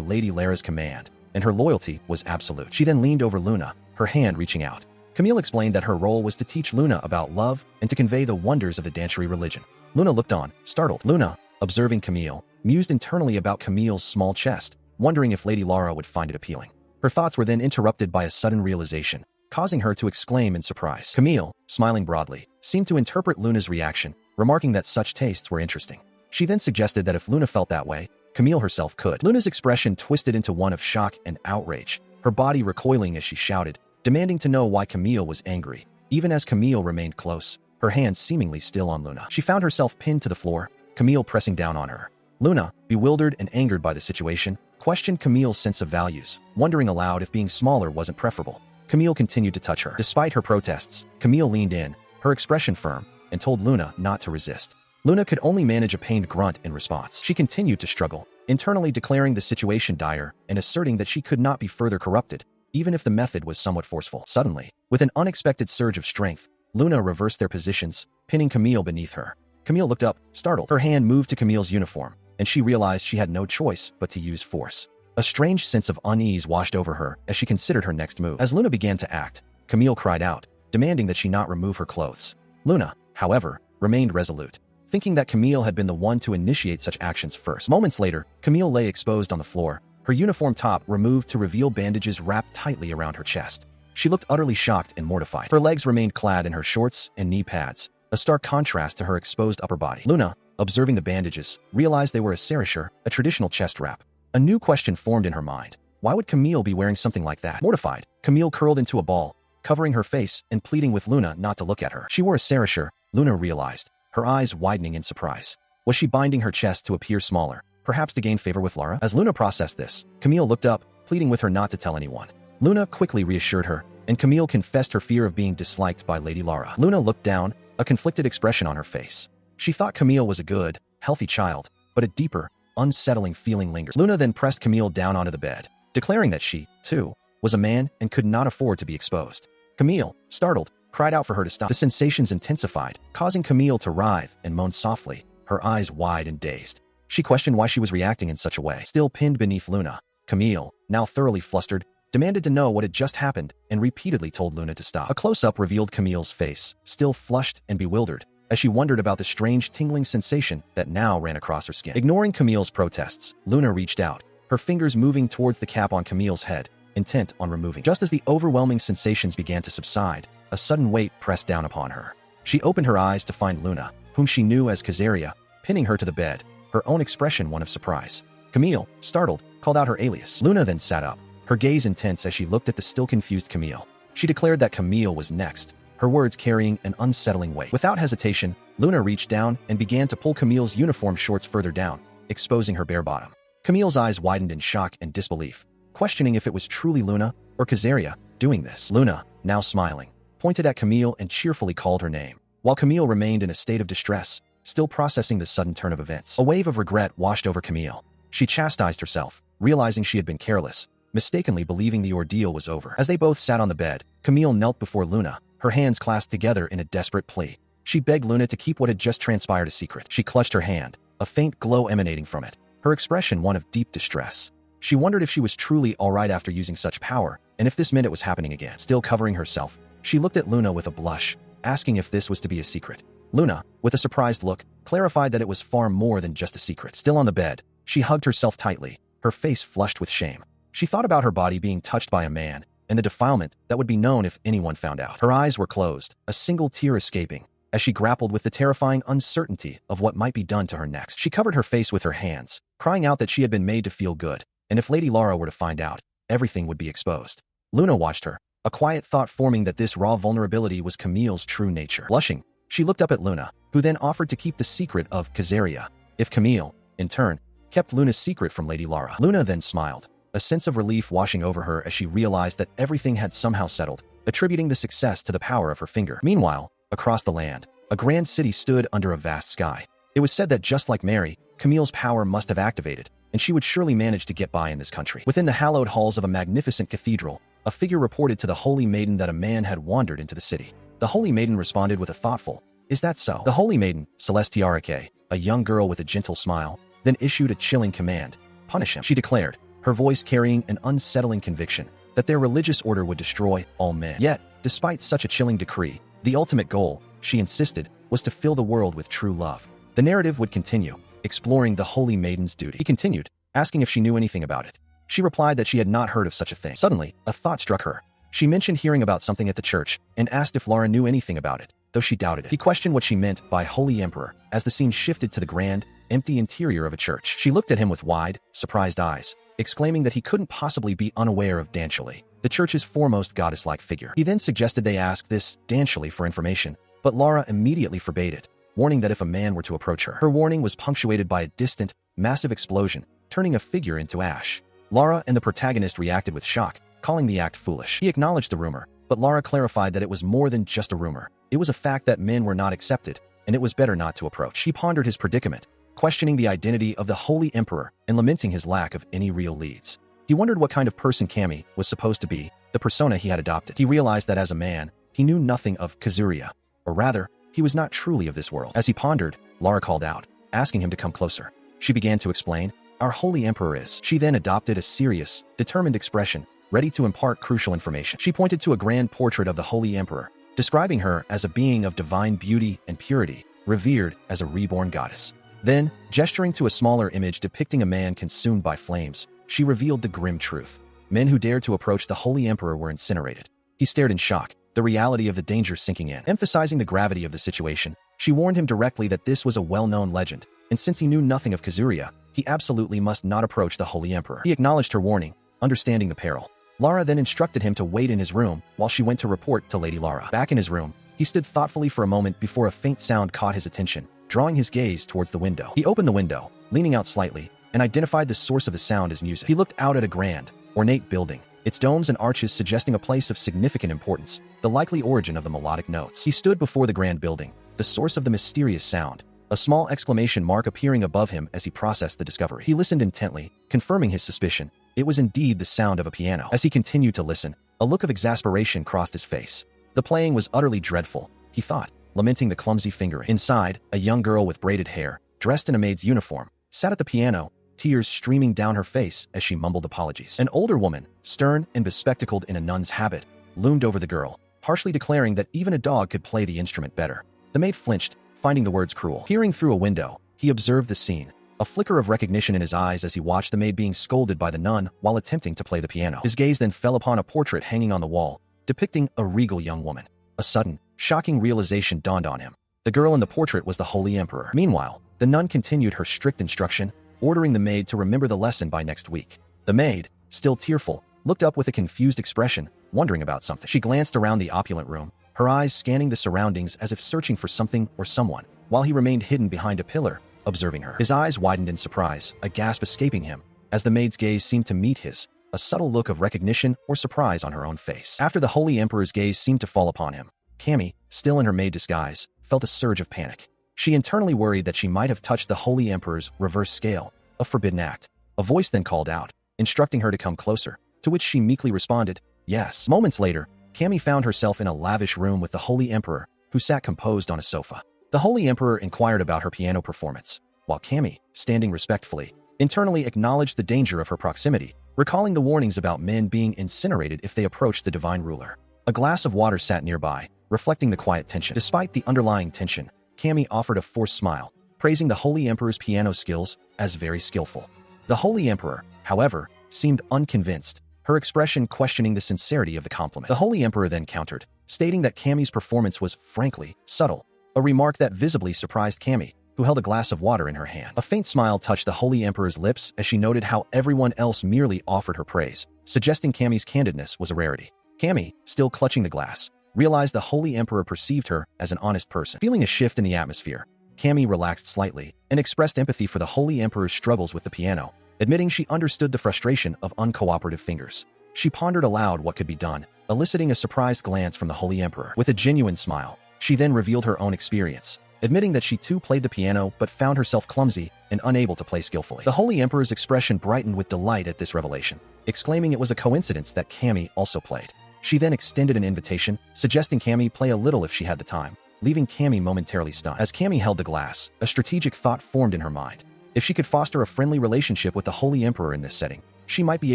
Lady Lara's command, and her loyalty was absolute. She then leaned over Luna, her hand reaching out. Camille explained that her role was to teach Luna about love and to convey the wonders of the Danchery religion. Luna looked on, startled. Luna, observing Camille, mused internally about Camille's small chest, wondering if Lady Lara would find it appealing. Her thoughts were then interrupted by a sudden realization, causing her to exclaim in surprise. Camille, smiling broadly, seemed to interpret Luna's reaction, remarking that such tastes were interesting. She then suggested that if Luna felt that way, Camille herself could. Luna's expression twisted into one of shock and outrage, her body recoiling as she shouted, demanding to know why Camille was angry, even as Camille remained close, her hands seemingly still on Luna. She found herself pinned to the floor, Camille pressing down on her. Luna, bewildered and angered by the situation, questioned Camille's sense of values, wondering aloud if being smaller wasn't preferable. Camille continued to touch her. Despite her protests, Camille leaned in, her expression firm, and told Luna not to resist. Luna could only manage a pained grunt in response. She continued to struggle, internally declaring the situation dire and asserting that she could not be further corrupted, even if the method was somewhat forceful. Suddenly, with an unexpected surge of strength, Luna reversed their positions, pinning Camille beneath her. Camille looked up, startled. Her hand moved to Camille's uniform, and she realized she had no choice but to use force. A strange sense of unease washed over her as she considered her next move. As Luna began to act, Camille cried out, demanding that she not remove her clothes. Luna, however, remained resolute, thinking that Camille had been the one to initiate such actions first. Moments later, Camille lay exposed on the floor, her uniform top removed to reveal bandages wrapped tightly around her chest. She looked utterly shocked and mortified. Her legs remained clad in her shorts and knee pads, a stark contrast to her exposed upper body. Luna, observing the bandages, realized they were a serichure, a traditional chest wrap. A new question formed in her mind. Why would Camille be wearing something like that? Mortified, Camille curled into a ball, covering her face and pleading with Luna not to look at her. She wore a serichure, Luna realized, her eyes widening in surprise. Was she binding her chest to appear smaller, perhaps to gain favor with Lara? As Luna processed this, Camille looked up, pleading with her not to tell anyone. Luna quickly reassured her, and Camille confessed her fear of being disliked by Lady Lara. Luna looked down, a conflicted expression on her face. She thought Camille was a good, healthy child, but a deeper, unsettling feeling lingered. Luna then pressed Camille down onto the bed, declaring that she, too, was a man and could not afford to be exposed. Camille, startled, cried out for her to stop. The sensations intensified, causing Camille to writhe and moan softly, her eyes wide and dazed. She questioned why she was reacting in such a way. Still pinned beneath Luna, Camille, now thoroughly flustered, demanded to know what had just happened and repeatedly told Luna to stop. A close-up revealed Camille's face, still flushed and bewildered, as she wondered about the strange tingling sensation that now ran across her skin. Ignoring Camille's protests, Luna reached out, her fingers moving towards the cap on Camille's head, intent on removing. Just as the overwhelming sensations began to subside, a sudden weight pressed down upon her. She opened her eyes to find Luna, whom she knew as Kazaria, pinning her to the bed, her own expression one of surprise. Camille, startled, called out her alias. Luna then sat up, her gaze intense as she looked at the still confused Camille. She declared that Camille was next, her words carrying an unsettling weight. Without hesitation, Luna reached down and began to pull Camille's uniform shorts further down, exposing her bare bottom. Camille's eyes widened in shock and disbelief, questioning if it was truly Luna or Kazaria doing this. Luna, now smiling, pointed at Camille and cheerfully called her name, while Camille remained in a state of distress, still processing the sudden turn of events. A wave of regret washed over Camille. She chastised herself, realizing she had been careless, mistakenly believing the ordeal was over. As they both sat on the bed, Camille knelt before Luna, her hands clasped together in a desperate plea. She begged Luna to keep what had just transpired a secret. She clutched her hand, a faint glow emanating from it, her expression one of deep distress. She wondered if she was truly all right after using such power, and if this meant it was happening again. Still covering herself, she looked at Luna with a blush, asking if this was to be a secret. Luna, with a surprised look, clarified that it was far more than just a secret. Still on the bed, she hugged herself tightly, her face flushed with shame. She thought about her body being touched by a man, and the defilement that would be known if anyone found out. Her eyes were closed, a single tear escaping, as she grappled with the terrifying uncertainty of what might be done to her next. She covered her face with her hands, crying out that she had been made to feel good, and if Lady Lara were to find out, everything would be exposed. Luna watched her, a quiet thought forming that this raw vulnerability was Camille's true nature. Blushing, she looked up at Luna, who then offered to keep the secret of Kazaria, if Camille, in turn, kept Luna's secret from Lady Lara. Luna then smiled, a sense of relief washing over her as she realized that everything had somehow settled, attributing the success to the power of her finger. Meanwhile, across the land, a grand city stood under a vast sky. It was said that just like Mary, Camille's power must have activated, and she would surely manage to get by in this country. Within the hallowed halls of a magnificent cathedral, a figure reported to the Holy Maiden that a man had wandered into the city. The Holy Maiden responded with a thoughtful, "Is that so?" The Holy Maiden, Celestiarike, a young girl with a gentle smile, then issued a chilling command, "Punish him," she declared, her voice carrying an unsettling conviction that their religious order would destroy all men. Yet, despite such a chilling decree, the ultimate goal, she insisted, was to fill the world with true love. The narrative would continue, exploring the Holy Maiden's duty. He continued, asking if she knew anything about it. She replied that she had not heard of such a thing. Suddenly, a thought struck her. She mentioned hearing about something at the church and asked if Lara knew anything about it, though she doubted it. He questioned what she meant by Holy Emperor as the scene shifted to the grand, empty interior of a church. She looked at him with wide, surprised eyes, exclaiming that he couldn't possibly be unaware of Danchali, the church's foremost goddess-like figure. He then suggested they ask this Danchali for information, but Lara immediately forbade it, warning that if a man were to approach her. Her warning was punctuated by a distant, massive explosion, turning a figure into ash. Lara and the protagonist reacted with shock, calling the act foolish. He acknowledged the rumor, but Lara clarified that it was more than just a rumor. It was a fact that men were not accepted, and it was better not to approach. He pondered his predicament, questioning the identity of the Holy Emperor and lamenting his lack of any real leads. He wondered what kind of person Kami was supposed to be, the persona he had adopted. He realized that as a man, he knew nothing of Kazuria, or rather, he was not truly of this world. As he pondered, Lara called out, asking him to come closer. She began to explain, "Our Holy Emperor is." She then adopted a serious, determined expression, ready to impart crucial information. She pointed to a grand portrait of the Holy Emperor, describing her as a being of divine beauty and purity, revered as a reborn goddess. Then, gesturing to a smaller image depicting a man consumed by flames, she revealed the grim truth. Men who dared to approach the Holy Emperor were incinerated. He stared in shock, the reality of the danger sinking in. Emphasizing the gravity of the situation, she warned him directly that this was a well-known legend, and since he knew nothing of Kazuria, he absolutely must not approach the Holy Emperor. He acknowledged her warning, understanding the peril. Lara then instructed him to wait in his room while she went to report to Lady Lara. Back in his room, he stood thoughtfully for a moment before a faint sound caught his attention, drawing his gaze towards the window. He opened the window, leaning out slightly, and identified the source of the sound as music. He looked out at a grand, ornate building, its domes and arches suggesting a place of significant importance, the likely origin of the melodic notes. He stood before the grand building, the source of the mysterious sound, a small exclamation mark appearing above him as he processed the discovery. He listened intently, confirming his suspicion. It was indeed the sound of a piano. As he continued to listen, a look of exasperation crossed his face. The playing was utterly dreadful, he thought, lamenting the clumsy fingering. Inside, a young girl with braided hair, dressed in a maid's uniform, sat at the piano, tears streaming down her face as she mumbled apologies. An older woman, stern and bespectacled in a nun's habit, loomed over the girl, harshly declaring that even a dog could play the instrument better. The maid flinched, finding the words cruel. Peering through a window, he observed the scene, a flicker of recognition in his eyes as he watched the maid being scolded by the nun while attempting to play the piano. His gaze then fell upon a portrait hanging on the wall, depicting a regal young woman. A sudden, shocking realization dawned on him. The girl in the portrait was the Holy Emperor. Meanwhile, the nun continued her strict instruction, ordering the maid to remember the lesson by next week. The maid, still tearful, looked up with a confused expression, wondering about something. She glanced around the opulent room, her eyes scanning the surroundings as if searching for something or someone, while he remained hidden behind a pillar, observing her. His eyes widened in surprise, a gasp escaping him, as the maid's gaze seemed to meet his, a subtle look of recognition or surprise on her own face. After the Holy Emperor's gaze seemed to fall upon him, Kami, still in her maid disguise, felt a surge of panic. She internally worried that she might have touched the Holy Emperor's reverse scale, a forbidden act. A voice then called out, instructing her to come closer, to which she meekly responded, "Yes." Moments later, Kami found herself in a lavish room with the Holy Emperor, who sat composed on a sofa. The Holy Emperor inquired about her piano performance, while Kami, standing respectfully, internally acknowledged the danger of her proximity, recalling the warnings about men being incinerated if they approached the divine ruler. A glass of water sat nearby, reflecting the quiet tension. Despite the underlying tension, Kami offered a forced smile, praising the Holy Emperor's piano skills as very skillful. The Holy Emperor, however, seemed unconvinced, her expression questioning the sincerity of the compliment. The Holy Emperor then countered, stating that Kami's performance was, frankly, subtle, a remark that visibly surprised Kami, who held a glass of water in her hand. A faint smile touched the Holy Emperor's lips as she noted how everyone else merely offered her praise, suggesting Kami's candidness was a rarity. Kami, still clutching the glass, realized the Holy Emperor perceived her as an honest person. Feeling a shift in the atmosphere, Kami relaxed slightly and expressed empathy for the Holy Emperor's struggles with the piano, admitting she understood the frustration of uncooperative fingers. She pondered aloud what could be done, eliciting a surprised glance from the Holy Emperor. With a genuine smile, she then revealed her own experience. admitting that she too played the piano but found herself clumsy and unable to play skillfully. The Holy Emperor's expression brightened with delight at this revelation, exclaiming it was a coincidence that Cammy also played. She then extended an invitation, suggesting Cammy play a little if she had the time, leaving Cammy momentarily stunned. As Cammy held the glass, a strategic thought formed in her mind. If she could foster a friendly relationship with the Holy Emperor in this setting, she might be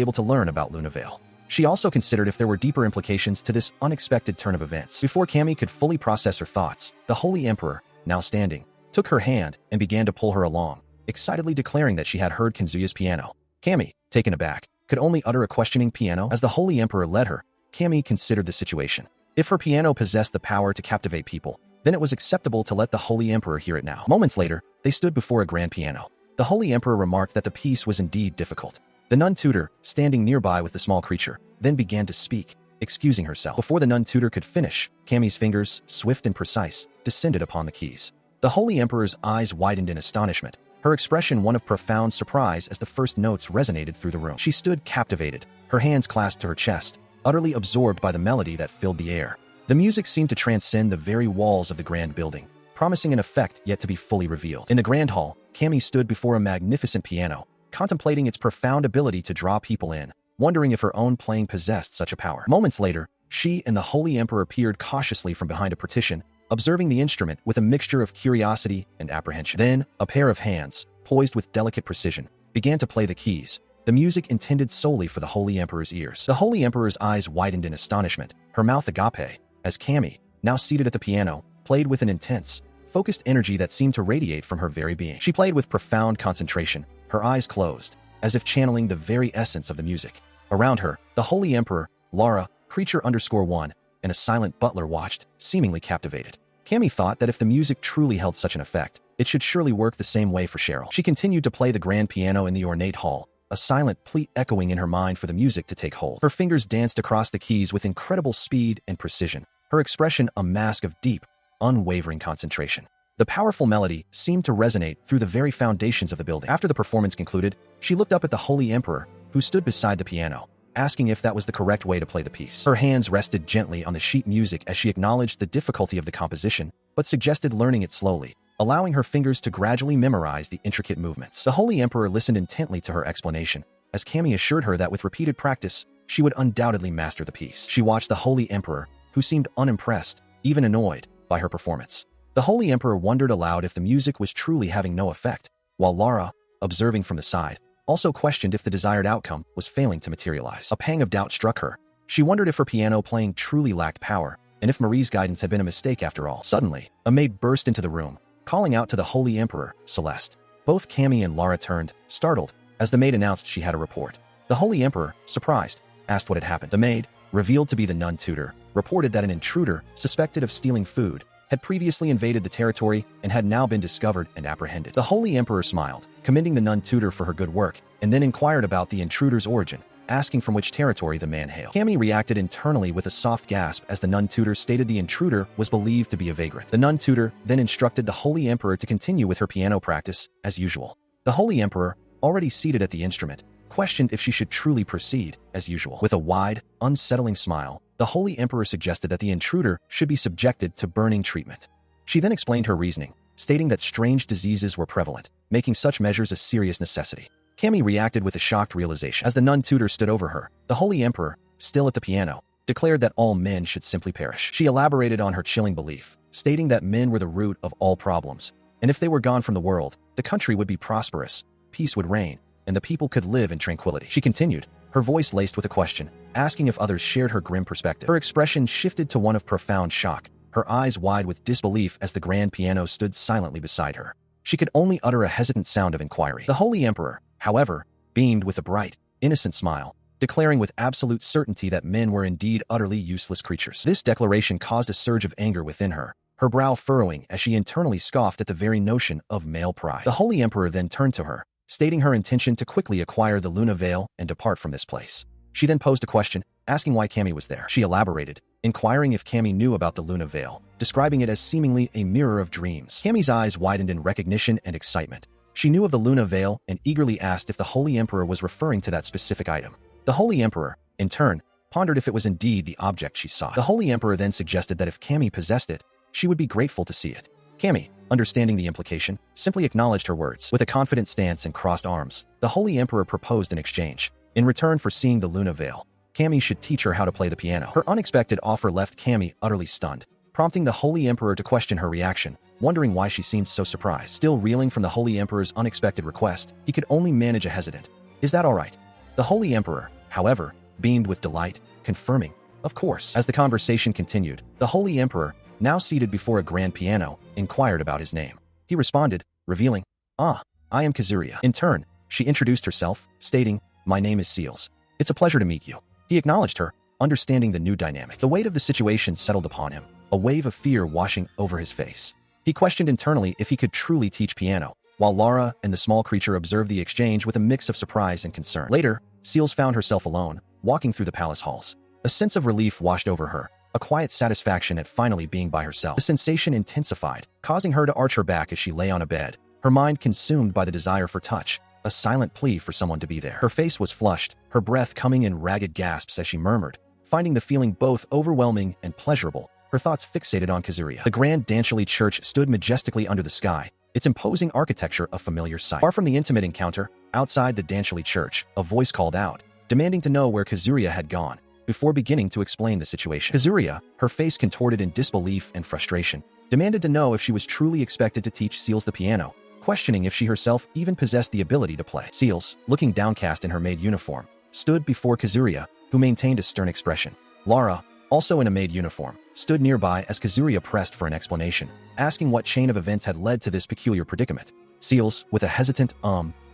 able to learn about Luna Vale. She also considered if there were deeper implications to this unexpected turn of events. Before Cammy could fully process her thoughts, the Holy Emperor, now standing, took her hand and began to pull her along, excitedly declaring that she had heard Kinzuya's piano. Cammy, taken aback, could only utter a questioning piano. As the Holy Emperor led her, Cammy considered the situation. If her piano possessed the power to captivate people, then it was acceptable to let the Holy Emperor hear it now. Moments later, they stood before a grand piano. The Holy Emperor remarked that the piece was indeed difficult. The nun tutor, standing nearby with the small creature, then began to speak, excusing herself. Before the nun tutor could finish, Cammy's fingers, swift and precise, descended upon the keys. The Holy Emperor's eyes widened in astonishment, her expression one of profound surprise as the first notes resonated through the room. She stood captivated, her hands clasped to her chest, utterly absorbed by the melody that filled the air. The music seemed to transcend the very walls of the grand building, promising an effect yet to be fully revealed. In the grand hall, Cammy stood before a magnificent piano, contemplating its profound ability to draw people in, wondering if her own playing possessed such a power. Moments later, she and the Holy Emperor peered cautiously from behind a partition, observing the instrument with a mixture of curiosity and apprehension. Then, a pair of hands, poised with delicate precision, began to play the keys, the music intended solely for the Holy Emperor's ears. The Holy Emperor's eyes widened in astonishment, her mouth agape, as Cammy, now seated at the piano, played with an intense, focused energy that seemed to radiate from her very being. She played with profound concentration, her eyes closed, as if channeling the very essence of the music. Around her, the Holy Emperor, Lara, Creature_1, and a silent butler watched, seemingly captivated. Cammy thought that if the music truly held such an effect, it should surely work the same way for Cheryl. She continued to play the grand piano in the ornate hall, a silent plea echoing in her mind for the music to take hold. Her fingers danced across the keys with incredible speed and precision, her expression a mask of deep, unwavering concentration. The powerful melody seemed to resonate through the very foundations of the building. After the performance concluded, she looked up at the Holy Emperor, who stood beside the piano, asking if that was the correct way to play the piece. Her hands rested gently on the sheet music as she acknowledged the difficulty of the composition, but suggested learning it slowly, allowing her fingers to gradually memorize the intricate movements. The Holy Emperor listened intently to her explanation, as Cammy assured her that with repeated practice, she would undoubtedly master the piece. She watched the Holy Emperor, who seemed unimpressed, even annoyed, by her performance. The Holy Emperor wondered aloud if the music was truly having no effect, while Lara, observing from the side, also questioned if the desired outcome was failing to materialize. A pang of doubt struck her. She wondered if her piano playing truly lacked power, and if Marie's guidance had been a mistake after all. Suddenly, a maid burst into the room, calling out to the Holy Emperor, Celeste. Both Cammy and Lara turned, startled, as the maid announced she had a report. The Holy Emperor, surprised, asked what had happened. The maid, revealed to be the nun tutor, reported that an intruder, suspected of stealing food, had previously invaded the territory and had now been discovered and apprehended. The Holy Emperor smiled, commending the nun tutor for her good work, and then inquired about the intruder's origin, asking from which territory the man hailed. Cammy reacted internally with a soft gasp as the nun tutor stated the intruder was believed to be a vagrant. The nun tutor then instructed the Holy Emperor to continue with her piano practice, as usual. The Holy Emperor, already seated at the instrument, questioned if she should truly proceed, as usual. With a wide, unsettling smile, the Holy Emperor suggested that the intruder should be subjected to burning treatment. She then explained her reasoning, stating that strange diseases were prevalent, making such measures a serious necessity. Cammy reacted with a shocked realization. As the nun tutor stood over her, the Holy Emperor, still at the piano, declared that all men should simply perish. She elaborated on her chilling belief, stating that men were the root of all problems, and if they were gone from the world, the country would be prosperous, peace would reign, and the people could live in tranquility. She continued, her voice laced with a question, asking if others shared her grim perspective. Her expression shifted to one of profound shock, her eyes wide with disbelief as the grand piano stood silently beside her. She could only utter a hesitant sound of inquiry. The Holy Emperor, however, beamed with a bright, innocent smile, declaring with absolute certainty that men were indeed utterly useless creatures. This declaration caused a surge of anger within her, her brow furrowing as she internally scoffed at the very notion of male pride. The Holy Emperor then turned to her, stating her intention to quickly acquire the Luna Vale and depart from this place. She then posed a question, asking why Cammy was there. She elaborated, inquiring if Cammy knew about the Luna Vale, describing it as seemingly a mirror of dreams. Cammy's eyes widened in recognition and excitement. She knew of the Luna Vale and eagerly asked if the Holy Emperor was referring to that specific item. The Holy Emperor, in turn, pondered if it was indeed the object she sought. The Holy Emperor then suggested that if Cammy possessed it, she would be grateful to see it. Cammy, understanding the implication, simply acknowledged her words. With a confident stance and crossed arms, the Holy Emperor proposed an exchange. In return for seeing the Luna Veil, Cammy should teach her how to play the piano. Her unexpected offer left Cammy utterly stunned, prompting the Holy Emperor to question her reaction, wondering why she seemed so surprised. Still reeling from the Holy Emperor's unexpected request, he could only manage a hesitant, "Is that all right?" The Holy Emperor, however, beamed with delight, confirming, "Of course." As the conversation continued, the Holy Emperor, now seated before a grand piano, inquired about his name. He responded, revealing, "Ah, I am Kazuria." In turn, she introduced herself, stating, "My name is Seals. It's a pleasure to meet you." He acknowledged her, understanding the new dynamic. The weight of the situation settled upon him, a wave of fear washing over his face. He questioned internally if he could truly teach piano, while Lara and the small creature observed the exchange with a mix of surprise and concern. Later, Seals found herself alone, walking through the palace halls. A sense of relief washed over her, a quiet satisfaction at finally being by herself. The sensation intensified, causing her to arch her back as she lay on a bed, her mind consumed by the desire for touch, a silent plea for someone to be there. Her face was flushed, her breath coming in ragged gasps as she murmured, finding the feeling both overwhelming and pleasurable, her thoughts fixated on Kazuria. The grand Danchali church stood majestically under the sky, its imposing architecture a familiar sight. Far from the intimate encounter, outside the Danchali church, a voice called out, demanding to know where Kazuria had gone, before beginning to explain the situation. Kazuria, her face contorted in disbelief and frustration, demanded to know if she was truly expected to teach Seals the piano, questioning if she herself even possessed the ability to play. Seals, looking downcast in her maid uniform, stood before Kazuria, who maintained a stern expression. Lara, also in a maid uniform, stood nearby as Kazuria pressed for an explanation, asking what chain of events had led to this peculiar predicament. Seals, with a hesitant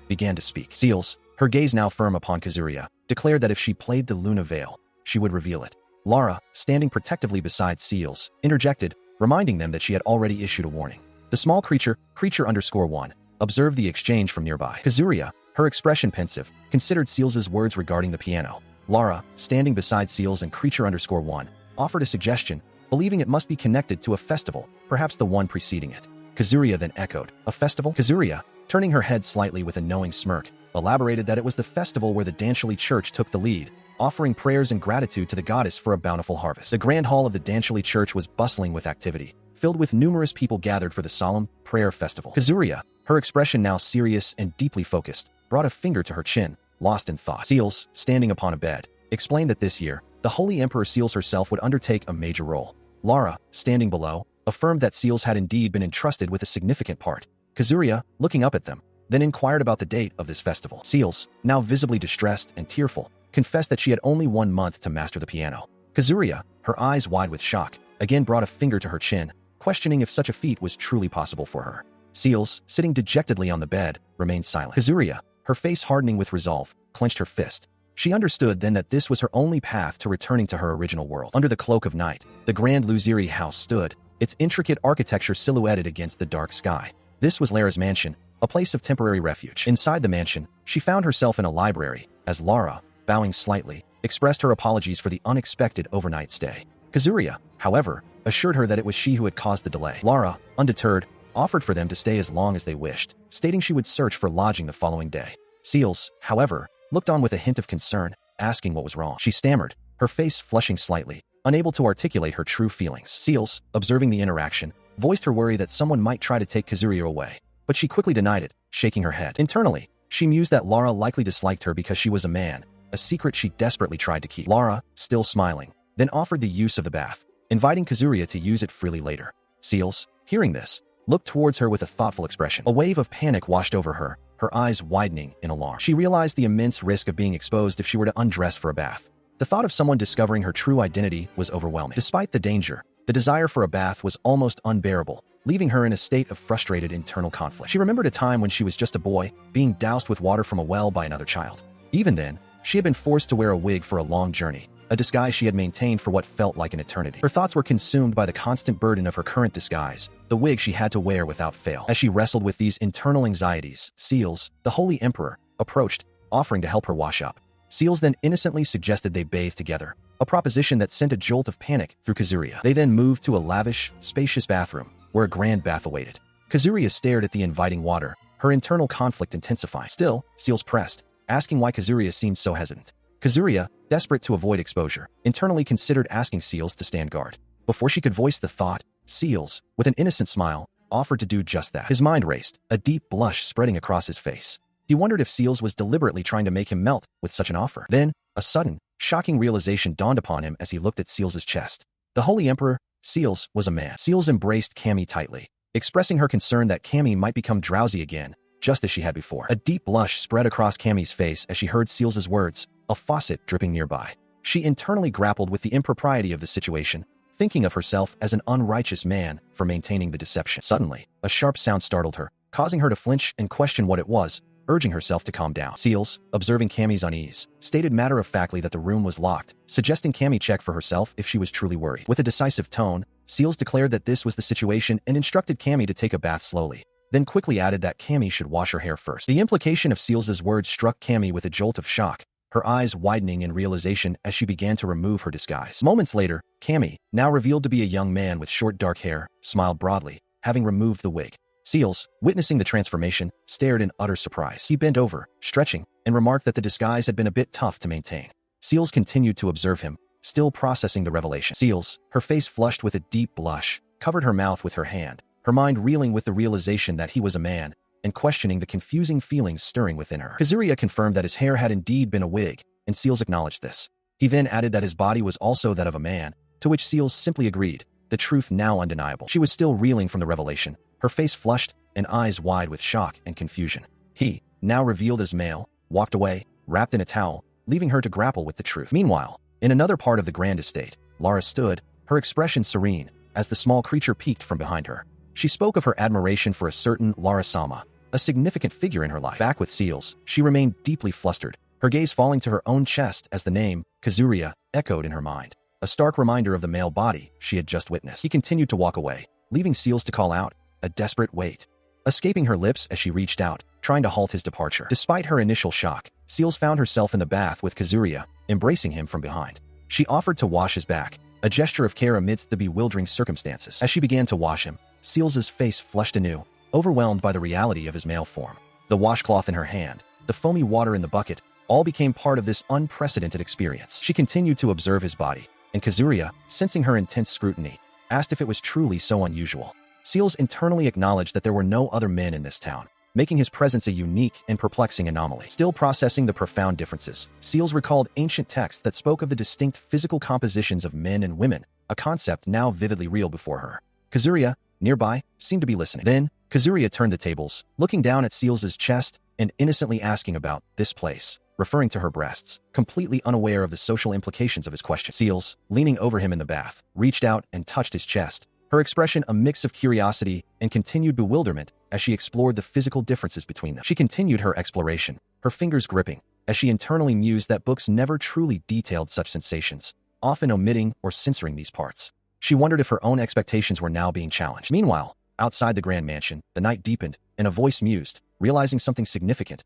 began to speak. Seals, her gaze now firm upon Kazuria, declared that if she played the Luna Veil, she would reveal it. Lara, standing protectively beside Seals, interjected, reminding them that she had already issued a warning. The small creature_1, observed the exchange from nearby. Kazuria, her expression pensive, considered Seals's words regarding the piano. Lara, standing beside Seals and creature_1, offered a suggestion, believing it must be connected to a festival, perhaps the one preceding it. Kazuria then echoed, "A festival?" Kazuria, turning her head slightly with a knowing smirk, elaborated that it was the festival where the Danchali church took the lead, offering prayers and gratitude to the goddess for a bountiful harvest. The grand hall of the Danchali church was bustling with activity, filled with numerous people gathered for the solemn prayer festival. Kazuria, her expression now serious and deeply focused, brought a finger to her chin, lost in thought. Seals, standing upon a bed, explained that this year, the Holy Emperor Seals herself would undertake a major role. Lara, standing below, affirmed that Seals had indeed been entrusted with a significant part. Kazuria, looking up at them, then inquired about the date of this festival. Seals, now visibly distressed and tearful, confessed that she had only 1 month to master the piano. Kazuria, her eyes wide with shock, again brought a finger to her chin, questioning if such a feat was truly possible for her. Seals, sitting dejectedly on the bed, remained silent. Kazuria, her face hardening with resolve, clenched her fist. She understood then that this was her only path to returning to her original world. Under the cloak of night, the grand Luziri house stood, its intricate architecture silhouetted against the dark sky. This was Lara's mansion, a place of temporary refuge. Inside the mansion, she found herself in a library, as Lara, bowing slightly, expressed her apologies for the unexpected overnight stay. Kazuria, however, assured her that it was she who had caused the delay. Lara, undeterred, offered for them to stay as long as they wished, stating she would search for lodging the following day. Seals, however, looked on with a hint of concern, asking what was wrong. She stammered, her face flushing slightly, unable to articulate her true feelings. Seals, observing the interaction, voiced her worry that someone might try to take Kazuria away, but she quickly denied it, shaking her head. Internally, she mused that Lara likely disliked her because she was a man, a secret she desperately tried to keep. Lara, still smiling, then offered the use of the bath, inviting Kazuria to use it freely later. Seals, hearing this, looked towards her with a thoughtful expression. A wave of panic washed over her, her eyes widening in alarm. She realized the immense risk of being exposed if she were to undress for a bath. The thought of someone discovering her true identity was overwhelming. Despite the danger, the desire for a bath was almost unbearable, leaving her in a state of frustrated internal conflict. She remembered a time when she was just a boy, being doused with water from a well by another child. Even then, she had been forced to wear a wig for a long journey, a disguise she had maintained for what felt like an eternity. Her thoughts were consumed by the constant burden of her current disguise, the wig she had to wear without fail. As she wrestled with these internal anxieties, Seals, the Holy Emperor, approached, offering to help her wash up. Seals then innocently suggested they bathe together, a proposition that sent a jolt of panic through Kazuria. They then moved to a lavish, spacious bathroom, where a grand bath awaited. Kazuria stared at the inviting water, her internal conflict intensifying. Still, Seals pressed, asking why Kazuria seemed so hesitant. Kazuria, desperate to avoid exposure, internally considered asking Seals to stand guard. Before she could voice the thought, Seals, with an innocent smile, offered to do just that. His mind raced, a deep blush spreading across his face. He wondered if Seals was deliberately trying to make him melt with such an offer. Then, a sudden, shocking realization dawned upon him as he looked at Seals's chest. The Holy Emperor, Seals, was a man. Seals embraced Cammy tightly, expressing her concern that Cammy might become drowsy again, just as she had before. A deep blush spread across Cammy's face as she heard Seals's words, a faucet dripping nearby. She internally grappled with the impropriety of the situation, thinking of herself as an unrighteous man for maintaining the deception. Suddenly, a sharp sound startled her, causing her to flinch and question what it was, urging herself to calm down. Seals, observing Cammy's unease, stated matter-of-factly that the room was locked, suggesting Cammy check for herself if she was truly worried. With a decisive tone, Seals declared that this was the situation and instructed Cammy to take a bath slowly, then quickly added that Cammy should wash her hair first. The implication of Seals's words struck Cammy with a jolt of shock, her eyes widening in realization as she began to remove her disguise. Moments later, Cammy, now revealed to be a young man with short dark hair, smiled broadly, having removed the wig. Seals, witnessing the transformation, stared in utter surprise. He bent over, stretching, and remarked that the disguise had been a bit tough to maintain. Seals continued to observe him, still processing the revelation. Seals, her face flushed with a deep blush, covered her mouth with her hand, her mind reeling with the realization that he was a man, and questioning the confusing feelings stirring within her. Kazuria confirmed that his hair had indeed been a wig, and Seals acknowledged this. He then added that his body was also that of a man, to which Seals simply agreed, the truth now undeniable. She was still reeling from the revelation, her face flushed and eyes wide with shock and confusion. He, now revealed as male, walked away, wrapped in a towel, leaving her to grapple with the truth. Meanwhile, in another part of the grand estate, Lara stood, her expression serene, as the small creature peeked from behind her. She spoke of her admiration for a certain Lara-sama, a significant figure in her life. Back with Seals, she remained deeply flustered, her gaze falling to her own chest as the name, Kazuria, echoed in her mind, a stark reminder of the male body she had just witnessed. He continued to walk away, leaving Seals to call out, a desperate wait, escaping her lips as she reached out, trying to halt his departure. Despite her initial shock, Seals found herself in the bath with Kazuria, embracing him from behind. She offered to wash his back, a gesture of care amidst the bewildering circumstances. As she began to wash him, Seals's face flushed anew, overwhelmed by the reality of his male form. The washcloth in her hand, the foamy water in the bucket, all became part of this unprecedented experience. She continued to observe his body, and Kazuria, sensing her intense scrutiny, asked if it was truly so unusual. Seals internally acknowledged that there were no other men in this town, making his presence a unique and perplexing anomaly. Still processing the profound differences, Seals recalled ancient texts that spoke of the distinct physical compositions of men and women, a concept now vividly real before her. Kazuria, nearby, seemed to be listening. Then, Kazuria turned the tables, looking down at Seals's chest and innocently asking about this place, referring to her breasts, completely unaware of the social implications of his question. Seals, leaning over him in the bath, reached out and touched his chest, her expression a mix of curiosity and continued bewilderment as she explored the physical differences between them. She continued her exploration, her fingers gripping, as she internally mused that books never truly detailed such sensations, often omitting or censoring these parts. She wondered if her own expectations were now being challenged. Meanwhile, outside the grand mansion, the night deepened, and a voice mused, realizing something significant.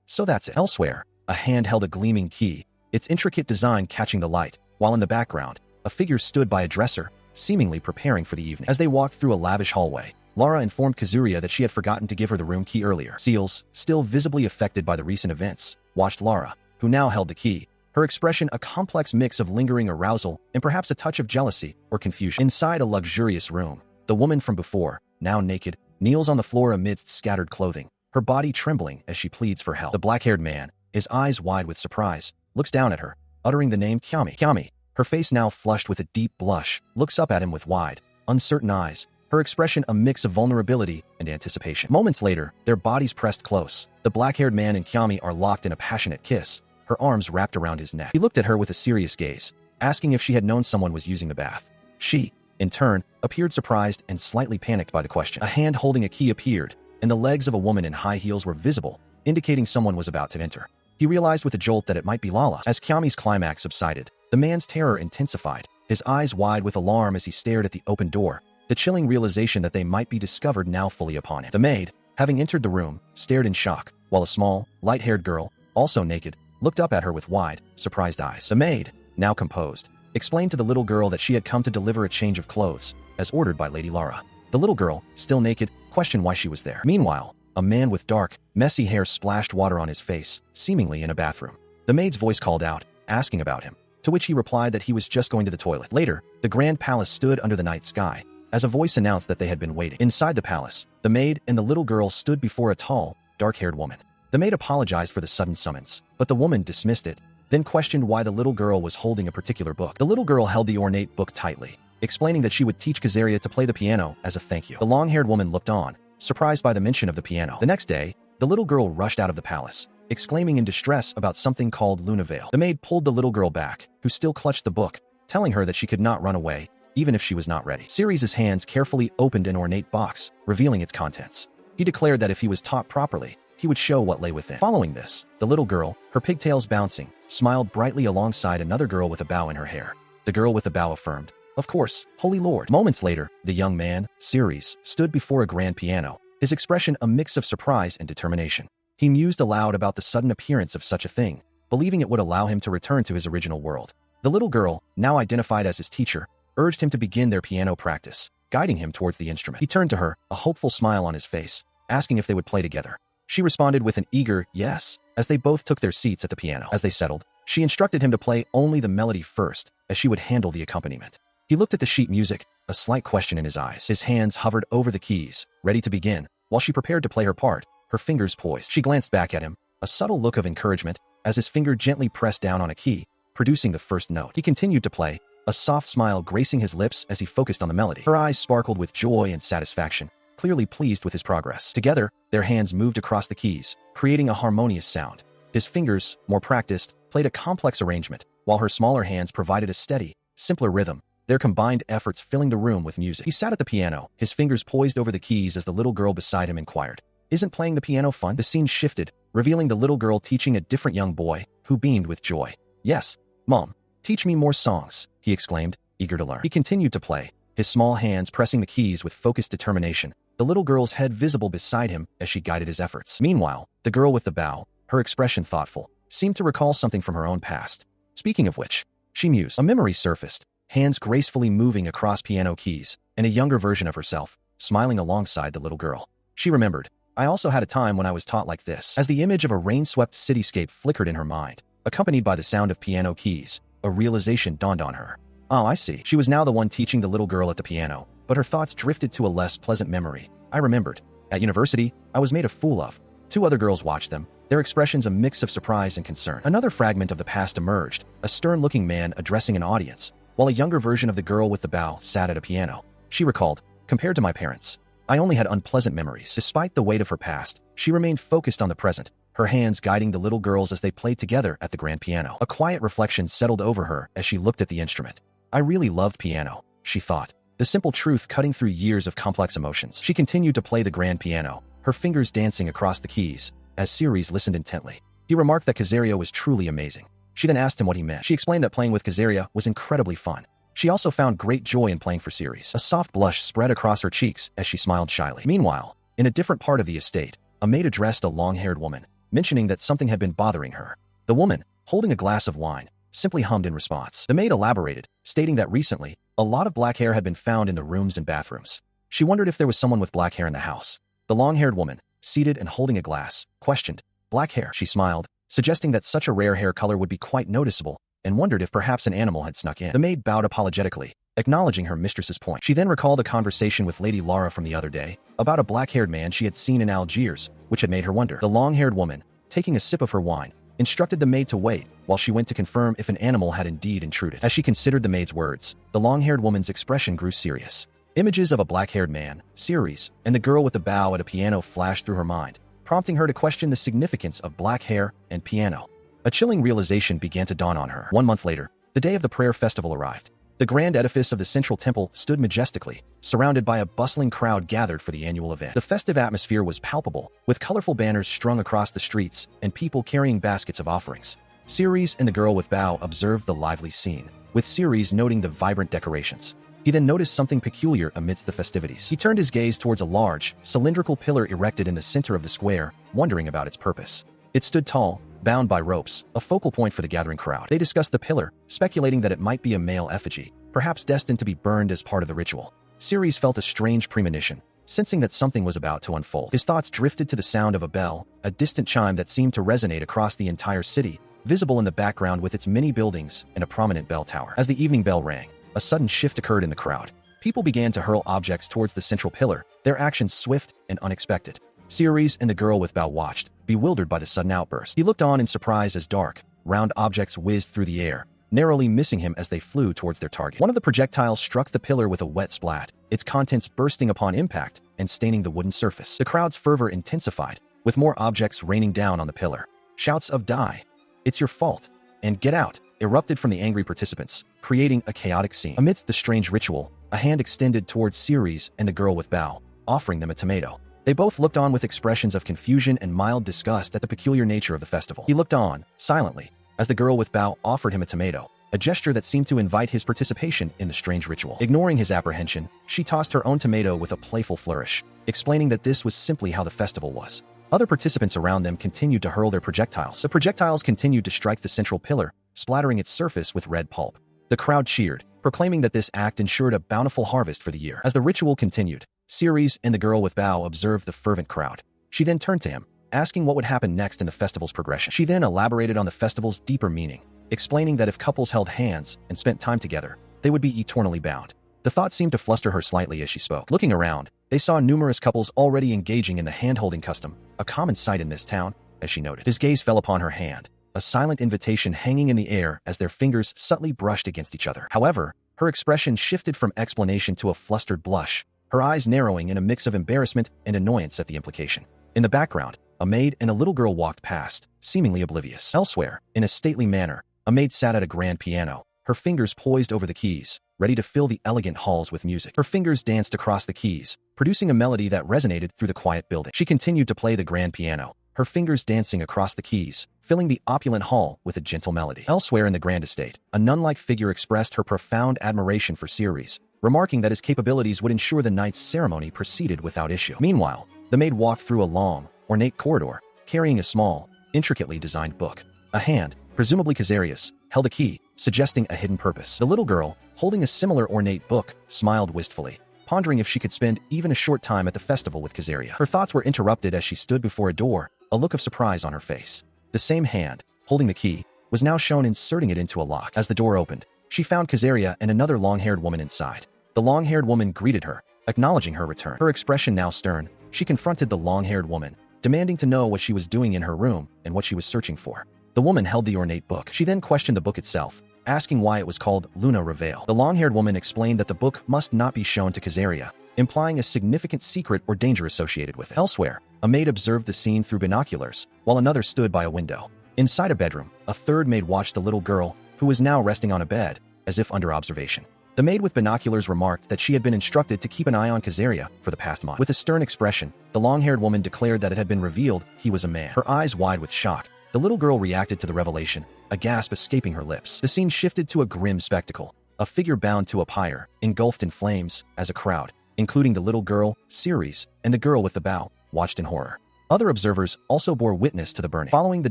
So that's it. Elsewhere, a hand held a gleaming key, its intricate design catching the light, while in the background, a figure stood by a dresser, seemingly preparing for the evening. As they walked through a lavish hallway, Lara informed Kazuria that she had forgotten to give her the room key earlier. Seals, still visibly affected by the recent events, watched Lara, who now held the key, her expression a complex mix of lingering arousal and perhaps a touch of jealousy or confusion. Inside a luxurious room, the woman from before, now naked, kneels on the floor amidst scattered clothing, her body trembling as she pleads for help. The black-haired man, his eyes wide with surprise, looks down at her, uttering the name Kyami. Kyami, her face now flushed with a deep blush, looks up at him with wide, uncertain eyes, her expression a mix of vulnerability and anticipation. Moments later, their bodies pressed close. The black-haired man and Kyami are locked in a passionate kiss, her arms wrapped around his neck. He looked at her with a serious gaze, asking if she had known someone was using the bath. She, in turn, appeared surprised and slightly panicked by the question. A hand holding a key appeared, and the legs of a woman in high heels were visible, indicating someone was about to enter. He realized with a jolt that it might be Lala. As Kyami's climax subsided, the man's terror intensified, his eyes wide with alarm as he stared at the open door, the chilling realization that they might be discovered now fully upon him. The maid, having entered the room, stared in shock, while a small, light-haired girl, also naked, looked up at her with wide, surprised eyes. The maid, now composed, explained to the little girl that she had come to deliver a change of clothes, as ordered by Lady Lara. The little girl, still naked, questioned why she was there. Meanwhile, a man with dark, messy hair splashed water on his face, seemingly in a bathroom. The maid's voice called out, asking about him, to which he replied that he was just going to the toilet. Later, the grand palace stood under the night sky, as a voice announced that they had been waiting. Inside the palace, the maid and the little girl stood before a tall, dark-haired woman. The maid apologized for the sudden summons, but the woman dismissed it, then questioned why the little girl was holding a particular book. The little girl held the ornate book tightly, explaining that she would teach Kazaria to play the piano as a thank you. The long-haired woman looked on, surprised by the mention of the piano. The next day, the little girl rushed out of the palace, exclaiming in distress about something called Luna Veil. The maid pulled the little girl back, who still clutched the book, telling her that she could not run away, even if she was not ready. Ceres' hands carefully opened an ornate box, revealing its contents. He declared that if he was taught properly, he would show what lay within. Following this, the little girl, her pigtails bouncing, smiled brightly alongside another girl with a bow in her hair. The girl with the bow affirmed, "Of course, Holy Lord." Moments later, the young man, Ceres, stood before a grand piano, his expression a mix of surprise and determination. He mused aloud about the sudden appearance of such a thing, believing it would allow him to return to his original world. The little girl, now identified as his teacher, urged him to begin their piano practice, guiding him towards the instrument. He turned to her, a hopeful smile on his face, asking if they would play together. She responded with an eager yes, as they both took their seats at the piano. As they settled, she instructed him to play only the melody first, as she would handle the accompaniment. He looked at the sheet music, a slight question in his eyes. His hands hovered over the keys, ready to begin, while she prepared to play her part, her fingers poised. She glanced back at him, a subtle look of encouragement, as his finger gently pressed down on a key, producing the first note. He continued to play, a soft smile gracing his lips as he focused on the melody. Her eyes sparkled with joy and satisfaction, clearly pleased with his progress. Together, their hands moved across the keys, creating a harmonious sound. His fingers, more practiced, played a complex arrangement, while her smaller hands provided a steady, simpler rhythm, their combined efforts filling the room with music. He sat at the piano, his fingers poised over the keys as the little girl beside him inquired, "Isn't playing the piano fun?" The scene shifted, revealing the little girl teaching a different young boy, who beamed with joy. "Yes, Mom, teach me more songs," he exclaimed, eager to learn. He continued to play, his small hands pressing the keys with focused determination, the little girl's head visible beside him as she guided his efforts. Meanwhile, the girl with the bow, her expression thoughtful, seemed to recall something from her own past. Speaking of which, she mused. A memory surfaced, hands gracefully moving across piano keys, and a younger version of herself, smiling alongside the little girl. She remembered, "I also had a time when I was taught like this." As the image of a rain-swept cityscape flickered in her mind, accompanied by the sound of piano keys, a realization dawned on her. Oh, I see. She was now the one teaching the little girl at the piano, but her thoughts drifted to a less pleasant memory. "I remembered. At university, I was made a fool of." Two other girls watched them, their expressions a mix of surprise and concern. Another fragment of the past emerged, a stern-looking man addressing an audience, while a younger version of the girl with the bow sat at a piano. She recalled, "Compared to my parents, I only had unpleasant memories." Despite the weight of her past, she remained focused on the present, her hands guiding the little girls as they played together at the grand piano. A quiet reflection settled over her as she looked at the instrument. "I really loved piano," she thought, the simple truth cutting through years of complex emotions. She continued to play the grand piano, her fingers dancing across the keys, as Ceres listened intently. He remarked that Kazaria was truly amazing. She then asked him what he meant. She explained that playing with Kazaria was incredibly fun. She also found great joy in playing for Ceres. A soft blush spread across her cheeks as she smiled shyly. Meanwhile, in a different part of the estate, a maid addressed a long-haired woman, mentioning that something had been bothering her. The woman, holding a glass of wine, simply hummed in response. The maid elaborated, stating that recently, a lot of black hair had been found in the rooms and bathrooms. She wondered if there was someone with black hair in the house. The long-haired woman, seated and holding a glass, questioned, "Black hair?" She smiled, suggesting that such a rare hair color would be quite noticeable, and wondered if perhaps an animal had snuck in. The maid bowed apologetically, acknowledging her mistress's point. She then recalled a conversation with Lady Lara from the other day, about a black-haired man she had seen in Algiers, which had made her wonder. The long-haired woman, taking a sip of her wine, instructed the maid to wait, while she went to confirm if an animal had indeed intruded. As she considered the maid's words, the long-haired woman's expression grew serious. Images of a black-haired man, Ceres, and the girl with the bow at a piano flashed through her mind, prompting her to question the significance of black hair and piano. A chilling realization began to dawn on her. 1 month later, the day of the prayer festival arrived. The grand edifice of the central temple stood majestically, surrounded by a bustling crowd gathered for the annual event. The festive atmosphere was palpable, with colorful banners strung across the streets and people carrying baskets of offerings. Ceres and the girl with bow observed the lively scene, with Ceres noting the vibrant decorations. He then noticed something peculiar amidst the festivities. He turned his gaze towards a large, cylindrical pillar erected in the center of the square, wondering about its purpose. It stood tall, bound by ropes, a focal point for the gathering crowd. They discussed the pillar, speculating that it might be a male effigy, perhaps destined to be burned as part of the ritual. Ceres felt a strange premonition, sensing that something was about to unfold. His thoughts drifted to the sound of a bell, a distant chime that seemed to resonate across the entire city, visible in the background with its many buildings and a prominent bell tower. As the evening bell rang, a sudden shift occurred in the crowd. People began to hurl objects towards the central pillar, their actions swift and unexpected. Ceres and the girl with bow watched, bewildered by the sudden outburst. He looked on in surprise as dark, round objects whizzed through the air, narrowly missing him as they flew towards their target. One of the projectiles struck the pillar with a wet splat, its contents bursting upon impact and staining the wooden surface. The crowd's fervor intensified, with more objects raining down on the pillar. Shouts of "Die! It's your fault!" and "Get out!" erupted from the angry participants, creating a chaotic scene. Amidst the strange ritual, a hand extended towards Ceres and the girl with bow, offering them a tomato. They both looked on with expressions of confusion and mild disgust at the peculiar nature of the festival. He looked on, silently, as the girl with bow offered him a tomato, a gesture that seemed to invite his participation in the strange ritual. Ignoring his apprehension, she tossed her own tomato with a playful flourish, explaining that this was simply how the festival was. Other participants around them continued to hurl their projectiles. The projectiles continued to strike the central pillar, splattering its surface with red pulp. The crowd cheered, proclaiming that this act ensured a bountiful harvest for the year. As the ritual continued, Ceres and the girl with bow observed the fervent crowd. She then turned to him, asking what would happen next in the festival's progression. She then elaborated on the festival's deeper meaning, explaining that if couples held hands and spent time together, they would be eternally bound. The thought seemed to fluster her slightly as she spoke. Looking around, they saw numerous couples already engaging in the hand-holding custom, a common sight in this town, as she noted. His gaze fell upon her hand, a silent invitation hanging in the air as their fingers subtly brushed against each other. However, her expression shifted from explanation to a flustered blush, her eyes narrowing in a mix of embarrassment and annoyance at the implication. In the background, a maid and a little girl walked past, seemingly oblivious. Elsewhere, in a stately manner, a maid sat at a grand piano, her fingers poised over the keys, ready to fill the elegant halls with music. Her fingers danced across the keys, producing a melody that resonated through the quiet building. She continued to play the grand piano, her fingers dancing across the keys, filling the opulent hall with a gentle melody. Elsewhere in the grand estate, a nun-like figure expressed her profound admiration for Ceres, remarking that his capabilities would ensure the night's ceremony proceeded without issue. Meanwhile, the maid walked through a long, ornate corridor, carrying a small, intricately designed book. A hand, presumably Kazarius, held a key, suggesting a hidden purpose. The little girl, holding a similar ornate book, smiled wistfully, pondering if she could spend even a short time at the festival with Kazaria. Her thoughts were interrupted as she stood before a door, a look of surprise on her face. The same hand, holding the key, was now shown inserting it into a lock. As the door opened, she found Kazaria and another long-haired woman inside. The long-haired woman greeted her, acknowledging her return. Her expression now stern, she confronted the long-haired woman, demanding to know what she was doing in her room and what she was searching for. The woman held the ornate book. She then questioned the book itself, asking why it was called Luna Reveal. The long-haired woman explained that the book must not be shown to Kazaria, implying a significant secret or danger associated with it. Elsewhere, a maid observed the scene through binoculars, while another stood by a window. Inside a bedroom, a third maid watched the little girl, who was now resting on a bed, as if under observation. The maid with binoculars remarked that she had been instructed to keep an eye on Kazaria for the past month. With a stern expression, the long-haired woman declared that it had been revealed he was a man. Her eyes wide with shock, the little girl reacted to the revelation, a gasp escaping her lips. The scene shifted to a grim spectacle, a figure bound to a pyre, engulfed in flames, as a crowd, including the little girl, Ceres, and the girl with the bow, watched in horror. Other observers also bore witness to the burning. Following the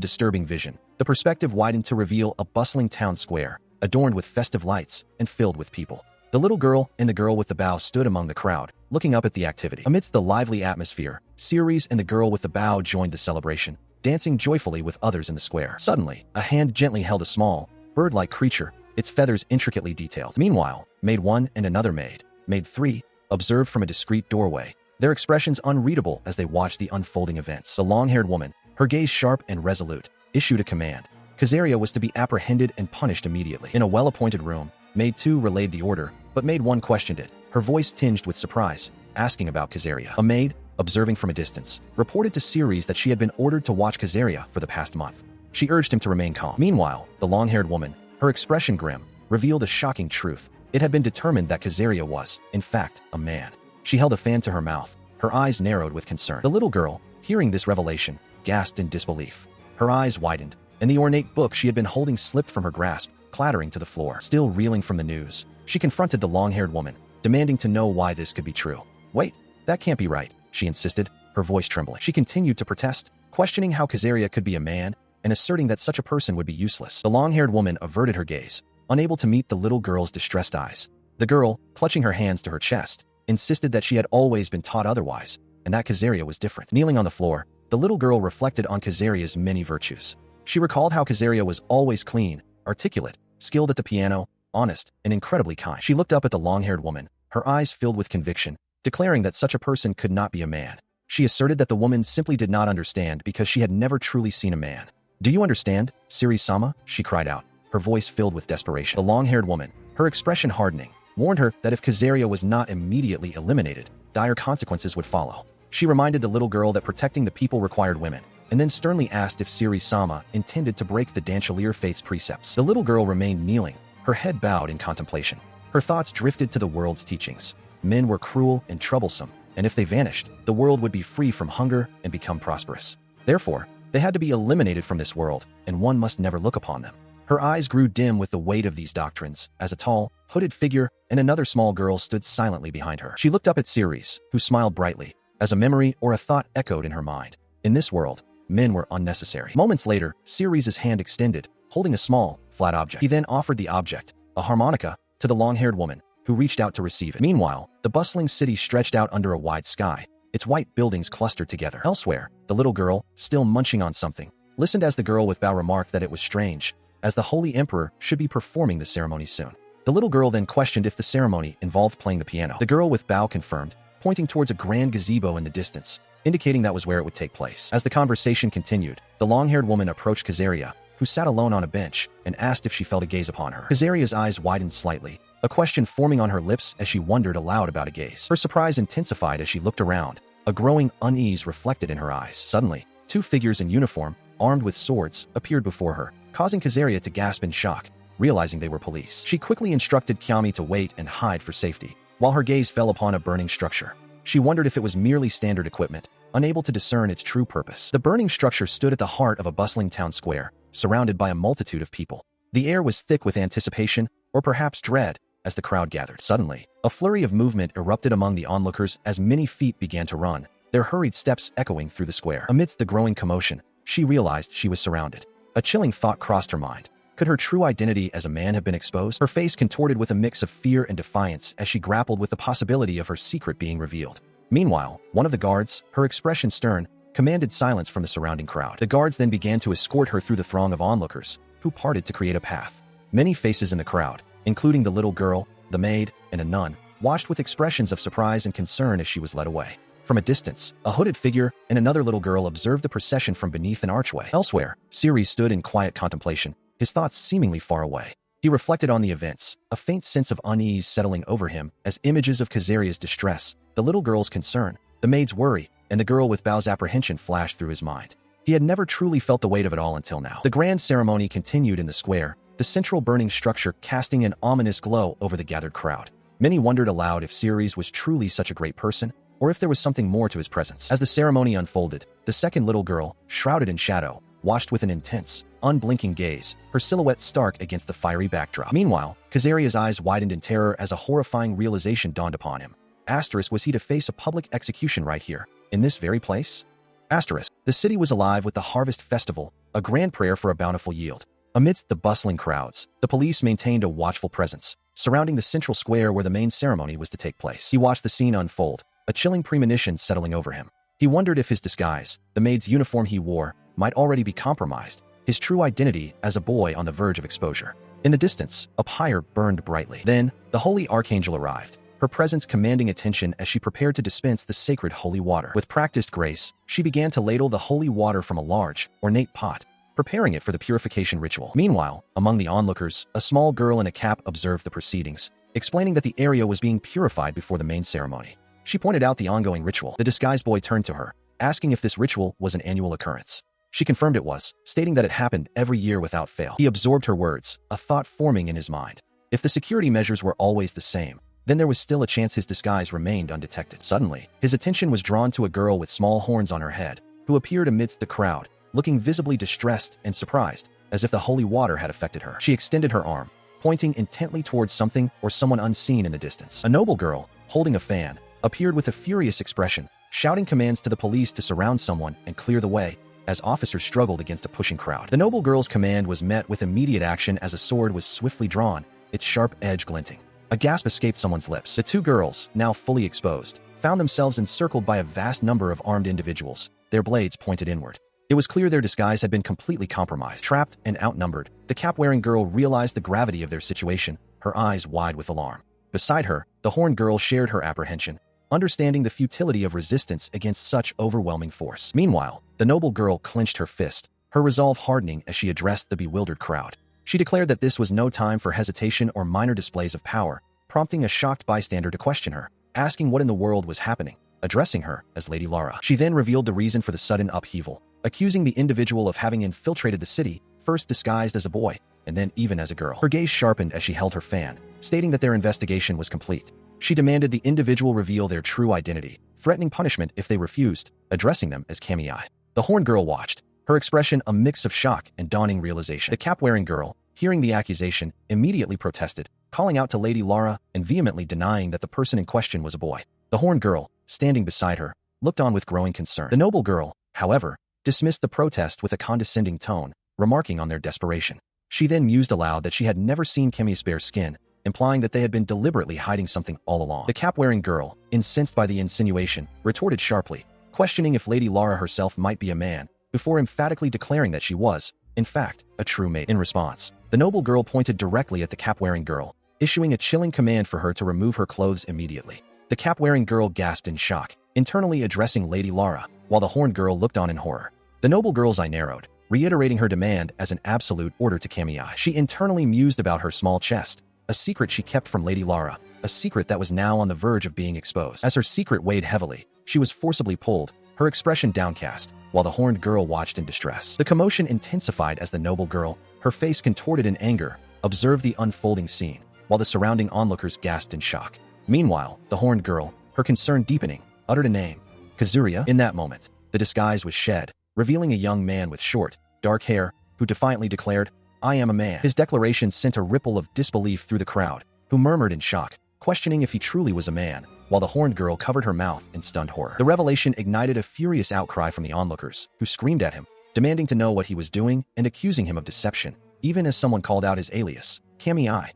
disturbing vision, the perspective widened to reveal a bustling town square, adorned with festive lights and filled with people. The little girl and the girl with the bow stood among the crowd, looking up at the activity. Amidst the lively atmosphere, Ceres and the girl with the bow joined the celebration, dancing joyfully with others in the square. Suddenly, a hand gently held a small, bird-like creature, its feathers intricately detailed. Meanwhile, Maid 1 and another Maid 3, observed from a discreet doorway, their expressions unreadable as they watched the unfolding events. The long-haired woman, her gaze sharp and resolute, issued a command. Kazaria was to be apprehended and punished immediately. In a well-appointed room, Maid 2 relayed the order, but Maid 1 questioned it, her voice tinged with surprise, asking about Kazaria. A maid, observing from a distance, reported to Ceres that she had been ordered to watch Kazaria for the past month. She urged him to remain calm. Meanwhile, the long-haired woman, her expression grim, revealed a shocking truth. It had been determined that Kazaria was, in fact, a man. She held a fan to her mouth, her eyes narrowed with concern. The little girl, hearing this revelation, gasped in disbelief. Her eyes widened, and the ornate book she had been holding slipped from her grasp, clattering to the floor. Still reeling from the news, she confronted the long-haired woman, demanding to know why this could be true. "Wait, that can't be right," she insisted, her voice trembling. She continued to protest, questioning how Kazaria could be a man, and asserting that such a person would be useless. The long-haired woman averted her gaze, unable to meet the little girl's distressed eyes. The girl, clutching her hands to her chest, insisted that she had always been taught otherwise, and that Kazaria was different. Kneeling on the floor, the little girl reflected on Kazaria's many virtues. She recalled how Kazaria was always clean, articulate, skilled at the piano, honest, and incredibly kind. She looked up at the long-haired woman, her eyes filled with conviction, declaring that such a person could not be a man. She asserted that the woman simply did not understand because she had never truly seen a man. "Do you understand, Siri-sama?" she cried out, her voice filled with desperation. The long-haired woman, her expression hardening, warned her that if Kazuria was not immediately eliminated, dire consequences would follow. She reminded the little girl that protecting the people required women, and then sternly asked if Siri-sama intended to break the Danchalier faith's precepts. The little girl remained kneeling, her head bowed in contemplation. Her thoughts drifted to the world's teachings. Men were cruel and troublesome, and if they vanished, the world would be free from hunger and become prosperous. Therefore, they had to be eliminated from this world, and one must never look upon them. Her eyes grew dim with the weight of these doctrines, as a tall, hooded figure and another small girl stood silently behind her. She looked up at Ceres, who smiled brightly, as a memory or a thought echoed in her mind. In this world, men were unnecessary. Moments later, Ceres' hand extended, holding a small, flat object. He then offered the object, a harmonica, to the long-haired woman, who reached out to receive it. Meanwhile, the bustling city stretched out under a wide sky, its white buildings clustered together. Elsewhere, the little girl, still munching on something, listened as the girl with Bao remarked that it was strange, as the Holy Emperor should be performing the ceremony soon. The little girl then questioned if the ceremony involved playing the piano. The girl with Bao confirmed, pointing towards a grand gazebo in the distance, indicating that was where it would take place. As the conversation continued, the long-haired woman approached Kazuria, who sat alone on a bench, and asked if she felt a gaze upon her. Kazuria's eyes widened slightly, a question forming on her lips as she wondered aloud about a gaze. Her surprise intensified as she looked around, a growing unease reflected in her eyes. Suddenly, two figures in uniform, armed with swords, appeared before her, causing Kazuria to gasp in shock, realizing they were police. She quickly instructed Kyami to wait and hide for safety, while her gaze fell upon a burning structure. She wondered if it was merely standard equipment, unable to discern its true purpose. The burning structure stood at the heart of a bustling town square, surrounded by a multitude of people. The air was thick with anticipation, or perhaps dread, as the crowd gathered. Suddenly, a flurry of movement erupted among the onlookers as many feet began to run, their hurried steps echoing through the square. Amidst the growing commotion, she realized she was surrounded. A chilling thought crossed her mind. Could her true identity as a man have been exposed? Her face contorted with a mix of fear and defiance as she grappled with the possibility of her secret being revealed. Meanwhile, one of the guards, her expression stern, commanded silence from the surrounding crowd. The guards then began to escort her through the throng of onlookers, who parted to create a path. Many faces in the crowd, including the little girl, the maid, and a nun, watched with expressions of surprise and concern as she was led away. From a distance, a hooded figure and another little girl observed the procession from beneath an archway. Elsewhere, Ceres stood in quiet contemplation, his thoughts seemingly far away. He reflected on the events, a faint sense of unease settling over him as images of Kazuria's distress, the little girl's concern, the maid's worry, and the girl with Bao's apprehension flashed through his mind. He had never truly felt the weight of it all until now. The grand ceremony continued in the square, the central burning structure casting an ominous glow over the gathered crowd. Many wondered aloud if Ceres was truly such a great person, or if there was something more to his presence. As the ceremony unfolded, the second little girl, shrouded in shadow, watched with an intense, unblinking gaze, her silhouette stark against the fiery backdrop. Meanwhile, Kazuria's eyes widened in terror as a horrifying realization dawned upon him. Was he to face a public execution right here, in this very place? The city was alive with the harvest festival, a grand prayer for a bountiful yield. Amidst the bustling crowds, the police maintained a watchful presence, surrounding the central square where the main ceremony was to take place. He watched the scene unfold, a chilling premonition settling over him. He wondered if his disguise, the maid's uniform he wore, might already be compromised, his true identity as a boy on the verge of exposure. In the distance, a pyre burned brightly. Then, the holy archangel arrived, her presence commanding attention as she prepared to dispense the sacred holy water. With practiced grace, she began to ladle the holy water from a large, ornate pot, preparing it for the purification ritual. Meanwhile, among the onlookers, a small girl in a cap observed the proceedings, explaining that the area was being purified before the main ceremony. She pointed out the ongoing ritual. The disguised boy turned to her, asking if this ritual was an annual occurrence. She confirmed it was, stating that it happened every year without fail. He absorbed her words, a thought forming in his mind. If the security measures were always the same, then there was still a chance his disguise remained undetected. Suddenly, his attention was drawn to a girl with small horns on her head, who appeared amidst the crowd, looking visibly distressed and surprised, as if the holy water had affected her. She extended her arm, pointing intently towards something or someone unseen in the distance. A noble girl, holding a fan, appeared with a furious expression, shouting commands to the police to surround someone and clear the way, as officers struggled against a pushing crowd. The noble girl's command was met with immediate action as a sword was swiftly drawn, its sharp edge glinting. A gasp escaped someone's lips. The two girls, now fully exposed, found themselves encircled by a vast number of armed individuals, their blades pointed inward. It was clear their disguise had been completely compromised. Trapped and outnumbered, the cap-wearing girl realized the gravity of their situation, her eyes wide with alarm. Beside her, the horned girl shared her apprehension, understanding the futility of resistance against such overwhelming force. Meanwhile, the noble girl clenched her fist, her resolve hardening as she addressed the bewildered crowd. She declared that this was no time for hesitation or minor displays of power, prompting a shocked bystander to question her, asking what in the world was happening, addressing her as Lady Lara. She then revealed the reason for the sudden upheaval, accusing the individual of having infiltrated the city, first disguised as a boy, and then even as a girl. Her gaze sharpened as she held her fan, stating that their investigation was complete. She demanded the individual reveal their true identity, threatening punishment if they refused, addressing them as Kamiai. The horned girl watched, her expression a mix of shock and dawning realization. The cap-wearing girl, hearing the accusation, immediately protested, calling out to Lady Lara and vehemently denying that the person in question was a boy. The horned girl, standing beside her, looked on with growing concern. The noble girl, however, dismissed the protest with a condescending tone, remarking on their desperation. She then mused aloud that she had never seen Kami's bare skin, implying that they had been deliberately hiding something all along. The cap-wearing girl, incensed by the insinuation, retorted sharply, questioning if Lady Lara herself might be a man, before emphatically declaring that she was, in fact, a true mate. In response, the noble girl pointed directly at the cap-wearing girl, issuing a chilling command for her to remove her clothes immediately. The cap-wearing girl gasped in shock, internally addressing Lady Lara, while the horned girl looked on in horror. The noble girl's eye narrowed, reiterating her demand as an absolute order to Kamiai. She internally mused about her small chest, a secret she kept from Lady Lara, a secret that was now on the verge of being exposed. As her secret weighed heavily, she was forcibly pulled, her expression downcast, while the horned girl watched in distress. The commotion intensified as the noble girl, her face contorted in anger, observed the unfolding scene, while the surrounding onlookers gasped in shock. Meanwhile, the horned girl, her concern deepening, uttered a name, Kazuria. In that moment, the disguise was shed, revealing a young man with short, dark hair, who defiantly declared, "I am a man." His declaration sent a ripple of disbelief through the crowd, who murmured in shock, questioning if he truly was a man, while the horned girl covered her mouth in stunned horror. The revelation ignited a furious outcry from the onlookers, who screamed at him, demanding to know what he was doing and accusing him of deception, even as someone called out his alias, Kamiai.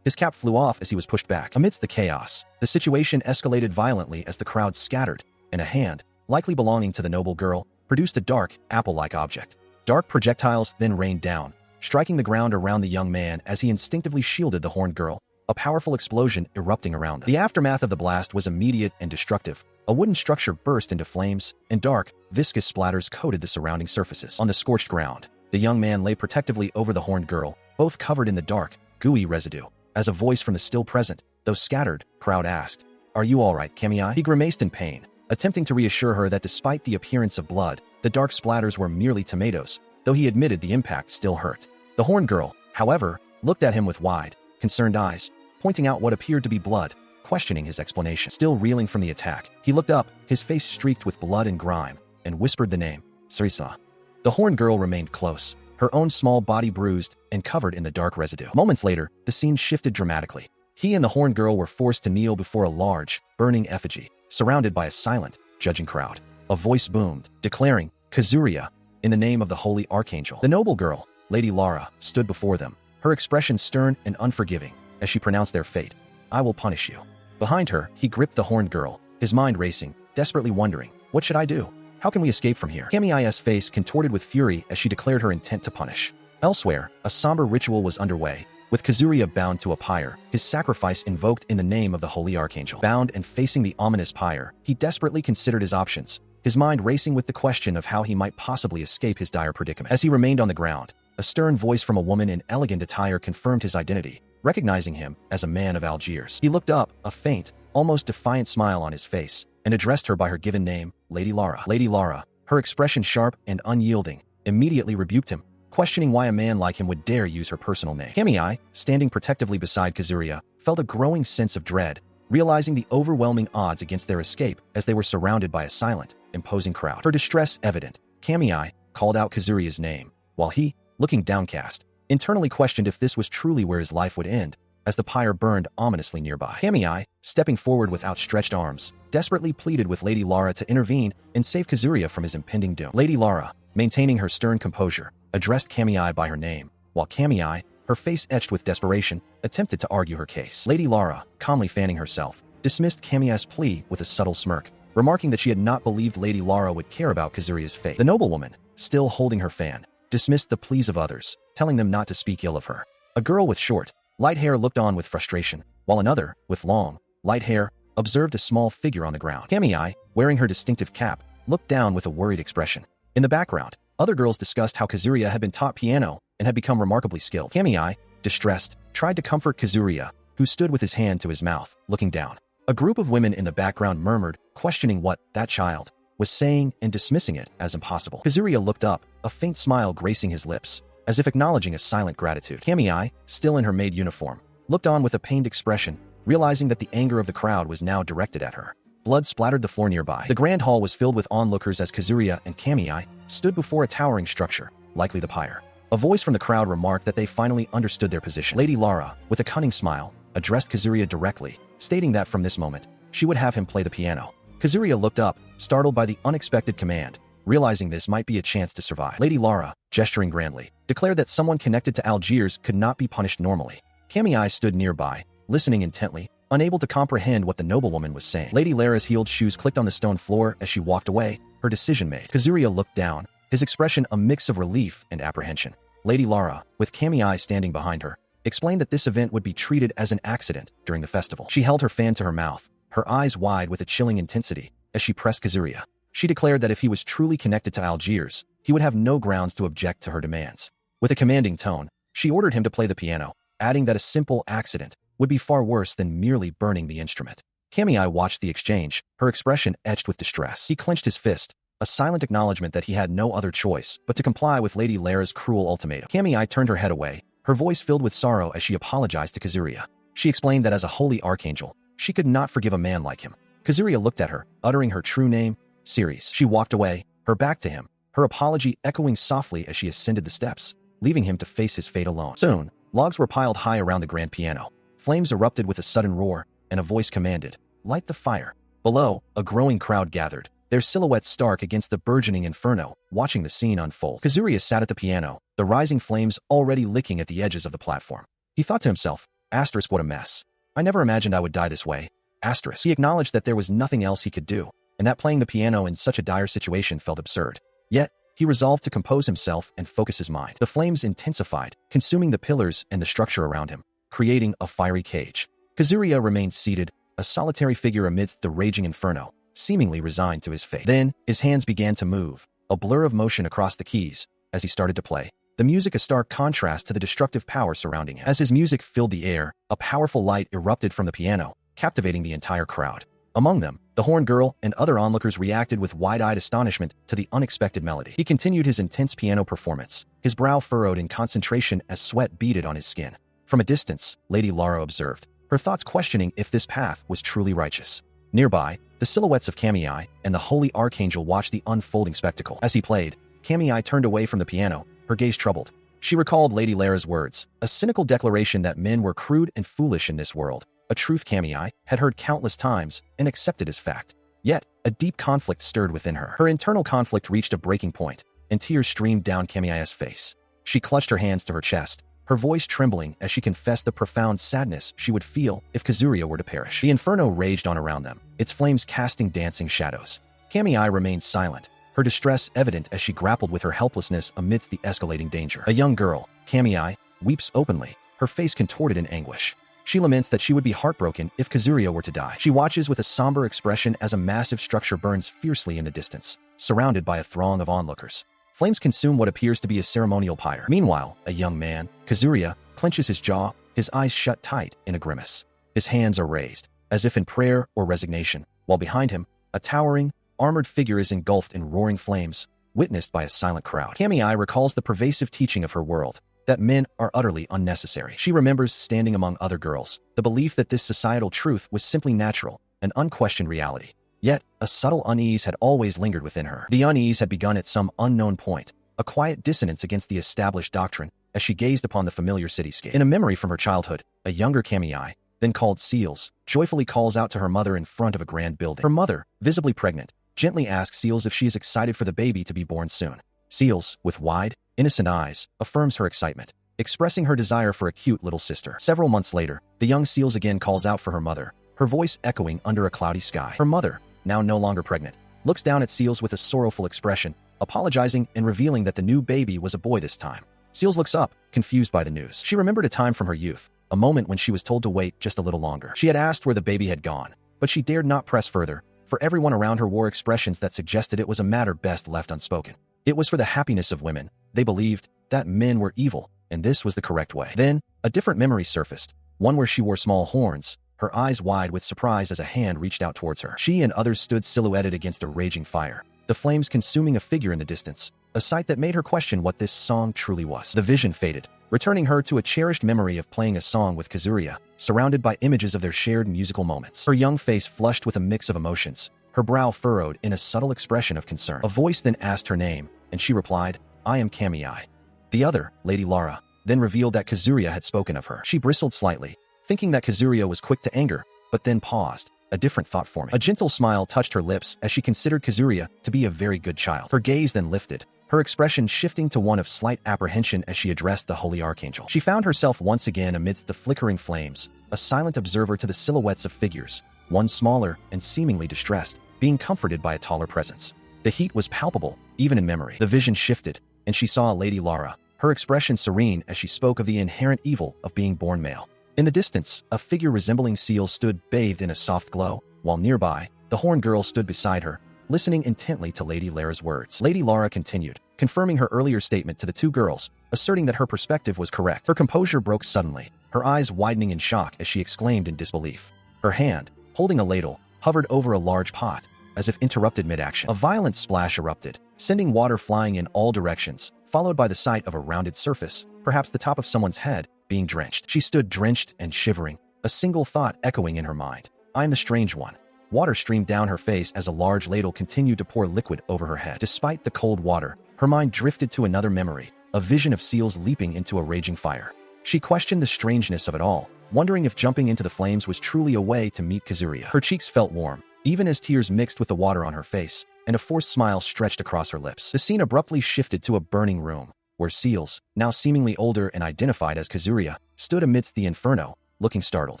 His cap flew off as he was pushed back. Amidst the chaos, the situation escalated violently as the crowd scattered, and a hand, likely belonging to the noble girl, produced a dark, apple-like object. Dark projectiles then rained down, striking the ground around the young man as he instinctively shielded the horned girl, a powerful explosion erupting around them. The aftermath of the blast was immediate and destructive. A wooden structure burst into flames, and dark, viscous splatters coated the surrounding surfaces. On the scorched ground, the young man lay protectively over the horned girl, both covered in the dark, gooey residue. As a voice from the still present, though scattered, crowd asked, "Are you all right, Kamiai?" He grimaced in pain, attempting to reassure her that despite the appearance of blood, the dark splatters were merely tomatoes, though he admitted the impact still hurt. The horned girl, however, looked at him with wide, concerned eyes, pointing out what appeared to be blood, questioning his explanation. Still reeling from the attack, he looked up, his face streaked with blood and grime, and whispered the name, Sarisa. The horned girl remained close, her own small body bruised and covered in the dark residue. Moments later, the scene shifted dramatically. He and the horned girl were forced to kneel before a large, burning effigy, surrounded by a silent, judging crowd. A voice boomed, declaring, "Kazuria, in the name of the holy archangel." The noble girl, Lady Lara, stood before them, her expression stern and unforgiving, as she pronounced their fate. "I will punish you." Behind her, he gripped the horned girl, his mind racing, desperately wondering, what should I do? How can we escape from here? Kamiai's face contorted with fury as she declared her intent to punish. Elsewhere, a somber ritual was underway, with Kazuria bound to a pyre, his sacrifice invoked in the name of the holy archangel. Bound and facing the ominous pyre, he desperately considered his options, his mind racing with the question of how he might possibly escape his dire predicament. As he remained on the ground, a stern voice from a woman in elegant attire confirmed his identity, recognizing him as a man of Algiers. He looked up, a faint, almost defiant smile on his face, and addressed her by her given name, Lady Lara. Lady Lara, her expression sharp and unyielding, immediately rebuked him, questioning why a man like him would dare use her personal name. Kamiai, standing protectively beside Kazuria, felt a growing sense of dread, realizing the overwhelming odds against their escape as they were surrounded by a silent, imposing crowd. Her distress evident, Kamiai called out Kazuria's name, while he, looking downcast, internally questioned if this was truly where his life would end, as the pyre burned ominously nearby. Kamiai, stepping forward with outstretched arms, desperately pleaded with Lady Lara to intervene and save Kazuria from his impending doom. Lady Lara, maintaining her stern composure, addressed Kamiai by her name, while Kamiai, her face etched with desperation, attempted to argue her case. Lady Lara, calmly fanning herself, dismissed Kamiai's plea with a subtle smirk, remarking that she had not believed Lady Lara would care about Kazuria's fate. The noblewoman, still holding her fan, dismissed the pleas of others, telling them not to speak ill of her. A girl with short, light hair looked on with frustration, while another, with long, light hair, observed a small figure on the ground. Kamiai, wearing her distinctive cap, looked down with a worried expression. In the background, other girls discussed how Kazuria had been taught piano and had become remarkably skilled. Kamiai, distressed, tried to comfort Kazuria, who stood with his hand to his mouth, looking down. A group of women in the background murmured, questioning what that child was saying and dismissing it as impossible. Kazuria looked up, a faint smile gracing his lips, as if acknowledging a silent gratitude. Kamiai, still in her maid uniform, looked on with a pained expression, realizing that the anger of the crowd was now directed at her. Blood splattered the floor nearby. The grand hall was filled with onlookers as Kazuria and Kamiai stood before a towering structure, likely the pyre. A voice from the crowd remarked that they finally understood their position. Lady Lara, with a cunning smile, addressed Kazuria directly, stating that from this moment, she would have him play the piano. Kazuria looked up, startled by the unexpected command, realizing this might be a chance to survive. Lady Lara, gesturing grandly, declared that someone connected to Algiers could not be punished normally. Kamiai stood nearby, listening intently, unable to comprehend what the noblewoman was saying. Lady Lara's heeled shoes clicked on the stone floor as she walked away, her decision made. Kazuria looked down, his expression a mix of relief and apprehension. Lady Lara, with Kamiai standing behind her, explained that this event would be treated as an accident during the festival. She held her fan to her mouth, her eyes wide with a chilling intensity, as she pressed Kazuria. She declared that if he was truly connected to Algiers, he would have no grounds to object to her demands. With a commanding tone, she ordered him to play the piano, adding that a simple accident would be far worse than merely burning the instrument. Kamiai watched the exchange, her expression etched with distress. He clenched his fist, a silent acknowledgement that he had no other choice but to comply with Lady Lara's cruel ultimatum. Kamiai turned her head away, her voice filled with sorrow as she apologized to Kazuria. She explained that as a holy archangel, she could not forgive a man like him. Kazuria looked at her, uttering her true name, Ceres. She walked away, her back to him, her apology echoing softly as she ascended the steps, leaving him to face his fate alone. Soon, logs were piled high around the grand piano. Flames erupted with a sudden roar, and a voice commanded, "Light the fire." Below, a growing crowd gathered, their silhouettes stark against the burgeoning inferno, watching the scene unfold. Kazuria sat at the piano, the rising flames already licking at the edges of the platform. He thought to himself, asterisk, what a mess. I never imagined I would die this way. Asterisk. He acknowledged that there was nothing else he could do, and that playing the piano in such a dire situation felt absurd. Yet, he resolved to compose himself and focus his mind. The flames intensified, consuming the pillars and the structure around him, creating a fiery cage. Kazuria remained seated, a solitary figure amidst the raging inferno, seemingly resigned to his fate. Then, his hands began to move, a blur of motion across the keys, as he started to play. The music a stark contrast to the destructive power surrounding him. As his music filled the air, a powerful light erupted from the piano, captivating the entire crowd. Among them, the horn girl and other onlookers reacted with wide-eyed astonishment to the unexpected melody. He continued his intense piano performance, his brow furrowed in concentration as sweat beaded on his skin. From a distance, Lady Lara observed, her thoughts questioning if this path was truly righteous. Nearby, the silhouettes of Kamiai and the holy archangel watched the unfolding spectacle. As he played, Kamiai turned away from the piano, her gaze troubled. She recalled Lady Lara's words, a cynical declaration that men were crude and foolish in this world, a truth Kamiai had heard countless times and accepted as fact. Yet, a deep conflict stirred within her. Her internal conflict reached a breaking point, and tears streamed down Kamiai's face. She clutched her hands to her chest, her voice trembling as she confessed the profound sadness she would feel if Kazuria were to perish. The inferno raged on around them, its flames casting dancing shadows. Kamiai remained silent, her distress evident as she grappled with her helplessness amidst the escalating danger. A young girl, Kamiai, weeps openly, her face contorted in anguish. She laments that she would be heartbroken if Kazuria were to die. She watches with a somber expression as a massive structure burns fiercely in the distance, surrounded by a throng of onlookers. Flames consume what appears to be a ceremonial pyre. Meanwhile, a young man, Kazuria, clenches his jaw, his eyes shut tight in a grimace. His hands are raised, as if in prayer or resignation, while behind him, a towering, armored figure is engulfed in roaring flames, witnessed by a silent crowd. Kamiai recalls the pervasive teaching of her world, that men are utterly unnecessary. She remembers standing among other girls, the belief that this societal truth was simply natural, an unquestioned reality. Yet, a subtle unease had always lingered within her. The unease had begun at some unknown point, a quiet dissonance against the established doctrine, as she gazed upon the familiar cityscape. In a memory from her childhood, a younger Kamiai, then called Seals, joyfully calls out to her mother in front of a grand building. Her mother, visibly pregnant, gently asks Seals if she is excited for the baby to be born soon. Seals, with wide, innocent eyes, affirms her excitement, expressing her desire for a cute little sister. Several months later, the young Seals again calls out for her mother, her voice echoing under a cloudy sky. Her mother, now no longer pregnant, looks down at Seals with a sorrowful expression, apologizing and revealing that the new baby was a boy this time. Seals looks up, confused by the news. She remembered a time from her youth, a moment when she was told to wait just a little longer. She had asked where the baby had gone, but she dared not press further, for everyone around her wore expressions that suggested it was a matter best left unspoken. It was for the happiness of women. They believed that men were evil, and this was the correct way. Then, a different memory surfaced, one where she wore small horns, her eyes wide with surprise as a hand reached out towards her. She and others stood silhouetted against a raging fire, the flames consuming a figure in the distance, a sight that made her question what this song truly was. The vision faded, returning her to a cherished memory of playing a song with Kazuria, surrounded by images of their shared musical moments. Her young face flushed with a mix of emotions, her brow furrowed in a subtle expression of concern. A voice then asked her name, and she replied, "I am Kamiai." The other, Lady Lara, then revealed that Kazuria had spoken of her. She bristled slightly, thinking that Kazuria was quick to anger, but then paused, a different thought forming. A gentle smile touched her lips as she considered Kazuria to be a very good child. Her gaze then lifted, her expression shifting to one of slight apprehension as she addressed the Holy Archangel. She found herself once again amidst the flickering flames, a silent observer to the silhouettes of figures, one smaller and seemingly distressed, being comforted by a taller presence. The heat was palpable, even in memory. The vision shifted, and she saw Lady Lara, her expression serene as she spoke of the inherent evil of being born male. In the distance, a figure resembling Seal stood bathed in a soft glow, while nearby, the horn girl stood beside her, listening intently to Lady Lara's words. Lady Lara continued, confirming her earlier statement to the two girls, asserting that her perspective was correct. Her composure broke suddenly, her eyes widening in shock as she exclaimed in disbelief. Her hand, holding a ladle, hovered over a large pot, as if interrupted mid-action. A violent splash erupted, sending water flying in all directions, followed by the sight of a rounded surface, perhaps the top of someone's head, being drenched. She stood drenched and shivering, a single thought echoing in her mind. "I am the strange one." Water streamed down her face as a large ladle continued to pour liquid over her head. Despite the cold water, her mind drifted to another memory, a vision of seals leaping into a raging fire. She questioned the strangeness of it all, wondering if jumping into the flames was truly a way to meet Kazuria. Her cheeks felt warm, even as tears mixed with the water on her face, and a forced smile stretched across her lips. The scene abruptly shifted to a burning room, where Seals, now seemingly older and identified as Kazuria, stood amidst the inferno, looking startled.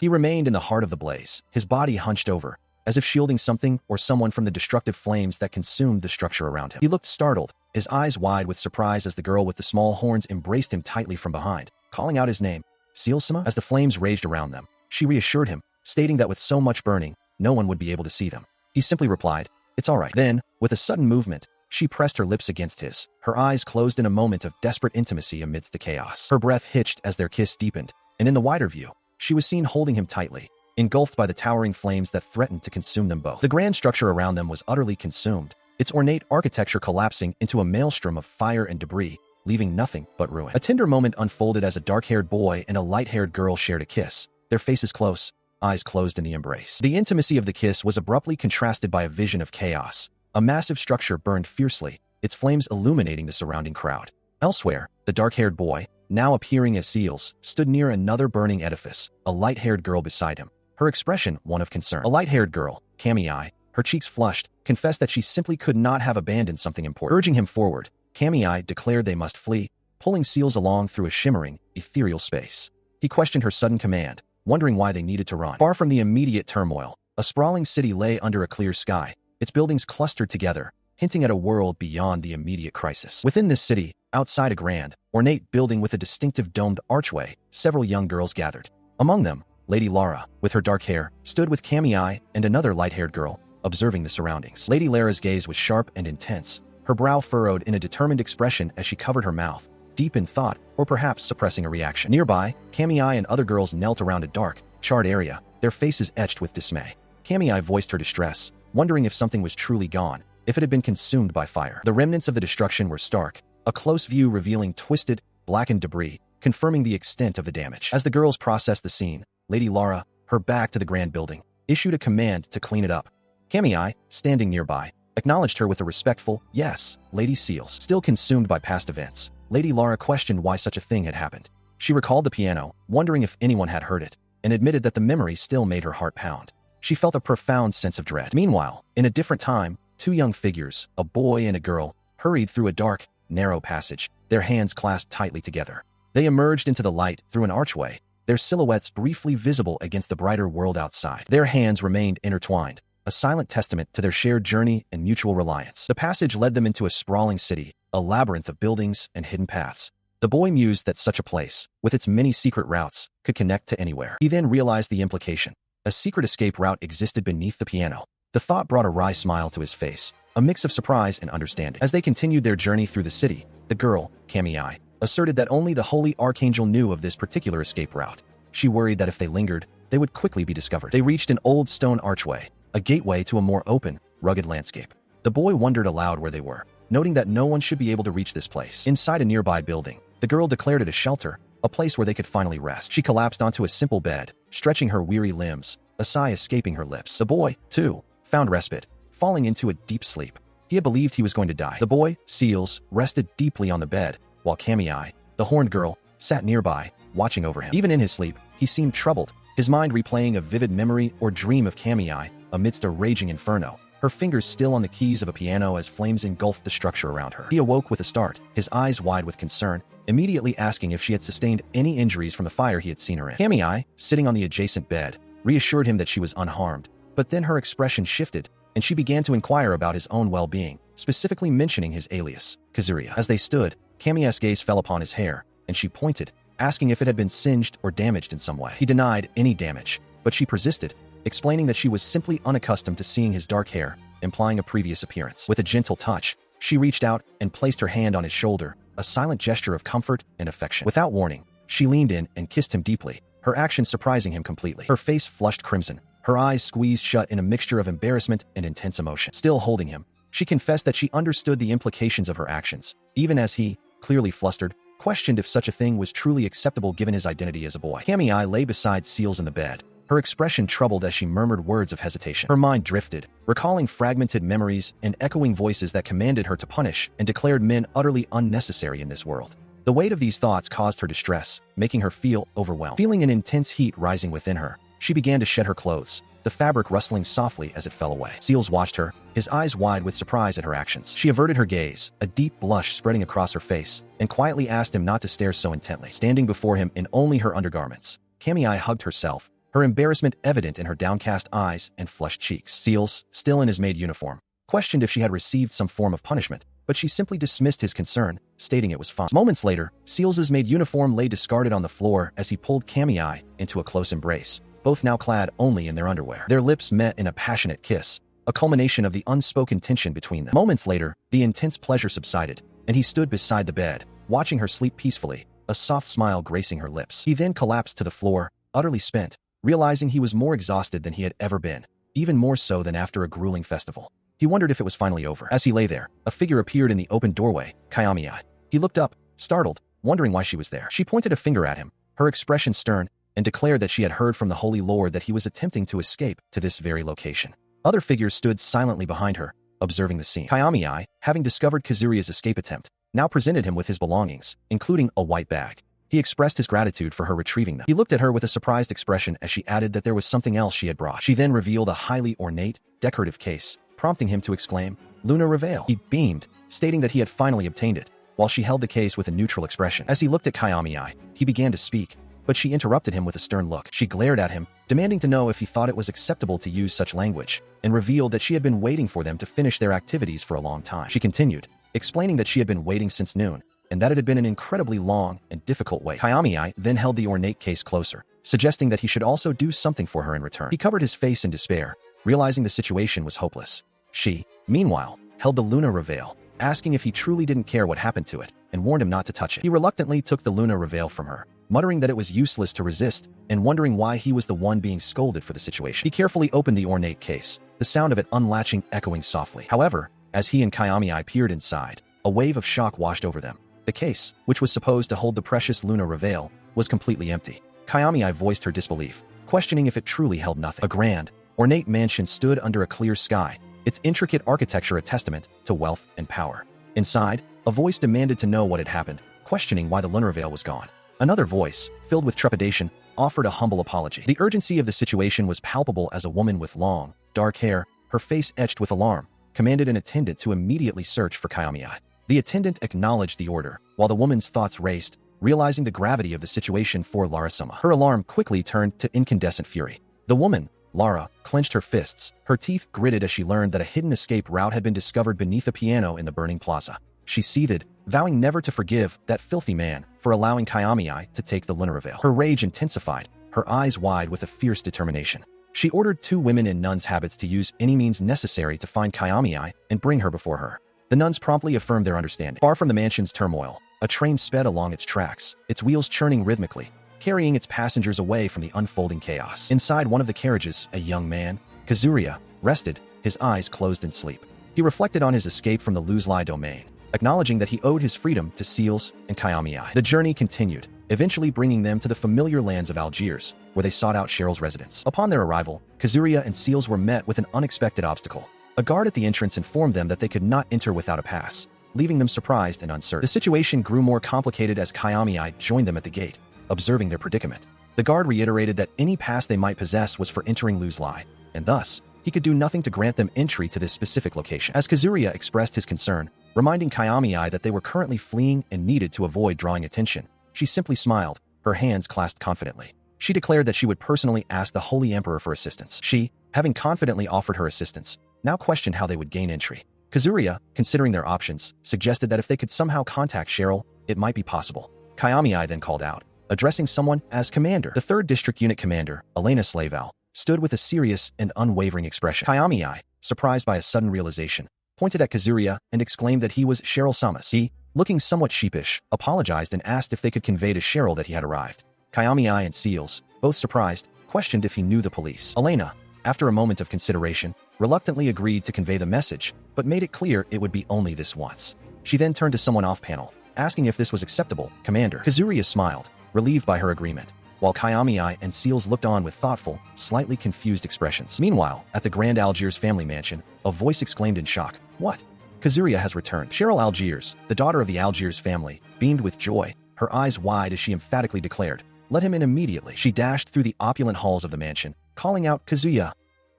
He remained in the heart of the blaze, his body hunched over, as if shielding something or someone from the destructive flames that consumed the structure around him. He looked startled, his eyes wide with surprise as the girl with the small horns embraced him tightly from behind, calling out his name, "Seal-sama?" As the flames raged around them, she reassured him, stating that with so much burning, no one would be able to see them. He simply replied, "It's all right." Then, with a sudden movement, she pressed her lips against his, her eyes closed in a moment of desperate intimacy amidst the chaos. Her breath hitched as their kiss deepened, and in the wider view, she was seen holding him tightly, engulfed by the towering flames that threatened to consume them both. The grand structure around them was utterly consumed, its ornate architecture collapsing into a maelstrom of fire and debris, leaving nothing but ruin. A tender moment unfolded as a dark-haired boy and a light-haired girl shared a kiss, their faces close, eyes closed in the embrace. The intimacy of the kiss was abruptly contrasted by a vision of chaos. A massive structure burned fiercely, its flames illuminating the surrounding crowd. Elsewhere, the dark-haired boy, now appearing as Seals, stood near another burning edifice, a light-haired girl beside him, her expression one of concern. A light-haired girl, Kamiai, her cheeks flushed, confessed that she simply could not have abandoned something important. Urging him forward, Kamiai declared they must flee, pulling Seals along through a shimmering, ethereal space. He questioned her sudden command, wondering why they needed to run. Far from the immediate turmoil, a sprawling city lay under a clear sky, its buildings clustered together, hinting at a world beyond the immediate crisis. Within this city, outside a grand, ornate building with a distinctive domed archway, several young girls gathered. Among them, Lady Lara, with her dark hair, stood with Kamiai and another light-haired girl, observing the surroundings. Lady Lara's gaze was sharp and intense, her brow furrowed in a determined expression as she covered her mouth, deep in thought or perhaps suppressing a reaction. Nearby, Kamiai and other girls knelt around a dark, charred area, their faces etched with dismay. Kamiai voiced her distress, wondering if something was truly gone, if it had been consumed by fire. The remnants of the destruction were stark, a close view revealing twisted, blackened debris, confirming the extent of the damage. As the girls processed the scene, Lady Lara, her back to the grand building, issued a command to clean it up. Kamiai, standing nearby, acknowledged her with a respectful, "Yes, Lady Seals." Still consumed by past events, Lady Lara questioned why such a thing had happened. She recalled the piano, wondering if anyone had heard it, and admitted that the memory still made her heart pound. She felt a profound sense of dread. Meanwhile, in a different time, two young figures, a boy and a girl, hurried through a dark, narrow passage, their hands clasped tightly together. They emerged into the light through an archway, their silhouettes briefly visible against the brighter world outside. Their hands remained intertwined, a silent testament to their shared journey and mutual reliance. The passage led them into a sprawling city, a labyrinth of buildings and hidden paths. The boy mused that such a place, with its many secret routes, could connect to anywhere. He then realized the implication. A secret escape route existed beneath the piano. The thought brought a wry smile to his face, a mix of surprise and understanding. As they continued their journey through the city, the girl, Tame, asserted that only the Holy Archangel knew of this particular escape route. She worried that if they lingered, they would quickly be discovered. They reached an old stone archway, a gateway to a more open, rugged landscape. The boy wondered aloud where they were, noting that no one should be able to reach this place. Inside a nearby building, the girl declared it a shelter, a place where they could finally rest. She collapsed onto a simple bed, stretching her weary limbs, a sigh escaping her lips. The boy, too, found respite, falling into a deep sleep. He had believed he was going to die. The boy, Seals, rested deeply on the bed, while Tame, the horned girl, sat nearby, watching over him. Even in his sleep, he seemed troubled, his mind replaying a vivid memory or dream of Tame amidst a raging inferno, her fingers still on the keys of a piano as flames engulfed the structure around her. He awoke with a start, his eyes wide with concern, immediately asking if she had sustained any injuries from the fire he had seen her in. Tame, sitting on the adjacent bed, reassured him that she was unharmed, but then her expression shifted, and she began to inquire about his own well-being, specifically mentioning his alias, Kazuria. As they stood, Tame's gaze fell upon his hair, and she pointed, asking if it had been singed or damaged in some way. He denied any damage, but she persisted, explaining that she was simply unaccustomed to seeing his dark hair, implying a previous appearance. With a gentle touch, she reached out and placed her hand on his shoulder, a silent gesture of comfort and affection. Without warning, she leaned in and kissed him deeply, her action surprising him completely. Her face flushed crimson, her eyes squeezed shut in a mixture of embarrassment and intense emotion. Still holding him, she confessed that she understood the implications of her actions, even as he, clearly flustered, questioned if such a thing was truly acceptable given his identity as a boy. Tame lay beside Seals in the bed, her expression troubled as she murmured words of hesitation. Her mind drifted, recalling fragmented memories and echoing voices that commanded her to punish and declared men utterly unnecessary in this world. The weight of these thoughts caused her distress, making her feel overwhelmed. Feeling an intense heat rising within her, she began to shed her clothes, the fabric rustling softly as it fell away. Seals watched her, his eyes wide with surprise at her actions. She averted her gaze, a deep blush spreading across her face, and quietly asked him not to stare so intently. Standing before him in only her undergarments, Tame hugged herself, her embarrassment evident in her downcast eyes and flushed cheeks. Seals, still in his maid uniform, questioned if she had received some form of punishment, but she simply dismissed his concern, stating it was fine. Moments later, Seals's maid uniform lay discarded on the floor as he pulled Tame into a close embrace, both now clad only in their underwear. Their lips met in a passionate kiss, a culmination of the unspoken tension between them. Moments later, the intense pleasure subsided, and he stood beside the bed, watching her sleep peacefully, a soft smile gracing her lips. He then collapsed to the floor, utterly spent, realizing he was more exhausted than he had ever been, even more so than after a grueling festival. He wondered if it was finally over. As he lay there, a figure appeared in the open doorway, Tame. He looked up, startled, wondering why she was there. She pointed a finger at him, her expression stern, and declared that she had heard from the Holy Lord that he was attempting to escape to this very location. Other figures stood silently behind her, observing the scene. Tame, having discovered Kazuria's escape attempt, now presented him with his belongings, including a white bag. He expressed his gratitude for her retrieving them. He looked at her with a surprised expression as she added that there was something else she had brought. She then revealed a highly ornate, decorative case, prompting him to exclaim, "Lunar Reveal." He beamed, stating that he had finally obtained it, while she held the case with a neutral expression. As he looked at Tame, he began to speak, but she interrupted him with a stern look. She glared at him, demanding to know if he thought it was acceptable to use such language, and revealed that she had been waiting for them to finish their activities for a long time. She continued, explaining that she had been waiting since noon, and that it had been an incredibly long and difficult wait. Tame then held the ornate case closer, suggesting that he should also do something for her in return. He covered his face in despair, realizing the situation was hopeless. She, meanwhile, held the Lunar Reveal, asking if he truly didn't care what happened to it, and warned him not to touch it. He reluctantly took the Lunar Reveal from her, muttering that it was useless to resist, and wondering why he was the one being scolded for the situation. He carefully opened the ornate case, the sound of it unlatching echoing softly. However, as he and Tame peered inside, a wave of shock washed over them. The case, which was supposed to hold the precious Lunar Reveal, was completely empty. Tame voiced her disbelief, questioning if it truly held nothing. A grand, ornate mansion stood under a clear sky, its intricate architecture a testament to wealth and power. Inside, a voice demanded to know what had happened, questioning why the Lunar Veil was gone. Another voice, filled with trepidation, offered a humble apology. The urgency of the situation was palpable as a woman with long, dark hair, her face etched with alarm, commanded an attendant to immediately search for Tame. The attendant acknowledged the order, while the woman's thoughts raced, realizing the gravity of the situation for Lara-sama. Her alarm quickly turned to incandescent fury. The woman, Lara, clenched her fists, her teeth gritted as she learned that a hidden escape route had been discovered beneath a piano in the burning plaza. she seethed, vowing never to forgive that filthy man for allowing Kayami to take the lunar veil. Her rage intensified, her eyes wide with a fierce determination. She ordered 2 women in nuns' habits to use any means necessary to find Kayami and bring her before her. The nuns promptly affirmed their understanding. Far from the mansion's turmoil, a train sped along its tracks, its wheels churning rhythmically, carrying its passengers away from the unfolding chaos. Inside one of the carriages, a young man, Kazuria, rested, his eyes closed in sleep. He reflected on his escape from the Luzlai domain, acknowledging that he owed his freedom to Seals and Kayami. The journey continued, eventually bringing them to the familiar lands of Algiers, where they sought out Cheryl's residence. Upon their arrival, Kazuria and Seals were met with an unexpected obstacle. A guard at the entrance informed them that they could not enter without a pass, leaving them surprised and uncertain. The situation grew more complicated as Kayami joined them at the gate, observing their predicament. The guard reiterated that any pass they might possess was for entering Luzlai, and thus, he could do nothing to grant them entry to this specific location. As Kazuria expressed his concern, reminding Kayami that they were currently fleeing and needed to avoid drawing attention, she simply smiled, her hands clasped confidently. She declared that she would personally ask the Holy Emperor for assistance. She, having confidently offered her assistance, now questioned how they would gain entry. Kazuria, considering their options, suggested that if they could somehow contact Cheryl, it might be possible. Kayami then called out, addressing someone as Commander. The 3rd District Unit Commander, Elena Slaval, stood with a serious and unwavering expression. Kayami, surprised by a sudden realization, pointed at Kazuria and exclaimed that he was Cheryl Samus. He, looking somewhat sheepish, apologized and asked if they could convey to Cheryl that he had arrived. Kayami and Seals, both surprised, questioned if he knew the police. Elena, after a moment of consideration, reluctantly agreed to convey the message, but made it clear it would be only this once. She then turned to someone off-panel, asking if this was acceptable. Commander. Kazuria smiled, relieved by her agreement, while Kayami and Seals looked on with thoughtful, slightly confused expressions. Meanwhile, at the Grand Algiers family mansion, a voice exclaimed in shock, "What? Kazuria has returned." Cheryl Algiers, the daughter of the Algiers family, beamed with joy, her eyes wide as she emphatically declared, "Let him in immediately." She dashed through the opulent halls of the mansion, calling out, "Kazuya,"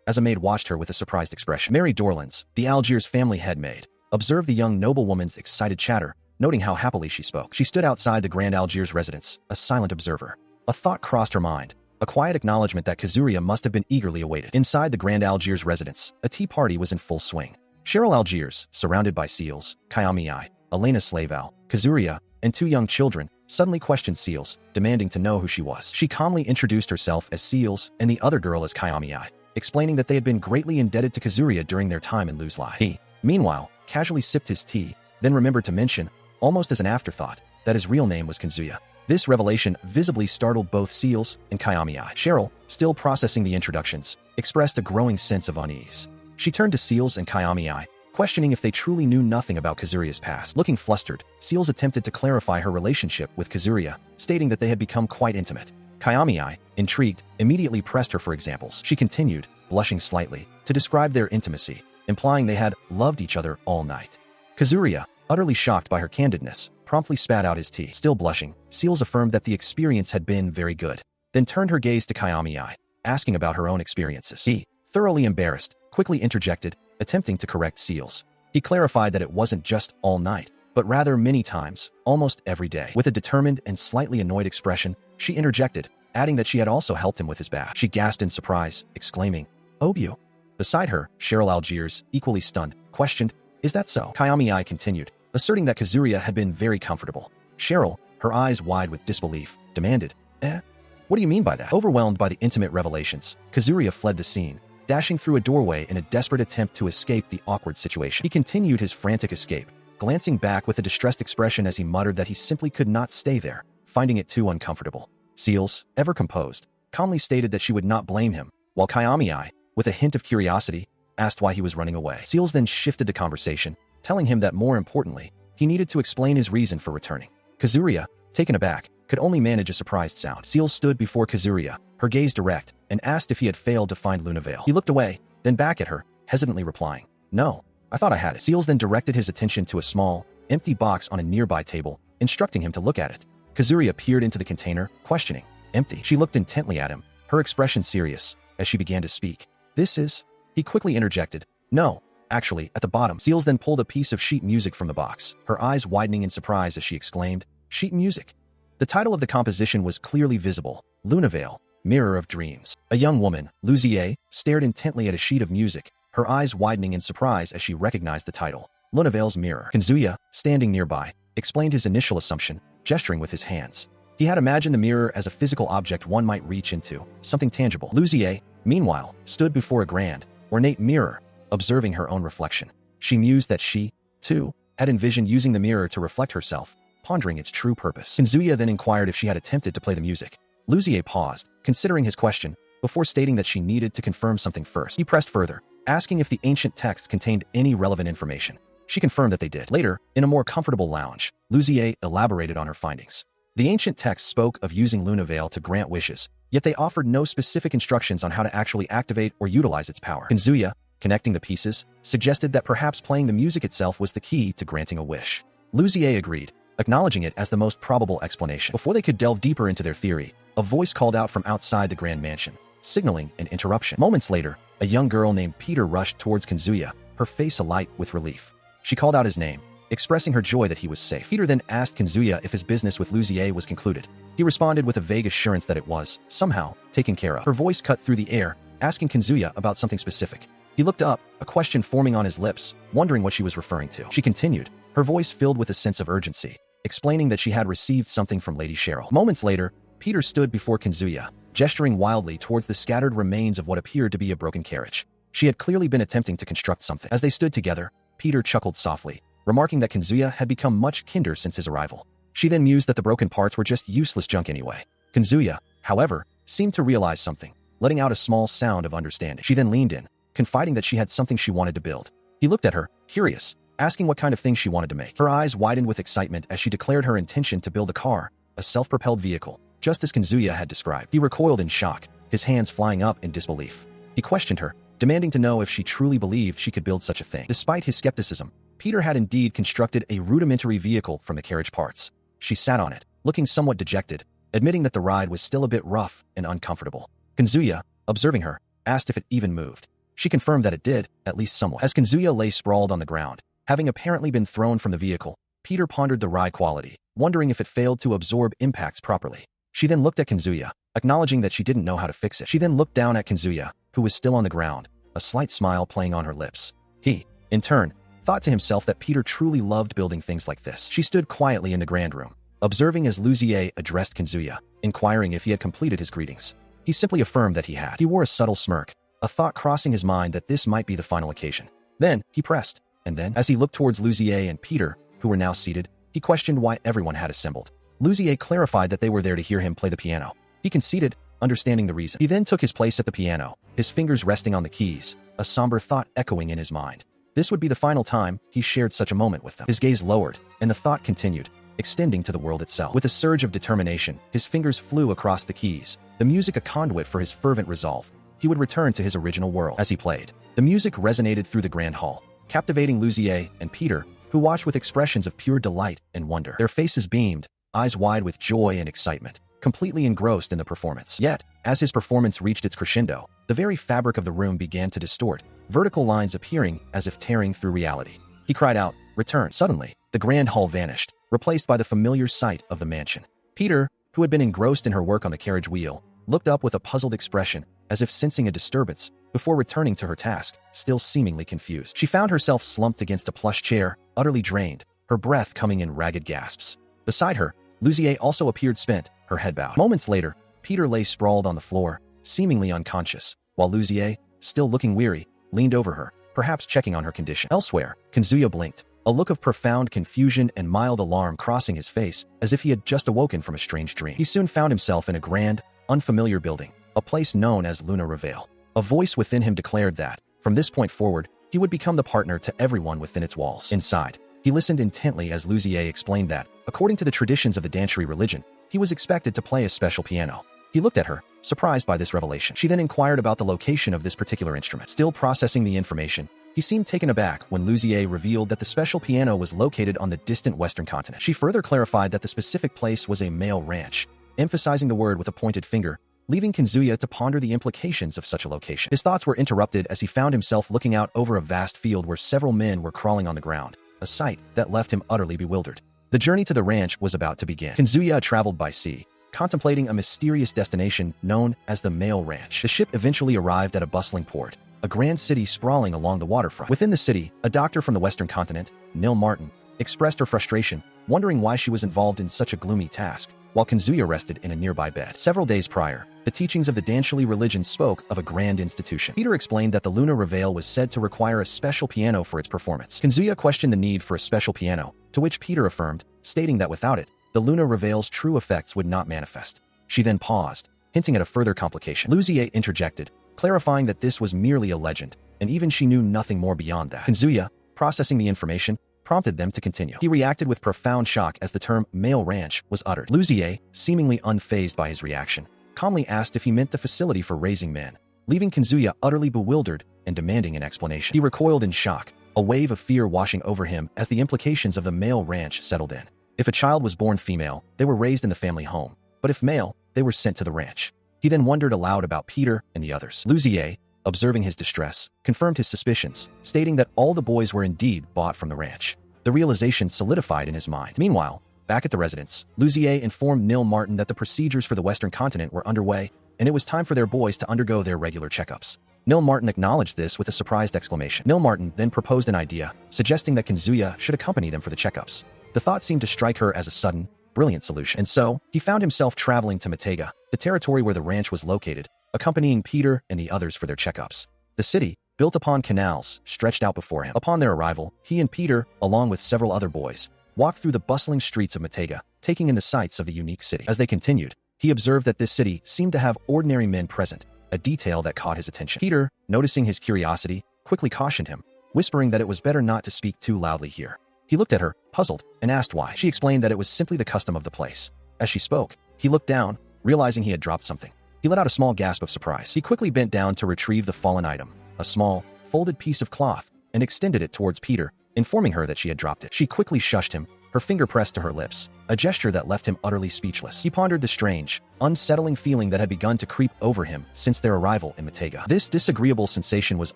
as a maid watched her with a surprised expression. Mary Dorlans, the Algiers family head maid, observed the young noblewoman's excited chatter, noting how happily she spoke. She stood outside the Grand Algiers residence, a silent observer. A thought crossed her mind, a quiet acknowledgement that Kazuria must have been eagerly awaited. Inside the Grand Algiers residence, a tea party was in full swing. Cheryl Algiers, surrounded by Seals, Kayami, Elena Slaval, Kazuria, and 2 young children, suddenly questioned Seals, demanding to know who she was. She calmly introduced herself as Seals and the other girl as Kayami, explaining that they had been greatly indebted to Kazuria during their time in Luzlai. He, meanwhile, casually sipped his tea, then remembered to mention, almost as an afterthought, that his real name was Kazuya. This revelation visibly startled both Seals and Kayami. Cheryl, still processing the introductions, expressed a growing sense of unease. She turned to Seals and Kayami, questioning if they truly knew nothing about Kazuria's past. Looking flustered, Seals attempted to clarify her relationship with Kazuria, stating that they had become quite intimate. Kayami, intrigued, immediately pressed her for examples. She continued, blushing slightly, to describe their intimacy, implying they had loved each other all night. Kazuria, utterly shocked by her candidness, promptly spat out his tea. Still blushing, Seals affirmed that the experience had been very good, then turned her gaze to Kayami, asking about her own experiences. He, thoroughly embarrassed, quickly interjected, attempting to correct Seals. He clarified that it wasn't just all night, but rather many times, almost every day. With a determined and slightly annoyed expression, she interjected, adding that she had also helped him with his bath. She gasped in surprise, exclaiming, "Obu." Beside her, Cheryl Algiers, equally stunned, questioned, "Is that so?" Kayami continued, asserting that Kazuria had been very comfortable. Cheryl, her eyes wide with disbelief, demanded, What do you mean by that?" Overwhelmed by the intimate revelations, Kazuria fled the scene, dashing through a doorway in a desperate attempt to escape the awkward situation. He continued his frantic escape, glancing back with a distressed expression as he muttered that he simply could not stay there, finding it too uncomfortable. Seals, ever composed, calmly stated that she would not blame him, while Kayami, with a hint of curiosity, asked why he was running away. Seals then shifted the conversation, telling him that more importantly, he needed to explain his reason for returning. Kazuria, taken aback, could only manage a surprised sound. Seals stood before Kazuria, her gaze direct, and asked if he had failed to find Lunavale. He looked away, then back at her, hesitantly replying, "No, I thought I had it." Seals then directed his attention to a small, empty box on a nearby table, instructing him to look at it. Kazuria peered into the container, questioning, "Empty?" She looked intently at him, her expression serious, as she began to speak. "This is..." He quickly interjected, "No, actually, at the bottom." Seals then pulled a piece of sheet music from the box, her eyes widening in surprise as she exclaimed, "Sheet music?" The title of the composition was clearly visible, Lunavale, Mirror of Dreams. A young woman, Luzier, stared intently at a sheet of music, her eyes widening in surprise as she recognized the title. Lunavale's mirror. Kazuya, standing nearby, explained his initial assumption, gesturing with his hands. He had imagined the mirror as a physical object one might reach into, something tangible. Luzier, meanwhile, stood before a grand, ornate mirror, observing her own reflection. She mused that she, too, had envisioned using the mirror to reflect herself, pondering its true purpose. Kazuya then inquired if she had attempted to play the music. Luzier paused, considering his question, before stating that she needed to confirm something first. He pressed further, asking if the ancient text contained any relevant information. She confirmed that they did. Later, in a more comfortable lounge, Luzier elaborated on her findings. The ancient text spoke of using Lunavale to grant wishes, yet they offered no specific instructions on how to actually activate or utilize its power. Kazuya, connecting the pieces, suggested that perhaps playing the music itself was the key to granting a wish. Luzier agreed, acknowledging it as the most probable explanation. Before they could delve deeper into their theory, a voice called out from outside the grand mansion, signaling an interruption. Moments later, a young girl named Peter rushed towards Kazuya, her face alight with relief. She called out his name, expressing her joy that he was safe. Peter then asked Kazuya if his business with Luzier was concluded. He responded with a vague assurance that it was, somehow, taken care of. Her voice cut through the air, asking Kazuya about something specific. He looked up, a question forming on his lips, wondering what she was referring to. She continued, her voice filled with a sense of urgency, explaining that she had received something from Lady Cheryl. Moments later, Peter stood before Kazuya, gesturing wildly towards the scattered remains of what appeared to be a broken carriage. She had clearly been attempting to construct something. As they stood together, Peter chuckled softly, remarking that Kazuya had become much kinder since his arrival. She then mused that the broken parts were just useless junk anyway. Kazuya, however, seemed to realize something, letting out a small sound of understanding. She then leaned in, confiding that she had something she wanted to build. He looked at her, curious, asking what kind of thing she wanted to make. Her eyes widened with excitement as she declared her intention to build a car, a self-propelled vehicle, just as Kazuya had described. He recoiled in shock, his hands flying up in disbelief. He questioned her, demanding to know if she truly believed she could build such a thing. Despite his skepticism, Peter had indeed constructed a rudimentary vehicle from the carriage parts. She sat on it, looking somewhat dejected, admitting that the ride was still a bit rough and uncomfortable. Kazuya, observing her, asked if it even moved. She confirmed that it did, at least somewhat. As Kazuya lay sprawled on the ground, having apparently been thrown from the vehicle, Peter pondered the ride quality, wondering if it failed to absorb impacts properly. She then looked at Kazuya, acknowledging that she didn't know how to fix it. She then looked down at Kazuya, who was still on the ground, a slight smile playing on her lips. He, in turn, thought to himself that Peter truly loved building things like this. She stood quietly in the grand room, observing as Luzier addressed Kazuya, inquiring if he had completed his greetings. He simply affirmed that he had. He wore a subtle smirk, a thought crossing his mind that this might be the final occasion. Then, he pressed, and then, as he looked towards Luzier and Peter, who were now seated, he questioned why everyone had assembled. Luzier clarified that they were there to hear him play the piano. He conceded, understanding the reason. He then took his place at the piano, his fingers resting on the keys, a somber thought echoing in his mind. This would be the final time he shared such a moment with them. His gaze lowered, and the thought continued, extending to the world itself. With a surge of determination, his fingers flew across the keys, the music a conduit for his fervent resolve. He would return to his original world. As he played, the music resonated through the grand hall, captivating Luzier and Peter, who watched with expressions of pure delight and wonder. Their faces beamed, eyes wide with joy and excitement, completely engrossed in the performance. Yet, as his performance reached its crescendo, the very fabric of the room began to distort, vertical lines appearing as if tearing through reality. He cried out, "Return!" Suddenly, the grand hall vanished, replaced by the familiar sight of the mansion. Peter, who had been engrossed in her work on the carriage wheel, looked up with a puzzled expression, as if sensing a disturbance, before returning to her task, still seemingly confused. She found herself slumped against a plush chair, utterly drained, her breath coming in ragged gasps. Beside her, Luzier also appeared spent, her head bowed. Moments later, Peter lay sprawled on the floor, seemingly unconscious, while Luzier, still looking weary, leaned over her, perhaps checking on her condition. Elsewhere, Kazuya blinked, a look of profound confusion and mild alarm crossing his face, as if he had just awoken from a strange dream. He soon found himself in a grand, unfamiliar building, a place known as Lunavale. A voice within him declared that, from this point forward, he would become the partner to everyone within its walls. Inside, he listened intently as Luzier explained that, according to the traditions of the Danchery religion, he was expected to play a special piano. He looked at her, surprised by this revelation. She then inquired about the location of this particular instrument. Still processing the information, he seemed taken aback when Luzier revealed that the special piano was located on the distant western continent. She further clarified that the specific place was a male ranch, emphasizing the word with a pointed finger, leaving Kazuya to ponder the implications of such a location. His thoughts were interrupted as he found himself looking out over a vast field where several men were crawling on the ground, a sight that left him utterly bewildered. The journey to the ranch was about to begin. Kazuya traveled by sea, contemplating a mysterious destination known as the Male Ranch. The ship eventually arrived at a bustling port, a grand city sprawling along the waterfront. Within the city, a doctor from the Western continent, Nil Martin, expressed her frustration, wondering why she was involved in such a gloomy task, while Kanzuya rested in a nearby bed. Several days prior, the teachings of the Danshili religion spoke of a grand institution. Peter explained that the Lunar Reveille was said to require a special piano for its performance. Kanzuya questioned the need for a special piano, to which Peter affirmed, stating that without it, the Lunar Reveille's true effects would not manifest. She then paused, hinting at a further complication. Luzier interjected, clarifying that this was merely a legend, and even she knew nothing more beyond that. Kanzuya, processing the information, prompted them to continue. He reacted with profound shock as the term male ranch was uttered. Luzier, seemingly unfazed by his reaction, calmly asked if he meant the facility for raising men, leaving Kanzuya utterly bewildered and demanding an explanation. He recoiled in shock, a wave of fear washing over him as the implications of the male ranch settled in. If a child was born female, they were raised in the family home, but if male, they were sent to the ranch. He then wondered aloud about Peter and the others. Luzier, observing his distress, confirmed his suspicions, stating that all the boys were indeed bought from the ranch. The realization solidified in his mind. Meanwhile, back at the residence, Luzier informed Nil Martin that the procedures for the Western continent were underway, and it was time for their boys to undergo their regular checkups. Nil Martin acknowledged this with a surprised exclamation. Nil Martin then proposed an idea, suggesting that Kanzuya should accompany them for the checkups. The thought seemed to strike her as a sudden, brilliant solution. And so, he found himself traveling to Matega, the territory where the ranch was located, accompanying Peter and the others for their checkups. The city, built upon canals, stretched out before him. Upon their arrival, he and Peter, along with several other boys, walked through the bustling streets of Matega, taking in the sights of the unique city. As they continued, he observed that this city seemed to have ordinary men present, a detail that caught his attention. Peter, noticing his curiosity, quickly cautioned him, whispering that it was better not to speak too loudly here. He looked at her, puzzled, and asked why. She explained that it was simply the custom of the place. As she spoke, he looked down, realizing he had dropped something. He let out a small gasp of surprise. He quickly bent down to retrieve the fallen item, a small, folded piece of cloth, and extended it towards Peter, informing her that she had dropped it. She quickly shushed him, her finger pressed to her lips, a gesture that left him utterly speechless. He pondered the strange, unsettling feeling that had begun to creep over him since their arrival in Matega. This disagreeable sensation was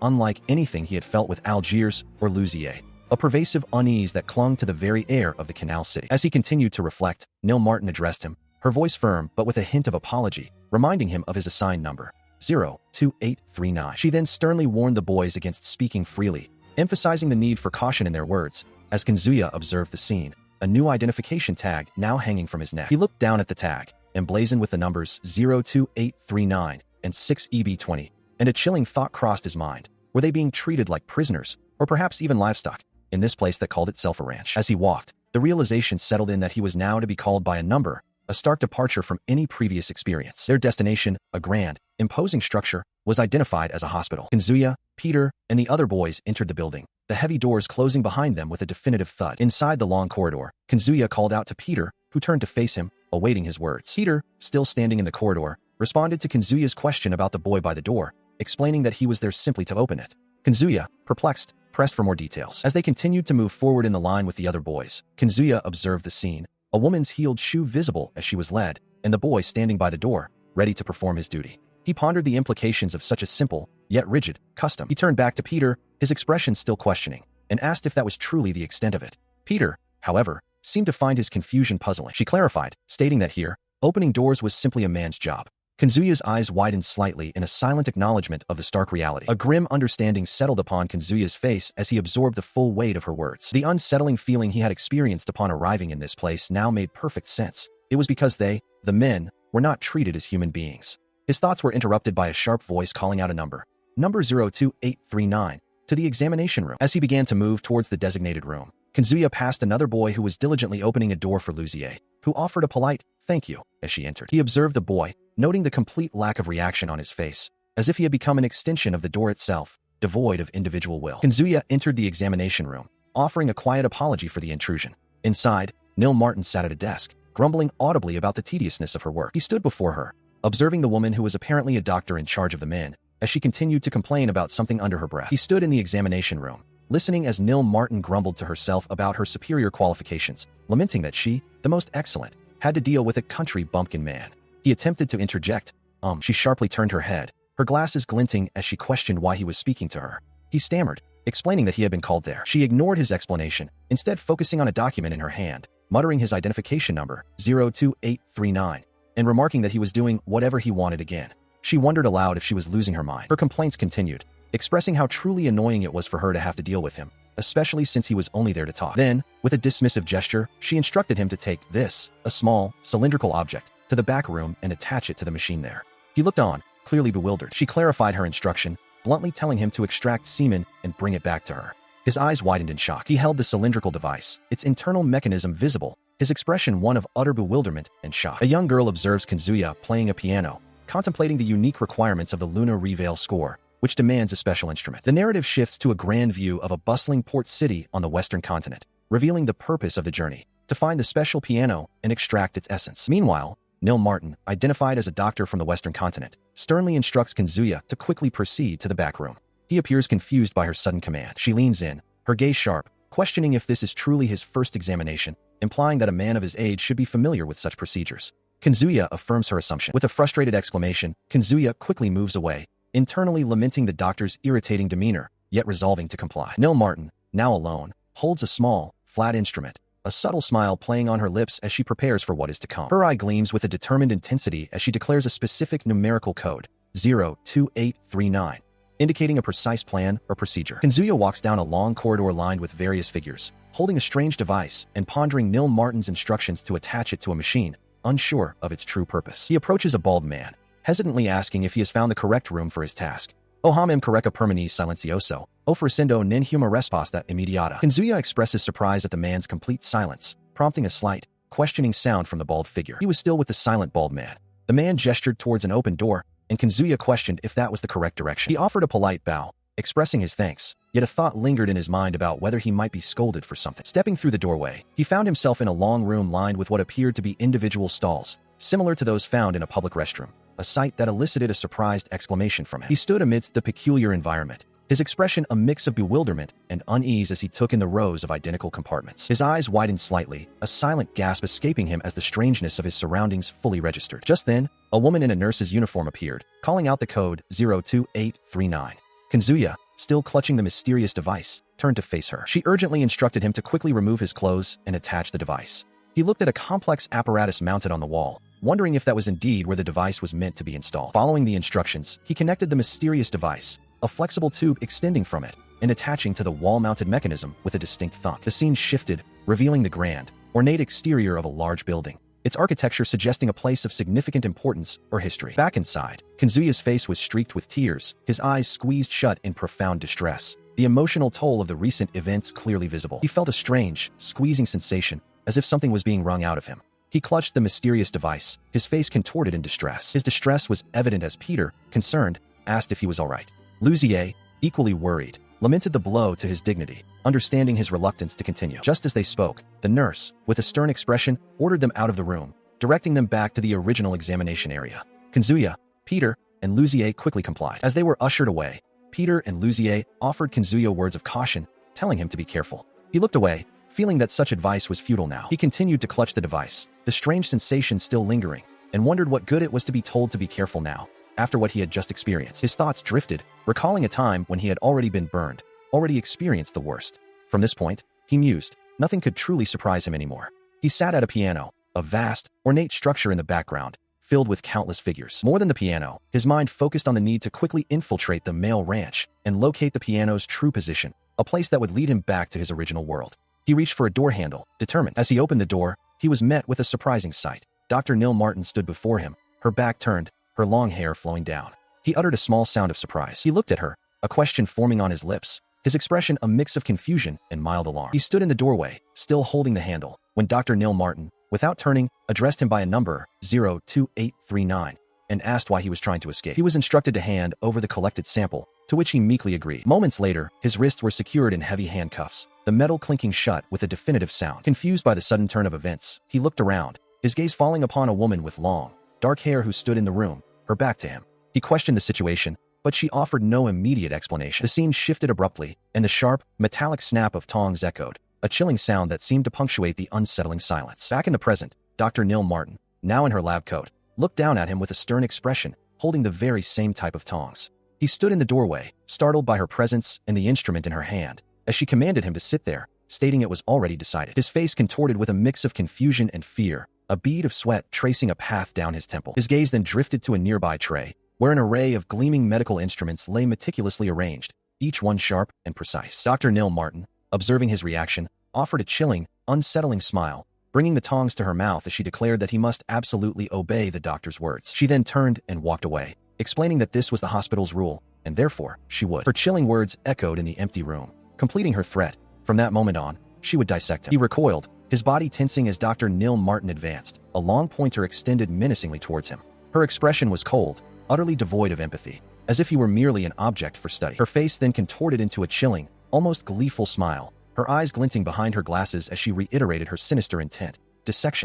unlike anything he had felt with Algiers or Luzier, a pervasive unease that clung to the very air of the canal city. As he continued to reflect, Nil Martin addressed him, her voice firm but with a hint of apology, reminding him of his assigned number, 02839. She then sternly warned the boys against speaking freely, emphasizing the need for caution in their words. As Kanzuya observed the scene, a new identification tag now hanging from his neck. He looked down at the tag, emblazoned with the numbers 02839 and 6EB20, and a chilling thought crossed his mind. Were they being treated like prisoners, or perhaps even livestock, in this place that called itself a ranch? As he walked, the realization settled in that he was now to be called by a number, a stark departure from any previous experience. Their destination, a grand, imposing structure, was identified as a hospital. Kanzuya, Peter, and the other boys entered the building, the heavy doors closing behind them with a definitive thud. Inside the long corridor, Kanzuya called out to Peter, who turned to face him, awaiting his words. Peter, still standing in the corridor, responded to Kanzuya's question about the boy by the door, explaining that he was there simply to open it. Kanzuya, perplexed, pressed for more details. As they continued to move forward in the line with the other boys, Kanzuya observed the scene, a woman's heeled shoe visible as she was led, and the boy standing by the door, ready to perform his duty. He pondered the implications of such a simple, yet rigid, custom. He turned back to Peter, his expression still questioning, and asked if that was truly the extent of it. Peter, however, seemed to find his confusion puzzling. She clarified, stating that here, opening doors was simply a man's job. Kanzuya's eyes widened slightly in a silent acknowledgement of the stark reality. A grim understanding settled upon Kanzuya's face as he absorbed the full weight of her words. The unsettling feeling he had experienced upon arriving in this place now made perfect sense. It was because they, the men, were not treated as human beings. His thoughts were interrupted by a sharp voice calling out a number 02839, to the examination room. As he began to move towards the designated room, Kanzuya passed another boy who was diligently opening a door for Luzier, who offered a polite, "Thank you," as she entered. He observed the boy, noting the complete lack of reaction on his face, as if he had become an extension of the door itself, devoid of individual will. Kanzuya entered the examination room, offering a quiet apology for the intrusion. Inside, Nil Martin sat at a desk, grumbling audibly about the tediousness of her work. He stood before her, observing the woman who was apparently a doctor in charge of the men, as she continued to complain about something under her breath. He stood in the examination room, listening as Nil Martin grumbled to herself about her superior qualifications, lamenting that she, the most excellent, had to deal with a country bumpkin man. He attempted to interject. She sharply turned her head, her glasses glinting as she questioned why he was speaking to her. He stammered, explaining that he had been called there. She ignored his explanation, instead focusing on a document in her hand, muttering his identification number, 02839, and remarking that he was doing whatever he wanted again. She wondered aloud if she was losing her mind. Her complaints continued, expressing how truly annoying it was for her to have to deal with him, especially since he was only there to talk. Then, with a dismissive gesture, she instructed him to take this, a small, cylindrical object, to the back room and attach it to the machine there. He looked on, clearly bewildered. She clarified her instruction, bluntly telling him to extract semen and bring it back to her. His eyes widened in shock. He held the cylindrical device, its internal mechanism visible, his expression one of utter bewilderment and shock. A young girl observes Kazuya playing a piano, contemplating the unique requirements of the Luna Reveal score, which demands a special instrument. The narrative shifts to a grand view of a bustling port city on the western continent, revealing the purpose of the journey, to find the special piano and extract its essence. Meanwhile, Nil Martin, identified as a doctor from the western continent, sternly instructs Kazuya to quickly proceed to the back room. He appears confused by her sudden command. She leans in, her gaze sharp, questioning if this is truly his first examination, implying that a man of his age should be familiar with such procedures. Kazuya affirms her assumption. With a frustrated exclamation, Kazuya quickly moves away, internally lamenting the doctor's irritating demeanor, yet resolving to comply. Nil Martin, now alone, holds a small, flat instrument, a subtle smile playing on her lips as she prepares for what is to come. Her eye gleams with a determined intensity as she declares a specific numerical code, 02839, indicating a precise plan or procedure. Kazuya walks down a long corridor lined with various figures, holding a strange device and pondering Nil Martin's instructions to attach it to a machine, unsure of its true purpose. He approaches a bald man, hesitantly asking if he has found the correct room for his task. Ohamim correca permanis silencioso, ofreciendo ninhuma resposta imediata. Kazuya expresses surprise at the man's complete silence, prompting a slight, questioning sound from the bald figure. He was still with the silent bald man. The man gestured towards an open door, and Kazuya questioned if that was the correct direction. He offered a polite bow, expressing his thanks, yet a thought lingered in his mind about whether he might be scolded for something. Stepping through the doorway, he found himself in a long room lined with what appeared to be individual stalls, similar to those found in a public restroom, a sight that elicited a surprised exclamation from him. He stood amidst the peculiar environment, his expression a mix of bewilderment and unease as he took in the rows of identical compartments. His eyes widened slightly, a silent gasp escaping him as the strangeness of his surroundings fully registered. Just then, a woman in a nurse's uniform appeared, calling out the code 02839. Kazuya, still clutching the mysterious device, turned to face her. She urgently instructed him to quickly remove his clothes and attach the device. He looked at a complex apparatus mounted on the wall, wondering if that was indeed where the device was meant to be installed. Following the instructions, he connected the mysterious device, a flexible tube extending from it, and attaching to the wall-mounted mechanism with a distinct thunk. The scene shifted, revealing the grand, ornate exterior of a large building, its architecture suggesting a place of significant importance or history. Back inside, Kazuya's face was streaked with tears, his eyes squeezed shut in profound distress, the emotional toll of the recent events clearly visible. He felt a strange, squeezing sensation, as if something was being wrung out of him. He clutched the mysterious device, his face contorted in distress. His distress was evident as Peter, concerned, asked if he was all right. Luzier, equally worried, lamented the blow to his dignity, understanding his reluctance to continue. Just as they spoke, the nurse, with a stern expression, ordered them out of the room, directing them back to the original examination area. Kazuya, Peter, and Luzier quickly complied. As they were ushered away, Peter and Luzier offered Kazuya words of caution, telling him to be careful. He looked away, feeling that such advice was futile now. He continued to clutch the device, the strange sensation still lingering, and wondered what good it was to be told to be careful now, after what he had just experienced. His thoughts drifted, recalling a time when he had already been burned, already experienced the worst. From this point, he mused, nothing could truly surprise him anymore. He sat at a piano, a vast, ornate structure in the background, filled with countless figures. More than the piano, his mind focused on the need to quickly infiltrate the male ranch and locate the piano's true position, a place that would lead him back to his original world. He reached for a door handle, determined. As he opened the door, he was met with a surprising sight. Dr. Nil Martin stood before him, her back turned, her long hair flowing down. He uttered a small sound of surprise. He looked at her, a question forming on his lips, his expression a mix of confusion and mild alarm. He stood in the doorway, still holding the handle, when Dr. Nil Martin, without turning, addressed him by a number, 02839, and asked why he was trying to escape. He was instructed to hand over the collected sample, to which he meekly agreed. Moments later, his wrists were secured in heavy handcuffs, the metal clinking shut with a definitive sound. Confused by the sudden turn of events, he looked around, his gaze falling upon a woman with long, dark hair who stood in the room, her back to him. He questioned the situation, but she offered no immediate explanation. The scene shifted abruptly, and the sharp, metallic snap of tongs echoed, a chilling sound that seemed to punctuate the unsettling silence. Back in the present, Dr. Nil Martin, now in her lab coat, looked down at him with a stern expression, holding the very same type of tongs. He stood in the doorway, startled by her presence and the instrument in her hand, as she commanded him to sit there, stating it was already decided. His face contorted with a mix of confusion and fear, a bead of sweat tracing a path down his temple. His gaze then drifted to a nearby tray, where an array of gleaming medical instruments lay meticulously arranged, each one sharp and precise. Dr. Neil Martin, observing his reaction, offered a chilling, unsettling smile, bringing the tongs to her mouth as she declared that he must absolutely obey the doctor's words. She then turned and walked away, explaining that this was the hospital's rule, and therefore, she would. Her chilling words echoed in the empty room, completing her threat. From that moment on, she would dissect him. He recoiled, his body tensing as Dr. Neil Martin advanced, a long pointer extended menacingly towards him. Her expression was cold, utterly devoid of empathy, as if he were merely an object for study. Her face then contorted into a chilling, almost gleeful smile, her eyes glinting behind her glasses as she reiterated her sinister intent: dissection.